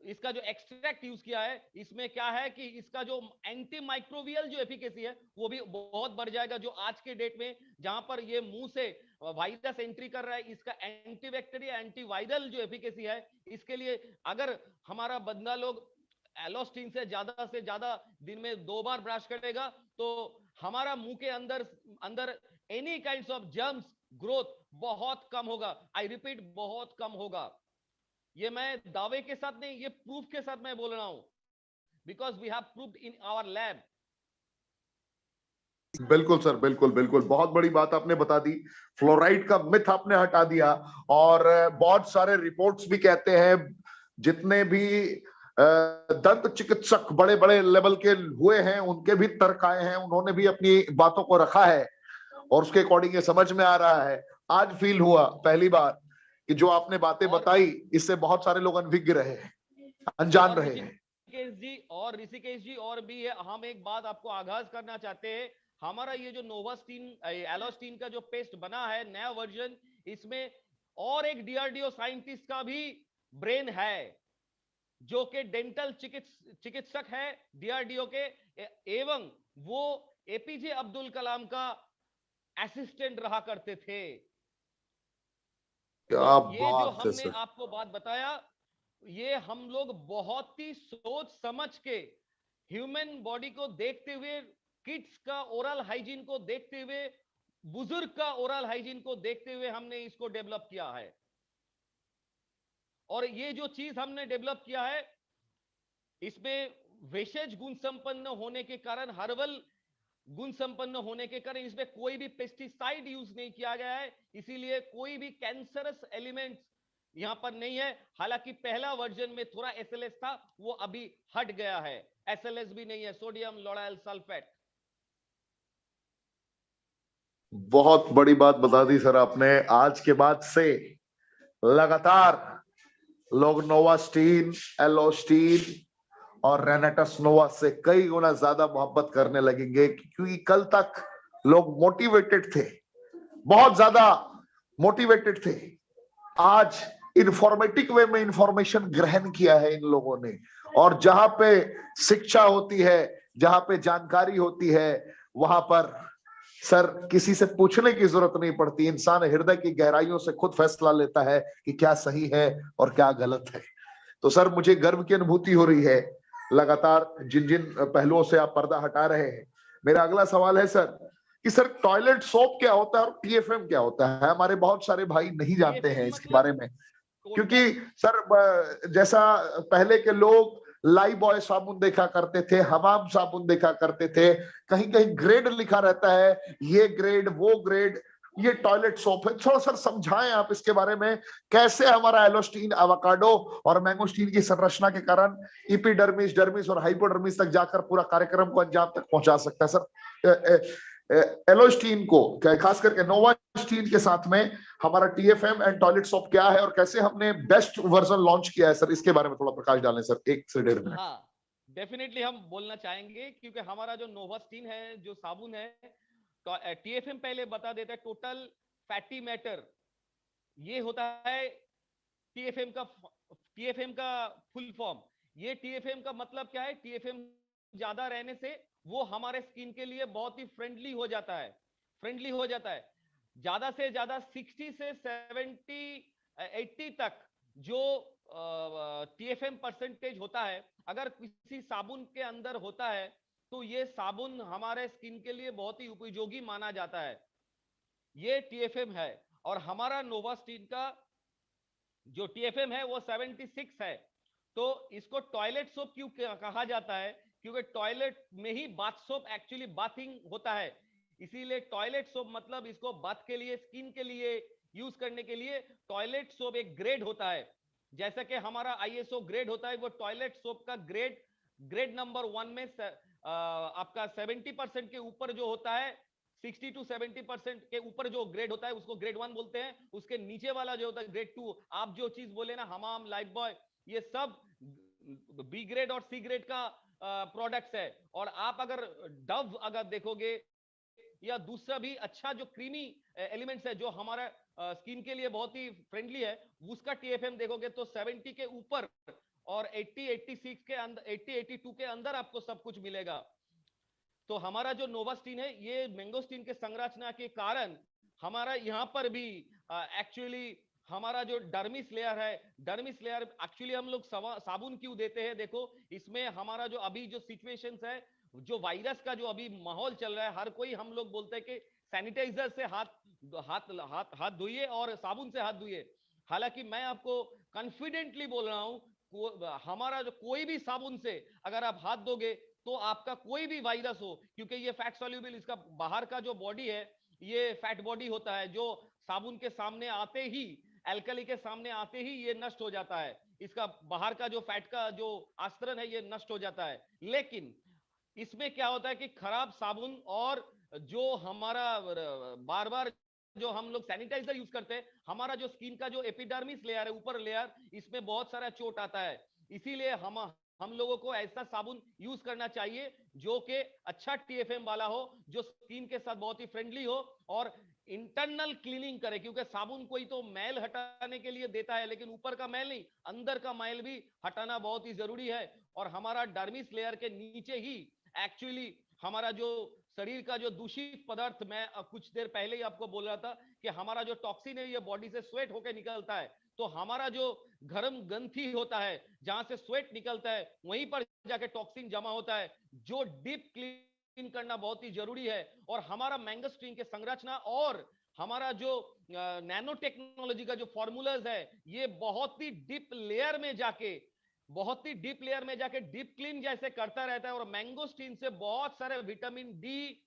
इसका जो एक्सट्रैक्ट यूज किया है, इसमें क्या है कि इसका जो एंटी माइक्रोबियल जो एफिकेसी है वो भी बहुत बढ़ जाएगा। जो आज के डेट में जहां पर ये मुंह से वायरस एंट्री कर रहा है, इसका एंटीबैक्टीरिया एंटीवायरल जो एफिकेसी है, इसके लिए अगर हमारा बंदा लोग एलोस्टीन से ज्यादा दिन में 2 बार ब्रश करेगा तो हमारा मुंह के अंदर any kinds of germs growth बहुत कम होगा। आई रिपीट, बहुत कम होगा। ये मैं दावे के साथ नहीं, ये प्रूफ के साथ मैं बोल रहा हूं, because we have proved in our lab.
बिल्कुल सर, बिल्कुल बिल्कुल, बहुत बड़ी बात आपने बता दी। फ्लोराइड का मिथ आपने हटा दिया। और बहुत सारे रिपोर्ट्स भी कहते हैं, जितने भी दंत चिकित्सक बड़े बड़े लेवल के हुए हैं उनके भी तर्क आए हैं, उन्होंने भी अपनी बातों को रखा है और उसके अकॉर्डिंग ये समझ में आ रहा है। आज फील हुआ पहली बार कि जो आपने बातें
और
बताई इससे बहुत सारे लोग अनभिज्ञ रहे हैं, अनजान
और
रहे हैं।
ऋषिकेश जी और भी है, हम एक बात आपको आगाज करना चाहते हैं। हमारा ये जो नोवास्टीन एलोस्टीन का जो पेस्ट बना है नया वर्जन, इसमें और एक डीआरडीओ साइंटिस्ट का भी ब्रेन है, जो कि डेंटल चिकित्सक है डीआरडीओ के, एवं वो एपीजे अब्दुल कलाम का असिस्टेंट रहा करते थे।
क्या
तो ये जो
बात है
हमने
सर।
आपको बात बताया, ये हम लोग बहुत ही सोच समझ के, ह्यूमन बॉडी को देखते हुए, किड्स का ओरल हाइजीन को देखते हुए, बुजुर्ग का ओरल हाइजीन को देखते हुए हमने इसको डेवलप किया है। और ये जो चीज हमने डेवलप किया है, इसमें विशेष गुण संपन्न होने के कारण, हर्बल गुण संपन्न होने के कारण इसमें कोई भी पेस्टिसाइड यूज नहीं किया गया है, इसीलिए कोई भी कैंसरस एलिमेंट्स यहां पर नहीं है। हालांकि पहला वर्जन में थोड़ा एसएलएस था, वो अभी हट गया है, एसएलएस भी नहीं है, सोडियम लॉराइल सल्फेट।
बहुत बड़ी बात बता दी सर आपने। आज के बाद से लगातार लोग नोवास्टीन, एलोस्टीन और रेनेटस नोवा से कई गुना ज्यादा मोहब्बत करने लगेंगे, क्योंकि कल तक लोग मोटिवेटेड थे, बहुत ज्यादा मोटिवेटेड थे। आज इंफॉर्मेटिक वे में इंफॉर्मेशन ग्रहण किया है इन लोगों ने, और जहां पे शिक्षा होती है, जहां पे जानकारी होती है, वहां पर सर किसी से पूछने की जरूरत नहीं पड़ती, इंसान हृदय की गहराइयों से खुद फैसला लेता है कि क्या सही है और क्या गलत है। तो सर मुझे गर्व की अनुभूति हो रही है लगातार जिन जिन पहलुओं से आप पर्दा हटा रहे हैं। मेरा अगला सवाल है सर कि सर टॉयलेट सोप क्या होता है और टीएफएम क्या होता है? हमारे बहुत सारे भाई नहीं जानते हैं
टीएफएम
इसके
मतलब
बारे में, क्योंकि सर जैसा पहले के लोग लाइफ बॉय साबुन देखा करते थे, हमाम साबुन देखा करते थे, कहीं कहीं ग्रेड लिखा रहता है, ये ग्रेड वो ग्रेड, ये टॉयलेट सोप है। थोड़ा सर समझाएं आप इसके बारे में, कैसे हमारा एलोस्टीन, एवोकाडो और मैंगोस्टीन की संरचना के कारण इपिडर्मिस, डर्मिस और हाइपोडर्मिस तक जाकर पूरा कार्यक्रम को अंजाम तक पहुंचा सकता है। सर एलोस्टीन को, खास करके नोवास्टीन के साथ में हमारा टीएफएम एंड टॉयलेट सोप क्या है और कैसे हमने बेस्ट वर्जन लॉन्च किया है, सर इसके बारे में थोड़ा प्रकाश डालें सर, 1 से 1.5 मिनट।
हाँ, डेफिनेटली हम बोलना चाहेंगे, क्योंकि हमारा जो नोवास्टीन है, जो साबुन है, तो टीएफएम पहले बता देता है, टोटल फैटी मैटर, ये होता है टीएफएम का फुल फॉर्म। ये टीएफएम का मतलब क्या है? टीएफएम ज्यादा रहने से वो हमारे स्किन के लिए बहुत ही फ्रेंडली हो जाता है, ज्यादा से ज्यादा 60 से 70 80 तक जो टीएफएम परसेंटेज होता है, अगर किसी साबुन के अंदर होता है, तो ये साबुन हमारे स्किन के लिए बहुत ही उपयोगी माना जाता है। ये टीएफएम है। और हमारा नोवास्टीन का जो टीएफएम है वो 76 है। तो इसको टॉयलेट सोप क्यों कहा जाता है? क्योंकि टॉयलेट में ही बाथ सोप एक्चुअली बाथिंग होता है, इसीलिए टॉयलेट सोप मतलब इसको बाथ के लिए, स्किन के लिए यूज करने के लिए टॉयलेट सोप एक ग्रेड होता है। जैसा कि हमारा आईएसओ ग्रेड होता है, वो टॉयलेट सोप का ग्रेड नंबर 1 में आपका 70% के ऊपर जो होता है, 60 to 70% के ऊपर जो ग्रेड होता है उसको ग्रेड 1 बोलते हैं। उसके नीचे वाला जो होता है ग्रेड 2, आप जो चीज बोले ना, हमाम, लाइफ बॉय, ये सब बी ग्रेड और सी ग्रेड का प्रोडक्ट्स है। और आप अगर डव अगर देखोगे या दूसरा भी अच्छा जो क्रीमी एलिमेंट्स है जो हमारा स्किन के लिए बहुत ही फ्रेंडली है, उसका टीएफएम देखोगे तो 70 के ऊपर और 80 86 के अंदर, 80 82 के अंदर आपको सब कुछ मिलेगा। तो हमारा जो नोवास्टीन है, ये मैंगोस्टीन के संरचना के कारण हमारा यहाँ पर भी एक्चुअली हमारा जो डर्मिस लेयर है, डर्मिस लेयर एक्चुअली हम लोग साबुन क्यों देते हैं? देखो, इसमें हमारा जो अभी जो सिचुएशंस है, जो वायरस का जो अभी माहौल चल रहा है, हर कोई हम लोग बोलते हैं कि सैनिटाइजर से हाथ धोइए और साबुन से हाथ धोइए। हालांकि मैं आपको कॉन्फिडेंटली बोल रहा हूं, हमारा जो कोई भी साबुन से अगर आप हाथ दोगे तो आपका कोई भी वायरस हो, क्योंकि ये फैट सॉल्युबल, इसका बाहर का जो बॉडी है ये फैट बॉडी होता है, जो साबुन के सामने आते ही, एल्कली के सामने आते ही ये नष्ट हो जाता है, इसका बाहर का जो फैट का जो आस्तरण है ये नष्ट हो जाता है। लेकिन इसमें क्या होता है कि खराब साबुन और जो हमारा बार बार जो हम लोग सैनिटाइजर यूज करते हैं, हमारा जो स्किन का जो एपिडर्मिस लेयर है, ऊपर लेयर, इसमें बहुत सारा चोट आता है। इसीलिए हम लोगों को ऐसा साबुन यूज करना चाहिए जो कि अच्छा टीएफएम वाला हो, जो स्किन के साथ बहुत ही फ्रेंडली हो और इंटरनल क्लीनिंग करे, क्योंकि साबुन कोई तो मैल हटाने के लिए देता है, लेकिन ऊपर का मैल नहीं, अंदर का मैल भी हटाना बहुत ही जरूरी है। और हमारा डर्मिस लेयर के नीचे ही एक्चुअली हमारा जो शरीर का जो दूषित पदार्थ, मैं कुछ देर पहले ही आपको बोल रहा था कि हमारा जो टॉक्सिन है ये बॉडी से स्वेट होकर निकलता है, तो हमारा जो गर्म ग्रंथि होता है जहां से स्वेट निकलता है वहीं पर जाके टॉक्सिन जमा होता है, जो डीप क्लीन करना बहुत ही जरूरी है। और हमारा मैंगोस्टीन के संरचना और हमारा जो नैनो टेक्नोलॉजी का जो फॉर्मूलाज है ये बहुत ही डीप लेयर में जाके डीप क्लीन जैसे करता रहता है। और मैंगोस्टीन से बहुत सारे विटामिन डी,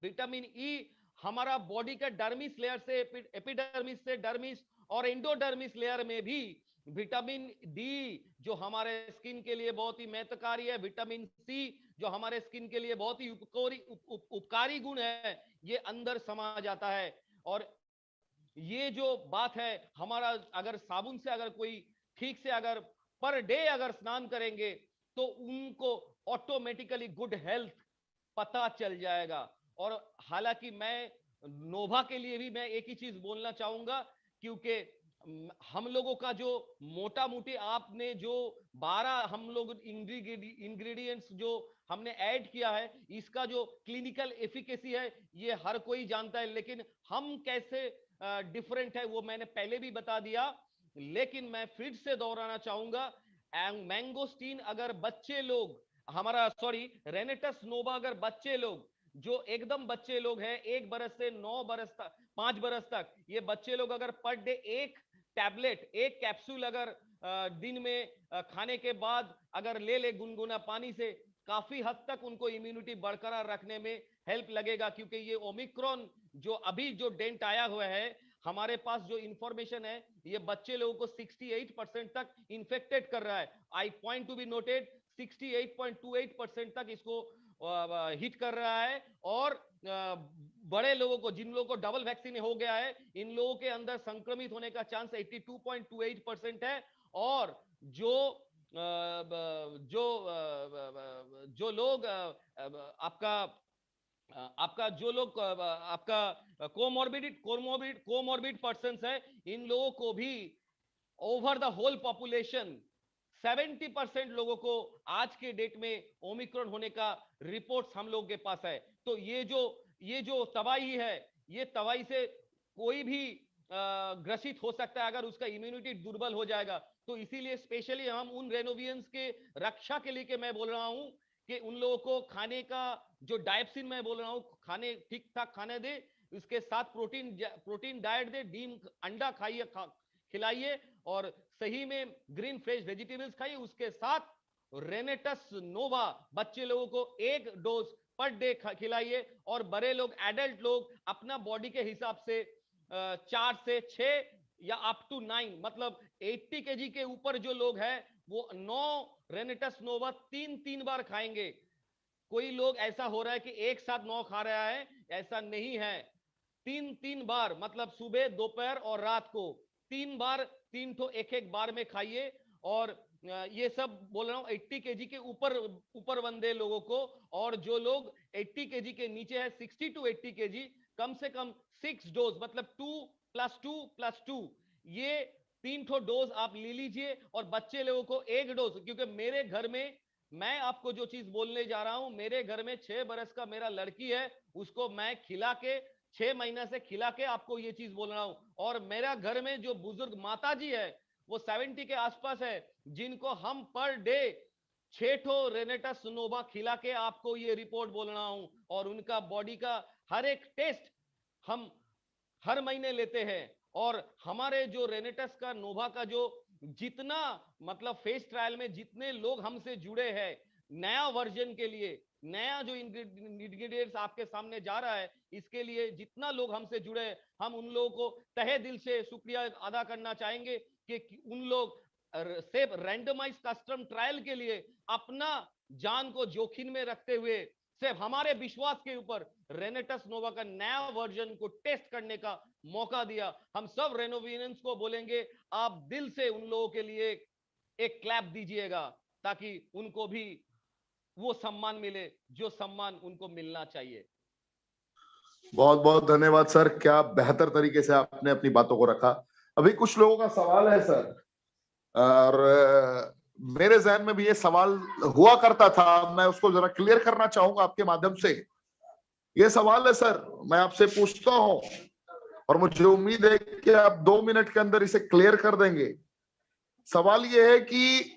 विटामिन ई हमारा बॉडी का डर्मिस लेयर से, एपिडर्मिस से डर्मिस और एंडोडर्मिस लेयर में भी विटामिन डी जो हमारे स्किन के लिए बहुत ही महत्वकारी है, विटामिन सी जो हमारे स्किन के लिए बहुत ही उपकारी गुण है, ये अंदर समा जाता है। और ये जो बात है, हमारा अगर साबुन से अगर कोई ठीक से अगर पर डे अगर स्नान करेंगे तो उनको ऑटोमेटिकली गुड हेल्थ पता चल जाएगा। और हालांकि मैं नोवा के लिए भी मैं एक ही चीज बोलना चाहूंगा, क्योंकि हम लोगों का जो मोटा मोटी आपने जो 12 हम लोग इंग्रेडिएंट्स जो हमने ऐड किया है, इसका जो क्लिनिकल एफिकेसी है ये हर कोई जानता है, लेकिन हम कैसे डिफरेंट है वो मैंने पहले भी बता दिया। लेकिन मैं फिर से दोहराना चाहूंगा, मैंगोस्टीन अगर बच्चे लोग हमारा रेनेटस नोवा अगर बच्चे लोग जो एकदम बच्चे लोग हैं 1 बरस से 9 बरस तक, 5 बरस तक, ये बच्चे लोग अगर पर डे एक टैबलेट, एक कैप्सूल अगर दिन में खाने के बाद अगर ले गुनगुना पानी से, काफी हद तक उनको इम्यूनिटी बरकरार रखने में हेल्प लगेगा। क्योंकि ये ओमिक्रॉन जो अभी जो डेंट आया हुआ है, हमारे पास जो इंफॉर्मेशन है ये बच्चे लोगों को 68% तक इन्फेक्टेड कर रहा है। I point to be noted, 68.28% तक इसको हिट कर रहा है। और बड़े लोगों को, जिन लोगों को डबल वैक्सीन हो गया है, इन लोगों के अंदर संक्रमित होने का चांस 82.28% है। और जो लोग आपका जो लोग आपका कोमोर्बिड पर्सन्स है, इन लोगों को भी ओवर द होल पॉपुलेशन 70% लोगों को आज के डेट में ओमिक्रॉन होने का रिपोर्ट्स हम लोग के पास है। तो ये जो तबाही है, ये तबाही से कोई भी ग्रसित हो सकता है अगर उसका इम्यूनिटी दुर्बल हो जाएगा। तो इसीलिए स्पेशली हम उन रेनोवियंस के रक्षा के लिए मैं बोल रहा हूं कि उन लोगों को खाने का जो डायप्सिन मैं बोल रहा हूं, खाने ठीक ठाक खाने दे, इसके साथ प्रोटीन डाइट दे, डीम अंडा खाइए, खिलाइए, और सही में ग्रीन फ्रेश वेजिटेबल्स खाइए। उसके साथ रेनेटस नोवा बच्चे लोगों को 1 डोज पर डे खिलाइए। और बड़े लोग, एडल्ट लोग अपना बॉडी के हिसाब से 4 से 6 या अप टू 9, मतलब 80 केजी के ऊपर जो लोग हैं वो 9 रेनेटस नोवा 3 बार खाएंगे। कोई लोग ऐसा हो रहा है कि एक साथ 9 खा रहा है, ऐसा नहीं है। 3 बार, मतलब सुबह, दोपहर और रात को 3 बार, 3 तो एक बार में खाइए। और ये सब बोल रहा हूं 80 केजी के ऊपर बंदे लोगों को। और जो लोग 80 केजी के नीचे है, 60 to 80 केजी, कम से कम 6 डोज, मतलब 2+2+2, ये 3 डोज आप ले लीजिए। और बच्चे लोगों को 1 डोज, क्योंकि मेरे घर में, मैं आपको जो चीज बोलने जा रहा हूं, मेरे घर में 6 बरस का मेरा लड़की है, उसको मैं खिला के 6 महीना से खिला के आपको ये चीज बोल रहा हूं। और मेरा घर में जो बुजुर्ग माता जी है वो 70 के आसपास है, जिनको हम पर डे 6 रेनेटस नोवा खिला के आपको ये रिपोर्ट बोल रहा हूं। और उनका बॉडी का हर एक टेस्ट हम हर महीने लेते हैं। और हमारे जो रेनेटस का नोवा का जो जितना, मतलब फेस ट्रायल में जितने लोग हमसे जुड़े हैं, नया वर्जन के लिए, नया जो इंग्रेडिएंट्स आपके सामने जा रहा है, इसके लिए जितना लोग हमसे जुड़े हैं, हम उन लोगों को तहे दिल से शुक्रिया अदा करना चाहेंगे कि उन लोग सिर्फ रैंडमाइज कस्टम ट्रायल के लिए अपना जान को जोखिम में रखते हुए सिर्फ हमारे विश्वास के ऊपर रेनेटस नोवा का नया वर्जन को टेस्ट करने का मौका दिया। हम सब रेनोवियंस को बोलेंगे, आप दिल से उन लोगों के लिए एक क्लैप दीजिएगा ताकि उनको भी वो सम्मान मिले जो सम्मान उनको मिलना चाहिए।
बहुत बहुत धन्यवाद सर, क्या बेहतर तरीके से आपने अपनी बातों को रखा। अभी कुछ लोगों का सवाल है सर, और मेरे जहन में भी ये सवाल हुआ करता था, मैं उसको जरा क्लियर करना चाहूंगा आपके माध्यम से। ये सवाल है सर, मैं आपसे पूछता हूं और मुझे उम्मीद है कि आप 2 मिनट के अंदर इसे क्लियर कर देंगे। सवाल ये है कि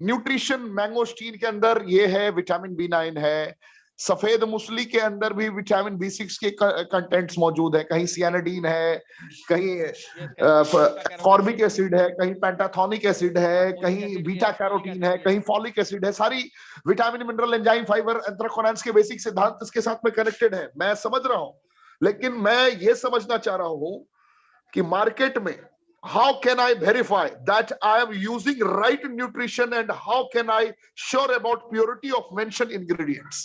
न्यूट्रिशन मैंगोस्टीन के अंदर ये है, विटामिन B9 है, सफेद मूसली के अंदर भी विटामिन B6 के कंटेंट्स मौजूद है, कहीं सियानाडीन है, कहीं फॉर्मिक एसिड है, कहीं पेंटाथोनिक एसिड है, कहीं बीटा कैरोटीन है, कहीं फॉलिक एसिड है। सारी विटामिन, मिनरल, एंजाइम, फाइबर, एंथ्राकोनाइंस के बेसिक सिद्धांत इसके साथ में कनेक्टेड है, मैं समझ रहा हूं। लेकिन मैं ये समझना चाह रहा हूं कि मार्केट में how can I verify that I am using right nutrition and how can I sure about purity of mentioned ingredients?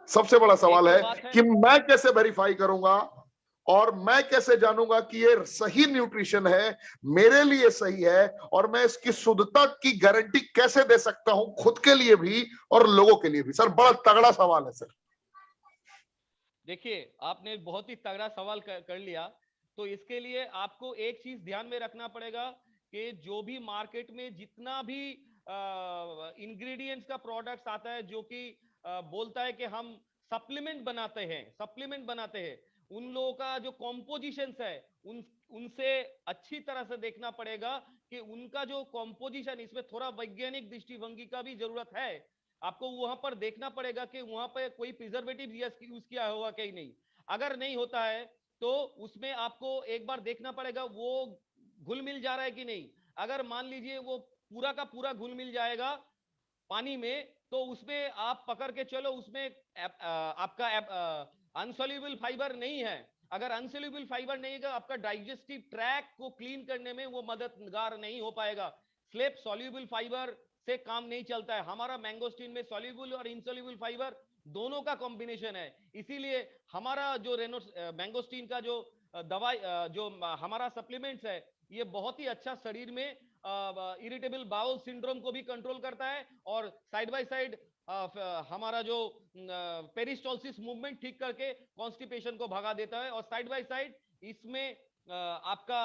सबसे बड़ा सवाल है कि मैं कैसे वेरीफाई करूंगा और मैं कैसे जानूंगा कि ये सही न्यूट्रिशन है, मेरे लिए सही है, और मैं इसकी शुद्धता की गारंटी कैसे दे सकता हूं, खुद के लिए भी और लोगों के लिए भी। सर बड़ा तगड़ा सवाल है सर।
देखिए, आपने बहुत ही तगड़ा सवाल कर लिया। तो इसके लिए आपको एक चीज ध्यान में रखना पड़ेगा कि जो भी मार्केट में जितना भी इंग्रेडिएंट्स का प्रोडक्ट्स आता है जो कि बोलता है कि हम सप्लीमेंट बनाते हैं, उन लोगों का जो कॉम्पोजिशंस है उनसे अच्छी तरह से देखना पड़ेगा कि उनका जो कॉम्पोजिशन, इसमें थोड़ा वैज्ञानिक दृष्टिभंगी का भी जरूरत है। आपको वहां पर देखना पड़ेगा कि वहां पर कोई प्रिजर्वेटिव यूज किया होगा कि नहीं। अगर नहीं होता है तो उसमें आपको एक बार देखना पड़ेगा वो घुल मिल जा रहा है कि नहीं। अगर मान लीजिए वो पूरा का पूरा घुल मिल जाएगा पानी में, तो उसमें आप पकड़ के चलो, उसमें आपका अनसोल्यूबल फाइबर नहीं है। अगर अनसोल्यूबल फाइबर नहीं है, आपका डाइजेस्टिव ट्रैक को क्लीन करने में वो मददगार नहीं हो पाएगा। स्लेप सॉल्यूबल फाइबर से काम नहीं चलता है। हमारा मैंगोस्टीन में सॉल्यूबल और इनसॉल्यूबल फाइबर दोनों का कॉम्बिनेशन है। इसीलिए हमारा जो मैंगोस्टीन का जो दवाई, जो हमारा सप्लीमेंट्स है, ये बहुत ही अच्छा शरीर में इरिटेबल बाउल सिंड्रोम को भी कंट्रोल करता है और साइड बाय साइड हमारा जो पेरिस्टोलिसिस मूवमेंट ठीक करके कॉन्स्टिपेशन को भगा देता है। और साइड बाय साइड इसमें आपका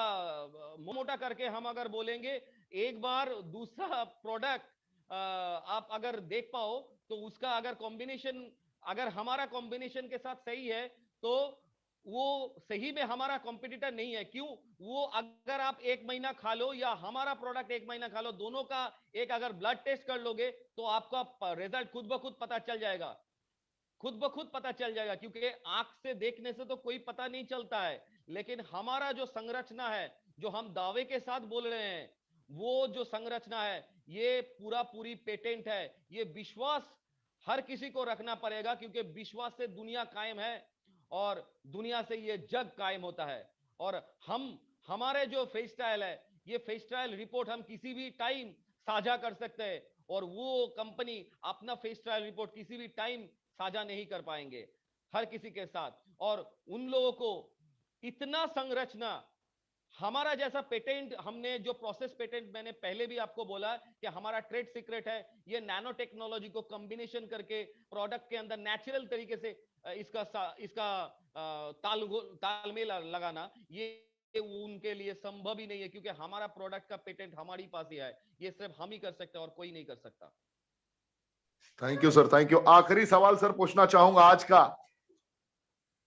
मोटा करके हम अगर बोलेंगे, एक बार दूसरा प्रोडक्ट आप अगर देख पाओ तो उसका अगर कॉम्बिनेशन, अगर हमारा कॉम्बिनेशन के साथ सही है तो वो सही में हमारा कॉम्पिटिटर नहीं है। क्यों? वो अगर आप 1 महीना खा लो या हमारा प्रोडक्ट 1 महीना खा लो, दोनों का एक अगर ब्लड टेस्ट कर लोगे तो आपका रिजल्ट खुद ब खुद पता चल जाएगा, क्योंकि आंख से देखने से तो कोई पता नहीं चलता है। लेकिन हमारा जो संरचना है, जो हम दावे के साथ बोल रहे हैं, वो जो संरचना है ये पूरी पेटेंट है। ये विश्वास हर किसी को रखना पड़ेगा, क्योंकि विश्वास से दुनिया कायम है और दुनिया से ये जग कायम होता है। और हमारे जो फेस ट्रायल है, ये फेस ट्रायल रिपोर्ट हम किसी भी टाइम साझा कर सकते हैं और वो कंपनी अपना फेस ट्रायल रिपोर्ट किसी भी टाइम साझा नहीं कर पाएंगे हर किसी के साथ। और उन लोगों को इतना संरचना, हमारा जैसा पेटेंट, हमने जो प्रोसेस पेटेंट, मैंने पहले भी आपको बोला कि हमारा ट्रेड सीक्रेट है, ये नैनो टेक्नोलॉजी को कॉम्बिनेशन करके प्रोडक्ट के अंदर नेचुरल तरीके से इसका तालमेल लगाना, ये उनके लिए संभव ही नहीं है, क्योंकि हमारा प्रोडक्ट का पेटेंट हमारे पास ही है। ये सिर्फ हम ही कर सकते हैं और कोई नहीं कर सकता।
Thank you sir, thank you. आखिरी सवाल सर पूछना चाहूंगा आज का।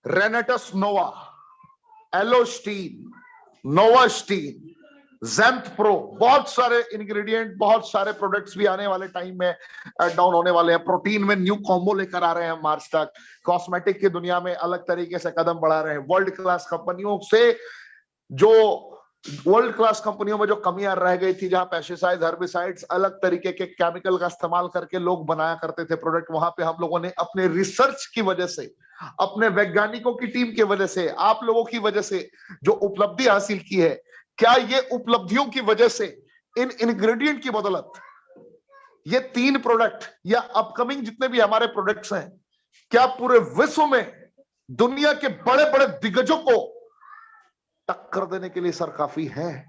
रेनेटस नोवा, एलोस्टीन, नोवास्टीन, ज़ेंथ प्रो, बहुत सारे इंग्रेडिएंट, बहुत सारे प्रोडक्ट्स भी आने वाले टाइम में डाउन होने वाले हैं। प्रोटीन में न्यू कॉम्बो लेकर आ रहे हैं मार्च तक। कॉस्मेटिक की दुनिया में अलग तरीके से कदम बढ़ा रहे हैं। वर्ल्ड क्लास कंपनियों से जो
वर्ल्ड क्लास कंपनियों में जो कमियां रह गई थी, जहां पेस्टिसाइड, हर्बिसाइड्स, अलग तरीके के केमिकल का इस्तेमाल करके लोग बनाया करते थे प्रोडक्ट, वहां पे हम लोगों ने अपने रिसर्च की वजह से, अपने वैज्ञानिकों की टीम की वजह से, आप लोगों की वजह से जो उपलब्धि हासिल की है, क्या ये उपलब्धियों की वजह से इन इंग्रेडिएंट की बदौलत ये 3 प्रोडक्ट या अपकमिंग जितने भी हमारे प्रोडक्ट्स हैं, क्या पूरे विश्व में दुनिया के बड़े बड़े दिग्गजों को टक्कर देने के लिए सर काफी है?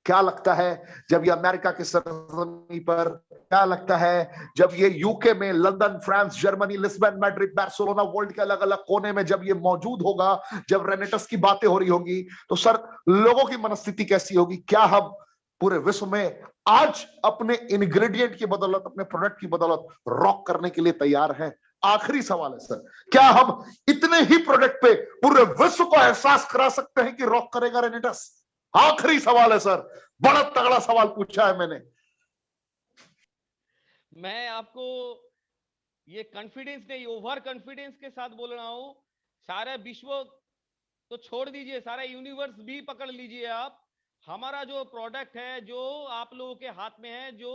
क्या लगता है जब ये अमेरिका की सरजमी पर, क्या लगता है जब ये यूके में, London, France, Germany, Lisbon, Madrid, Barcelona, world के अलग अलग कोने में जब ये मौजूद होगा, जब रेनेटस की बातें हो रही होगी, तो सर लोगों की मनस्थिति कैसी होगी? क्या हम पूरे विश्व में आज अपने इंग्रेडिएंट की बदौलत, अपने प्रोडक्ट की बदौलत रॉक करने के लिए तैयार हैं? आखिरी सवाल है सर, क्या हम इतने ही प्रोडक्ट पे पूरे विश्व को एहसास करा सकते हैं कि रॉक करेगा रेनेटस? आखिरी सवाल है सर, बड़ा तगड़ा सवाल पूछा है मैंने।
मैं आपको ये कॉन्फिडेंस नहीं, ओवर कॉन्फिडेंस के साथ बोल रहा हूं। सारा विश्व तो छोड़ दीजिए, सारा यूनिवर्स भी पकड़ लीजिए आप। हमारा जो प्रोडक्ट है, जो आप लोगों के हाथ में है, जो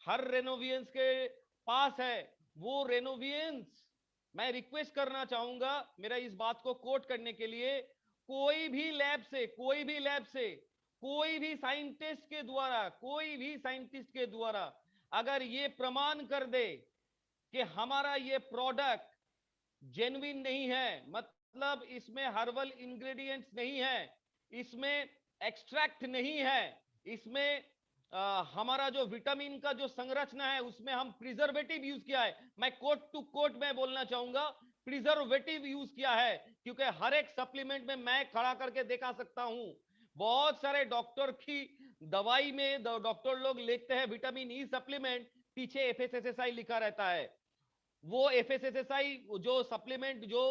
हर रेनोवियंस के पास है, वो रेनोवियंस, मैं रिक्वेस्ट करना चाहूंगा मेरा इस बात को कोट करने के लिए, कोई भी लैब से, कोई भी लैब से, कोई भी साइंटिस्ट के द्वारा, कोई भी साइंटिस्ट के द्वारा अगर ये प्रमाण कर दे कि हमारा ये प्रोडक्ट जेन्युइन नहीं है, मतलब इसमें हर्बल इंग्रेडिएंट्स नहीं है, इसमें एक्सट्रैक्ट नहीं है, इसमें हमारा जो विटामिन का जो संरचना है उसमें हम प्रिजर्वेटिव यूज किया है, मैं कोट टू कोट में बोलना चाहूंगा, प्रिजर्वेटिव यूज किया है, क्योंकि हर एक सप्लीमेंट में मैं खड़ा करके दिखा सकता हूं। बहुत सारे डॉक्टर की दवाई में डॉक्टर लोग लिखते हैं विटामिन ई सप्लीमेंट, पीछे एफएसएसआई लिखा रहता है। वो एफएसएसआई जो सप्लीमेंट जो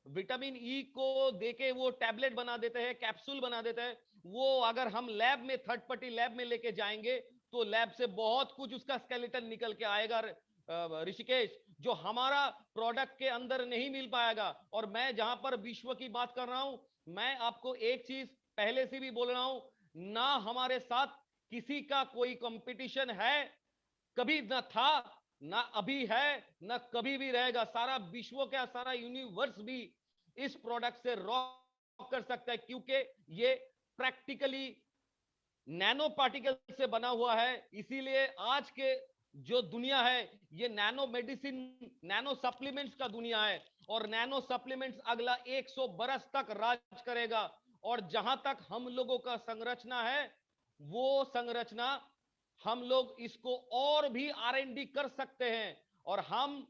विटामिन ई को देके वो टैबलेट बना देते हैं, कैप्सूल बना देते हैं, वो अगर हम लैब में, थर्ड पार्टी लैब में लेके जाएंगे तो लैब से बहुत कुछ उसका स्केलेटन निकल के आएगा ऋषिकेश, जो हमारा प्रोडक्ट के अंदर नहीं मिल पाएगा। और मैं जहां पर विश्व की बात कर रहा हूं, मैं आपको एक चीज पहले से भी बोल रहा हूं, ना हमारे साथ किसी का कोई कंपटीशन है, कभी ना था, ना अभी है, ना कभी भी रहेगा। सारा विश्व का सारा यूनिवर्स भी इस प्रोडक्ट से रॉक कर सकता है, क्योंकि ये प्रैक्टिकली नैनो पार्टिकल से बना हुआ है। इसीलिए आज के जो दुनिया है ये नैनो मेडिसिन, नैनो सप्लीमेंट्स का दुनिया है, और नैनो सप्लीमेंट्स अगला 100 बरस तक राज करेगा। और जहां तक हम लोगों का संरचना है, वो संरचना हम लोग इसको और भी R&D कर सकते हैं, और हम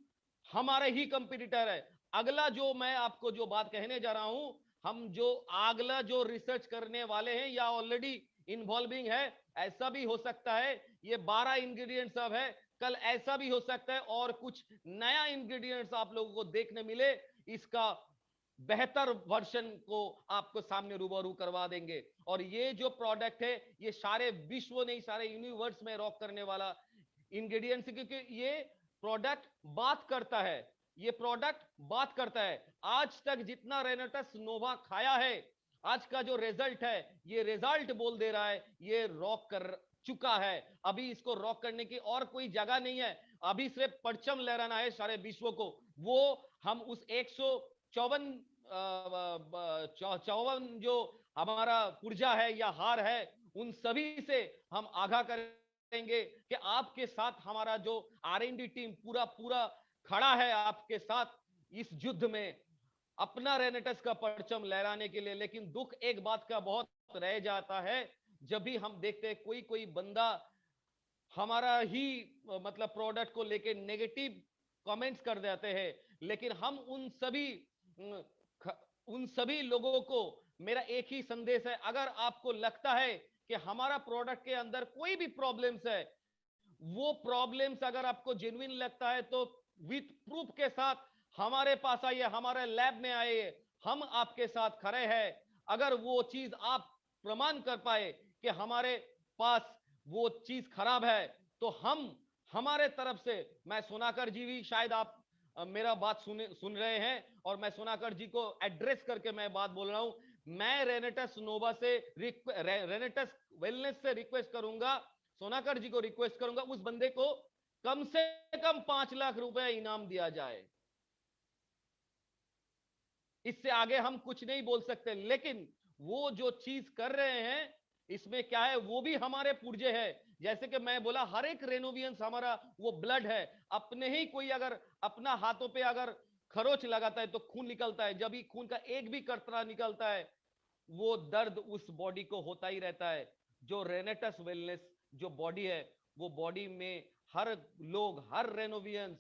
हमारे ही कंपटीटर है। अगला जो मैं आपको जो बात कहने जा रहा हूं, हम जो अगला जो रिसर्च करने वाले हैं या ऑलरेडी इन्वॉल्विंग है, ऐसा भी हो सकता है ये 12 इंग्रेडिएंट्स अब है, कल ऐसा भी हो सकता है और कुछ नया इंग्रेडिएंट्स आप लोगों को देखने मिले, इसका बेहतर वर्जन को आपको सामने रूबरू करवा देंगे। और ये जो प्रोडक्ट है ये सारे विश्व नहीं, सारे यूनिवर्स में रॉक करने वाला इंग्रेडिएंट्स, क्योंकि ये प्रोडक्ट बात करता है, ये प्रोडक्ट बात करता है। आज तक जितना रेनेटस नोवा खाया है, आज का जो रिजल्ट है, ये रिजल्ट बोल दे रहा है ये रॉक कर चुका है। अभी इसको रॉक करने की और कोई जगह नहीं है, अभी सिर्फ परचम लहराना है सारे विश्व को। वो हम उस 154 जो हमारा पुर्जा है या हार है, उन सभी से हम आगाह करेंगे कि आपके साथ हमारा जो R&D टीम पूरा पूरा खड़ा है आपके साथ इस युद्ध में, अपना रेनेटस का परचम लहराने के लिए। लेकिन दुख एक बात का बहुत रह जाता है, जब भी हम देखते हैं कोई कोई बंदा हमारा ही मतलब प्रोडक्ट को लेके नेगेटिव कमेंट्स कर देते हैं, लेकिन हम उन सभी लोगों को मेरा एक ही संदेश है, अगर आपको लगता है कि हमारा प्रोडक्ट के अंदर कोई भी प्रॉब्लम्स है, वो प्रॉब्लम्स अगर आपको जेन्युइन लगता है तो विथ प्रूफ के साथ हमारे पास आइए, हमारे लैब में आइए, हम आपके साथ खड़े हैं। अगर वो चीज आप प्रमाण कर पाए कि हमारे पास वो चीज खराब है, तो हम हमारे तरफ से, मैं सोनाकर जी भी शायद आप मेरा बात सुन रहे हैं, और मैं सोनाकर जी को एड्रेस करके मैं बात बोल रहा हूं, मैं रेनेटस नोवा से रेनेटस वेलनेस से रिक्वेस्ट करूंगा, सोनाकर जी को रिक्वेस्ट करूंगा, उस बंदे को कम से कम 5 लाख रुपए इनाम दिया जाए। इससे आगे हम कुछ नहीं बोल सकते। लेकिन वो जो चीज कर रहे हैं इसमें क्या है, वो भी हमारे पुर्जे है। जैसे कि मैं बोला, हर एक रेनोवियंस हमारा वो ब्लड है। अपने ही कोई अगर अपना हाथों पे अगर खरोच लगाता है तो खून निकलता है। जब भी खून का एक भी कतरा निकलता है, वो दर्द उस बॉडी को होता ही रहता है। जो रेनेटस वेलनेस जो बॉडी है, वो बॉडी में हर लोग, हर रेनोवियंस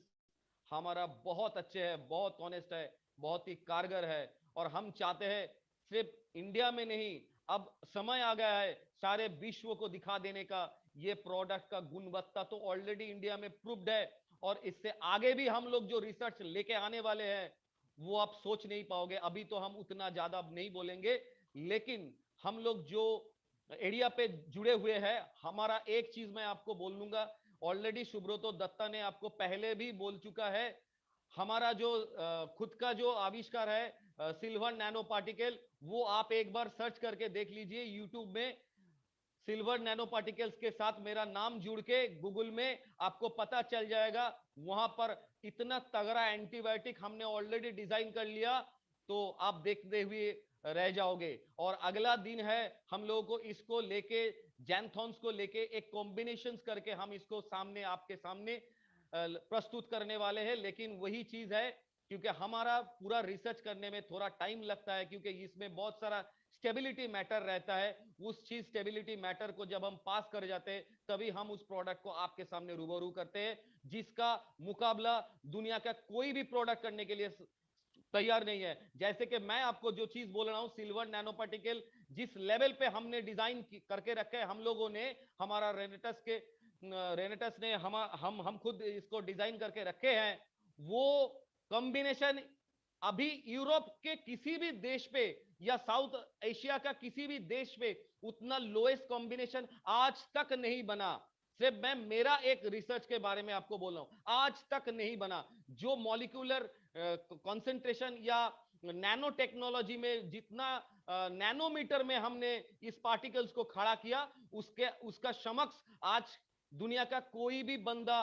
हमारा बहुत अच्छे है, बहुत ऑनेस्ट है, बहुत ही कारगर है। और हम चाहते हैं सिर्फ इंडिया में नहीं, अब समय आ गया है सारे विश्व को दिखा देने का। ये प्रोडक्ट का गुणवत्ता तो ऑलरेडी इंडिया में प्रूव्ड है, और इससे आगे भी हम लोग जो रिसर्च लेके आने वाले हैं वो आप सोच नहीं पाओगे। अभी तो हम उतना ज्यादा नहीं बोलेंगे, लेकिन हम लोग जो एरिया पे जुड़े हुए हैं, हमारा एक चीज मैं आपको बोल लूंगा, ऑलरेडी सुब्रतो दत्ता ने आपको पहले भी बोल चुका है, हमारा जो खुद का जो आविष्कार है सिल्वर नैनो पार्टिकल, वो आप एक बार सर्च करके देख लीजिए यूट्यूब में। सिल्वर नैनो पार्टिकल्स के साथ मेरा नाम जुड़ के गूगल में आपको पता चल जाएगा। वहां पर इतना तगड़ा एंटीबायोटिक हमने ऑलरेडी डिजाइन कर लिया, तो आप देखते हुए रह जाओगे। और अगला दिन है, हम लोगों को इसको लेके जैंथॉन्स को लेके एक कॉम्बिनेशन करके हम इसको सामने आपके सामने प्रस्तुत करने वाले हैं। लेकिन वही चीज है, क्योंकि हमारा पूरा रिसर्च करने में थोड़ा टाइम लगता है, क्योंकि इसमें बहुत सारा स्टेबिलिटी मैटर रहता है। उस चीज स्टेबिलिटी मैटर को जब हम पास कर जाते हैं, तभी हम उस प्रोडक्ट को आपके सामने रूबरू करते हैं, जिसका मुकाबला दुनिया का कोई भी प्रोडक्ट करने के लिए तैयार नहीं है। जैसे कि मैं आपको जो चीज बोल रहा हूं, सिल्वर नैनो पार्टिकल जिस लेवल पे हमने डिजाइन करके रखे है, हम लोगों ने, हमारा रेनेटस ने हम खुद इसको डिजाइन करके रखे हैं। वो कॉम्बिनेशन अभी यूरोप के किसी भी देश पे या साउथ एशिया का किसी भी देश पे उतना लोएस्ट कॉम्बिनेशन आज तक नहीं बना। सिर्फ मैं मेरा एक रिसर्च के बारे में आपको बोल रहा हूं, आज तक नहीं बना। जो मॉलिक्यूलर कंसंट्रेशन या नैनो टेक्नोलॉजी में जितना नैनोमीटर में हमने इस पार्टिकल्स को खड़ा किया, उसका समक्ष आज दुनिया का कोई भी बंदा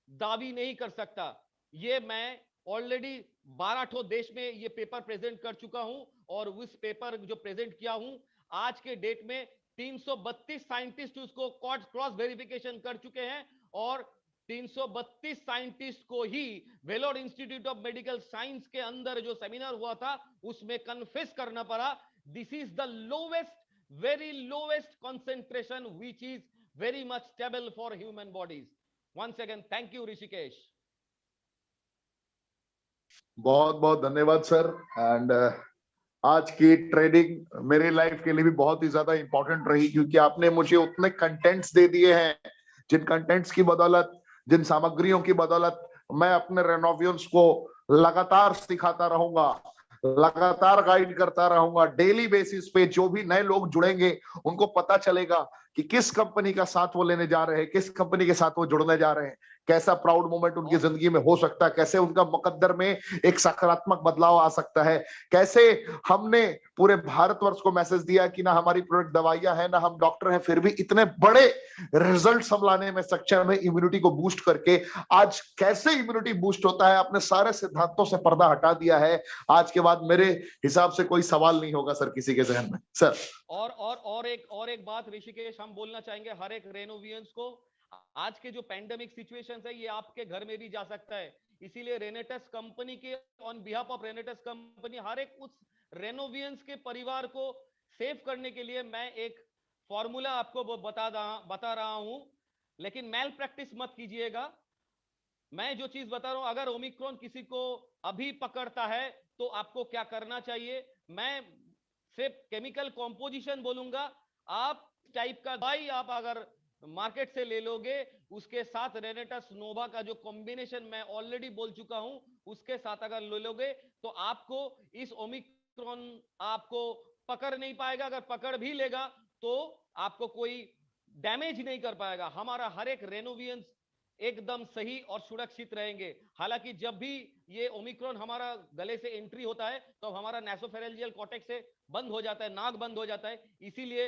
दावी नहीं कर सकता। ये मैं ऑलरेडी 12 ठो देश में ये पेपर प्रेजेंट कर चुका हूं, और उस पेपर जो प्रेजेंट किया हूं, आज के डेट में 332 साइंटिस्ट उसको क्रॉस वेरिफिकेशन कर चुके हैं। और 332 साइंटिस्ट को ही Vellore institute of medical science के अंदर जो सेमिनार हुआ था, उसमें कन्फेस करना पड़ा, this is the lowest, very lowest concentration which is very much stable for human bodies. Once again, thank you, Rishikesh.
बहुत बहुत धन्यवाद सर। एंड आज की ट्रेनिंग मेरे लाइफ के लिए भी बहुत ही ज्यादा इंपॉर्टेंट रही, क्योंकि आपने मुझे उतने कंटेंट्स दे दिए हैं, जिन कंटेंट्स की बदौलत, जिन सामग्रियों की बदौलत मैं अपने रेनोवियंस को लगातार सिखाता रहूंगा, लगातार गाइड करता रहूंगा। डेली बेसिस पे जो भी नए लोग जुड़ेंगे, उनको पता चलेगा कि किस कंपनी का साथ वो लेने जा रहे हैं, किस कंपनी के साथ वो जुड़ने जा रहे हैं, कैसा प्राउड मोमेंट उनकी जिंदगी में हो सकता है, कैसे उनका मुकद्दर में एक सकारात्मक बदलाव आ सकता है, कैसे हमने पूरे भारतवर्ष को मैसेज दिया कि ना हमारी प्रोडक्ट दवाइयां हैं, ना हम डॉक्टर हैं, फिर भी इतने बड़े रिजल्ट हम लाने में सक्षम है इम्यूनिटी को बूस्ट करके। आज कैसे इम्यूनिटी बूस्ट होता है, अपने सारे सिद्धांतों से पर्दा हटा दिया है। आज के बाद मेरे हिसाब से कोई सवाल नहीं होगा सर किसी के जहन में। सर
और एक बात ऋषिकेश हम बोलना चाहेंगे हर एक रेनोवियंस को, आज के जो पैंडेमिक सिचुएशंस है, ये आपके घर में भी जा सकता है। इसीलिए रेनेटस कंपनी के on behalf of Renatus company हर एक उस रेनोवियंस के परिवार को सेव करने के लिए मैं एक फॉर्मूला आपको बता रहा हूं, लेकिन मैल प्रैक्टिस मत कीजिएगा। मैं जो चीज बता रहा हूं, अगर ओमिक्रॉन किसी को अभी पकड़ता है तो आपको क्या करना चाहिए, मैं सिर्फ केमिकल कॉम्पोजिशन बोलूंगा। आप टाइप का दवाई आप अगर मार्केट से ले लोगे, उसके साथ रेनेटस नोवा का जो कॉम्बिनेशन मैं ऑलरेडी बोल चुका हूं, उसके साथ अगर ले लोगे तो आपको इस ओमिक्रॉन आपको पकड़ नहीं पाएगा। अगर पकड़ भी लेगा तो आपको कोई डैमेज नहीं कर पाएगा। हमारा हर एक रेनोवियंस एकदम सही और सुरक्षित रहेंगे। हालांकि जब भी ये ओमिक्रॉन हमारा गले से एंट्री होता है तो हमारा नासोफेरेंजियल कॉर्टेक्स से बंद हो जाता है, नाक बंद हो जाता है। इसीलिए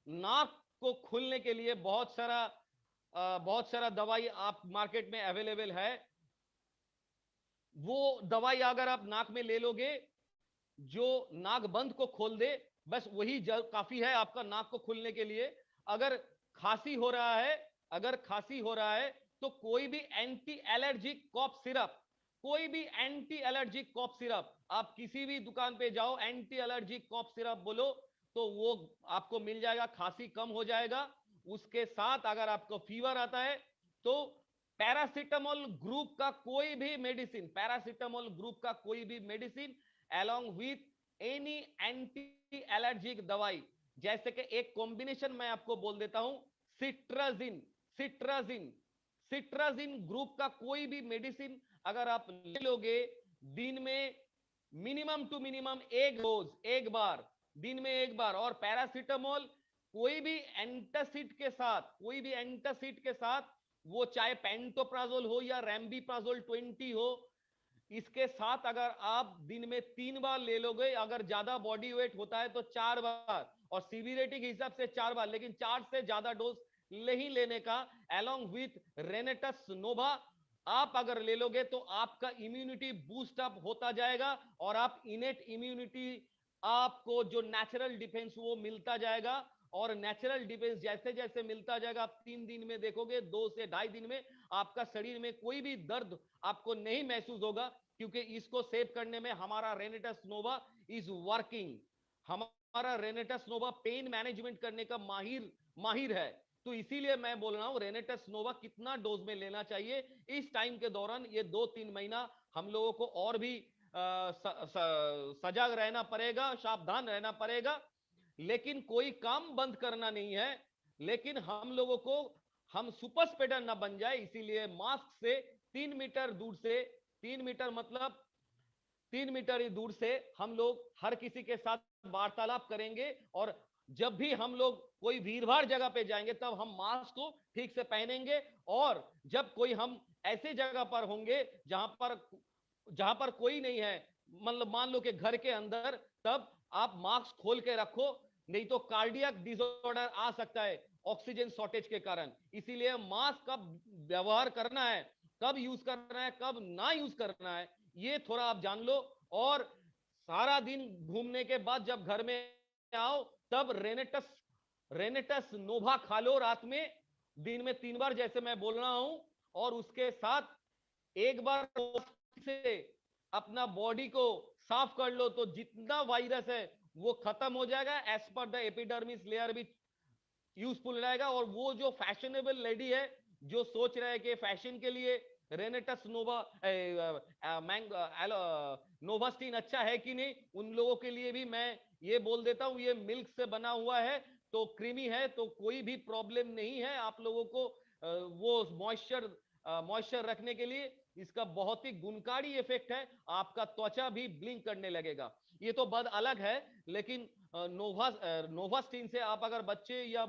नाक को खोलने के लिए बहुत सारा दवाई आप मार्केट में अवेलेबल है। वो दवाई अगर आप नाक में ले लोगे जो नाक बंद को खोल दे, बस वही काफी है आपका नाक को खोलने के लिए। अगर खांसी हो रहा है, अगर खांसी हो रहा है तो कोई भी एंटी एलर्जिक कॉफ सिरप, कोई भी एंटी एलर्जिक कॉफ सिरप, आप किसी भी दुकान पे जाओ, एंटी एलर्जिक कॉफ सिरप बोलो तो वो आपको मिल जाएगा, खांसी कम हो जाएगा। उसके साथ अगर आपको फीवर आता है तो पैरासिटामोल ग्रुप का कोई भी मेडिसिन, पैरासिटामोल ग्रुप का कोई भी medicine along with any anti allergic दवाई, जैसे कि एक कॉम्बिनेशन मैं आपको बोल देता हूं, सिट्राजिन, सिट्राजिन, सिट्राजिन ग्रुप का कोई भी मेडिसिन अगर आप ले लोगे दिन में मिनिमम टू मिनिमम एक डोज, एक बार, दिन में एक बार। और पैरासिटामोल कोई भी एंटासिड के साथ, कोई भी एंटासिड के साथ, वो चाहे पेंटोप्राजोल हो या रैम्बीप्राजोल 20 हो, इसके साथ अगर आप दिन में 3 बार ले लोगे, अगर ज्यादा बॉडी वेट होता है तो 4 बार, और सीवियरिटी के हिसाब से 4 बार, लेकिन 4 से ज्यादा डोज नहीं लेने का। अलोंग विथ रेनेटस नोवा आप अगर ले लोगे तो आपका इम्यूनिटी बूस्ट अप होता जाएगा और आप इनेट इम्यूनिटी, आपको जो नेचुरल डिफेंस वो मिलता जाएगा। और नेचुरल डिफेंस जैसे जैसे मिलता जाएगा, आप 3 दिन में देखोगे, 2 से 2.5 दिन में आपका शरीर में कोई भी दर्द आपको नहीं महसूस होगा, क्योंकि इसको सेव करने में हमारा रेनेटस नोवा इज वर्किंग। हमारा रेनेटस नोवा पेन मैनेजमेंट करने का माहिर है। तो इसीलिए मैं बोल रहा हूं रेनेटस नोवा कितना डोज में लेना चाहिए इस टाइम के दौरान। ये 2-3 महीना हम लोगों को और भी सजग रहना पड़ेगा, सावधान रहना पड़ेगा। लेकिन कोई काम बंद करना नहीं है, लेकिन हम लोगों को, हम सुपर स्प्रेडर ना बन जाए, इसीलिए मास्क से 3 मीटर दूर से, 3 मीटर मतलब 3 मीटर ही दूर से हम लोग हर किसी के साथ वार्तालाप करेंगे। और जब भी हम लोग कोई भीड़-भाड़ जगह पे जाएंगे तब हम मास्क को ठीक से पहनेंगे। और जब कोई हम ऐसे जगह पर होंगे जहां पर कोई नहीं है, मतलब मान लो कि घर के अंदर, तब आप मास्क खोल के रखो, नहीं तो कार्डियक डिसऑर्डर आ सकता है ऑक्सीजन शॉर्टेज के कारण। इसीलिए मास्क कब व्यवहार करना है, कब यूज करना है, कब ना यूज करना है, ये थोड़ा आप जान लो। और सारा दिन घूमने के बाद जब घर में आओ तब रेनेटस नोवा खा लो रात में, दिन में 3 बार जैसे मैं बोल रहा हूं। और उसके साथ एक बार से अपना बॉडी को साफ कर लो तो जितना वायरस है वो खत्म हो जाएगा। As per the epidermis layer भी यूजफुल रहेगा। और वो जो फैशनेबल लेडी है जो सोच रहे हैं कि फैशन के लिए रेनेटस नोवा नोवास्टीन अच्छा है कि नहीं, उन लोगों के लिए भी मैं ये बोल देता हूं, ये मिल्क से बना हुआ है तो क्रीमी है, तो कोई भी प्रॉब्लम नहीं है आप लोगों को। वो मॉइस्चर रखने के लिए इसका बहुत ही गुणकारी इफेक्ट है, आपका त्वचा भी ब्लिंक करने लगेगा। ये तो बात अलग है, लेकिन नोवास्टीन से आप अगर बच्चे या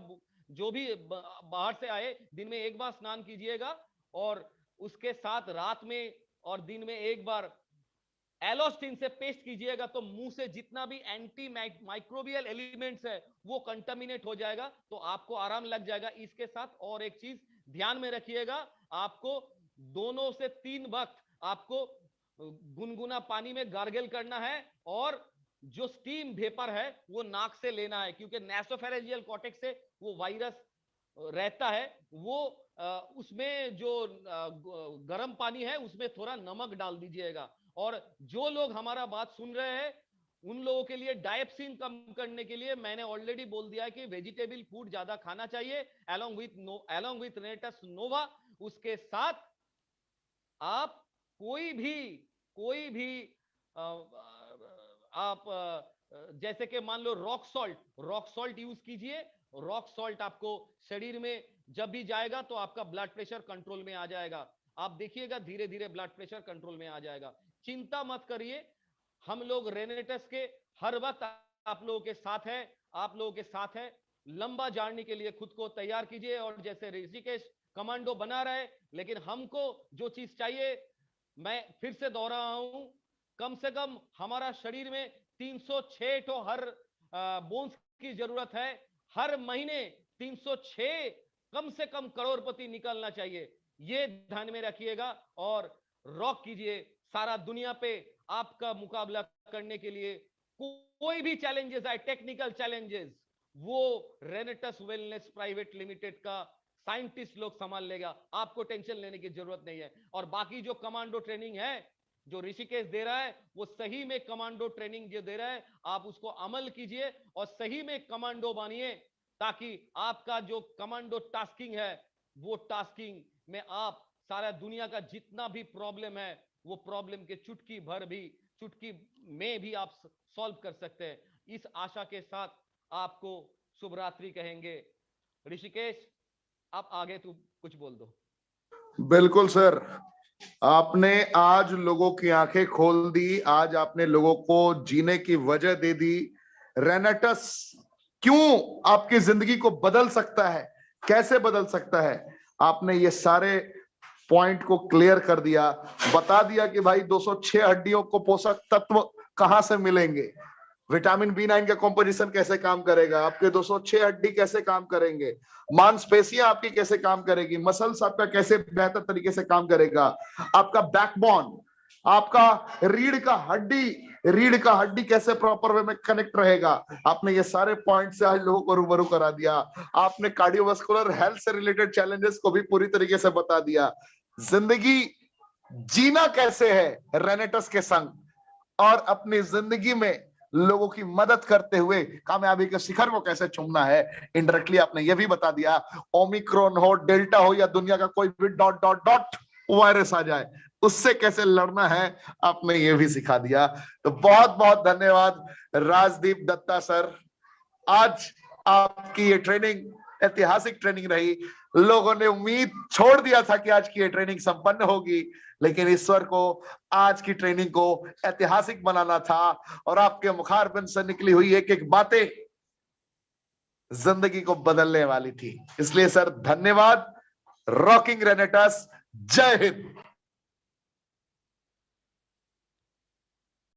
जो भी बाहर से आए, दिन में एक बार स्नान कीजिएगा। और उसके साथ रात में और दिन में एक बार एलोस्टिन से पेस्ट कीजिएगा, तो मुंह से जितना भी एंटी माइक्रोबियल एलिमेंट्स है वो कंटामिनेट हो जाएगा, तो आपको आराम लग जाएगा। इसके साथ और एक चीज ध्यान में रखिएगा, आपको 2 से 3 वक्त आपको गुनगुना पानी में गार्गल करना है। और जो स्टीम वेपर है वो नाक से लेना है, क्योंकि नासोफेरेंजियल कॉर्टेक्स से वो वायरस रहता है। वो उसमें जो गर्म पानी है उसमें थोड़ा नमक डाल दीजिएगा। और जो लोग हमारा बात सुन रहे हैं उन लोगों के लिए डायप्सिन कम करने के लिए मैंने ऑलरेडी बोल दिया है कि वेजिटेबल फूड ज्यादा खाना चाहिए along with रेनेटस नोवा। उसके साथ आप कोई भी आप जैसे कि मान लो रॉक सॉल्ट यूज कीजिए। रॉक सॉल्ट आपको शरीर में जब भी जाएगा तो आपका ब्लड प्रेशर कंट्रोल में आ जाएगा। आप देखिएगा धीरे धीरे ब्लड प्रेशर कंट्रोल में आ जाएगा। चिंता मत करिए, हम लोग रेनेटस के हर वक्त आप लोगों के साथ है, आप लोगों के साथ है। लंबा जर्नी के लिए खुद को तैयार कीजिए। और जैसे ऋषिकेश कमांडो बना रहे, लेकिन हमको जो चीज चाहिए, मैं फिर से दोहरा रहा हूं, कम से कम हमारा शरीर में 306 तो हर बोन्स की जरूरत है। हर महीने 306 कम से कम करोड़पति निकलना चाहिए, ये ध्यान में रखिएगा और रॉक कीजिए। सारा दुनिया पे आपका मुकाबला करने के लिए कोई भी चैलेंजेस आए, टेक्निकल चैलेंजेस, वो रेनेटस वेलनेस प्राइवेट लिमिटेड का साइंटिस्ट लोग संभाल लेगा, आपको टेंशन लेने की जरूरत नहीं है। और बाकी जो कमांडो ट्रेनिंग है जो ऋषिकेश दे रहा है, वो सही में कमांडो ट्रेनिंग जो दे रहा है, आप उसको अमल कीजिए और सही में कमांडो बनिए, ताकि आपका जो कमांडो टास्किंग है, वो टास्किंग में आप सारा दुनिया का जितना भी प्रॉब्लम है, वो प्रॉब्लम के चुटकी में भी आप सॉल्व कर सकते हैं। इस आशा के साथ आपको शुभ रात्रि कहेंगे। ऋषिकेश, आप आगे तू कुछ बोल दो।
बिल्कुल सर, आपने आज लोगों की आंखें खोल दी, आज आपने लोगों को जीने की वजह दे दी। रेनेटस क्यों आपकी जिंदगी को बदल सकता है, कैसे बदल सकता है, आपने ये सारे पॉइंट को क्लियर कर दिया, बता दिया कि भाई 206 हड्डियों को पोषक तत्व कहां से मिलेंगे, विटामिन B9 का कॉम्पोजिशन कैसे काम करेगा, आपके 206 हड्डी कैसे काम करेंगे, मांसपेशियां आपकी कैसे काम करेगी, मसल्स आपका कैसे बेहतर तरीके से काम करेगा, आपका बैकबोन, आपका रीढ़ का हड्डी कैसे प्रॉपर वे में कनेक्ट रहेगा। आपने ये सारे पॉइंट से आज लोगों को रूबरू करा दिया। आपने कार्डियोवास्कुलर हेल्थ से रिलेटेड चैलेंजेस को भी पूरी तरीके से बता दिया। जिंदगी जीना कैसे है रेनेटस के संग, और अपनी जिंदगी में लोगों की मदद करते हुए कामयाबी के शिखर को कैसे चूमना है, इनडायरेक्टली आपने ये भी बता दिया। ओमिक्रॉन हो, डेल्टा हो, या दुनिया का कोई भी डॉट डॉट डॉट वायरस आ जाए, उससे कैसे लड़ना है, आपने ये भी सिखा दिया। तो बहुत बहुत धन्यवाद राजदीप दत्ता सर। आज आपकी ये ट्रेनिंग ऐतिहासिक ट्रेनिंग रही। लोगों ने उम्मीद छोड़ दिया था कि आज की ये ट्रेनिंग संपन्न होगी, लेकिन ईश्वर को आज की ट्रेनिंग को ऐतिहासिक बनाना था, और आपके मुखारबिंद से निकली हुई एक एक बातें जिंदगी को बदलने वाली थी। इसलिए सर धन्यवाद। रॉकिंग रेनेटस, जय हिंद।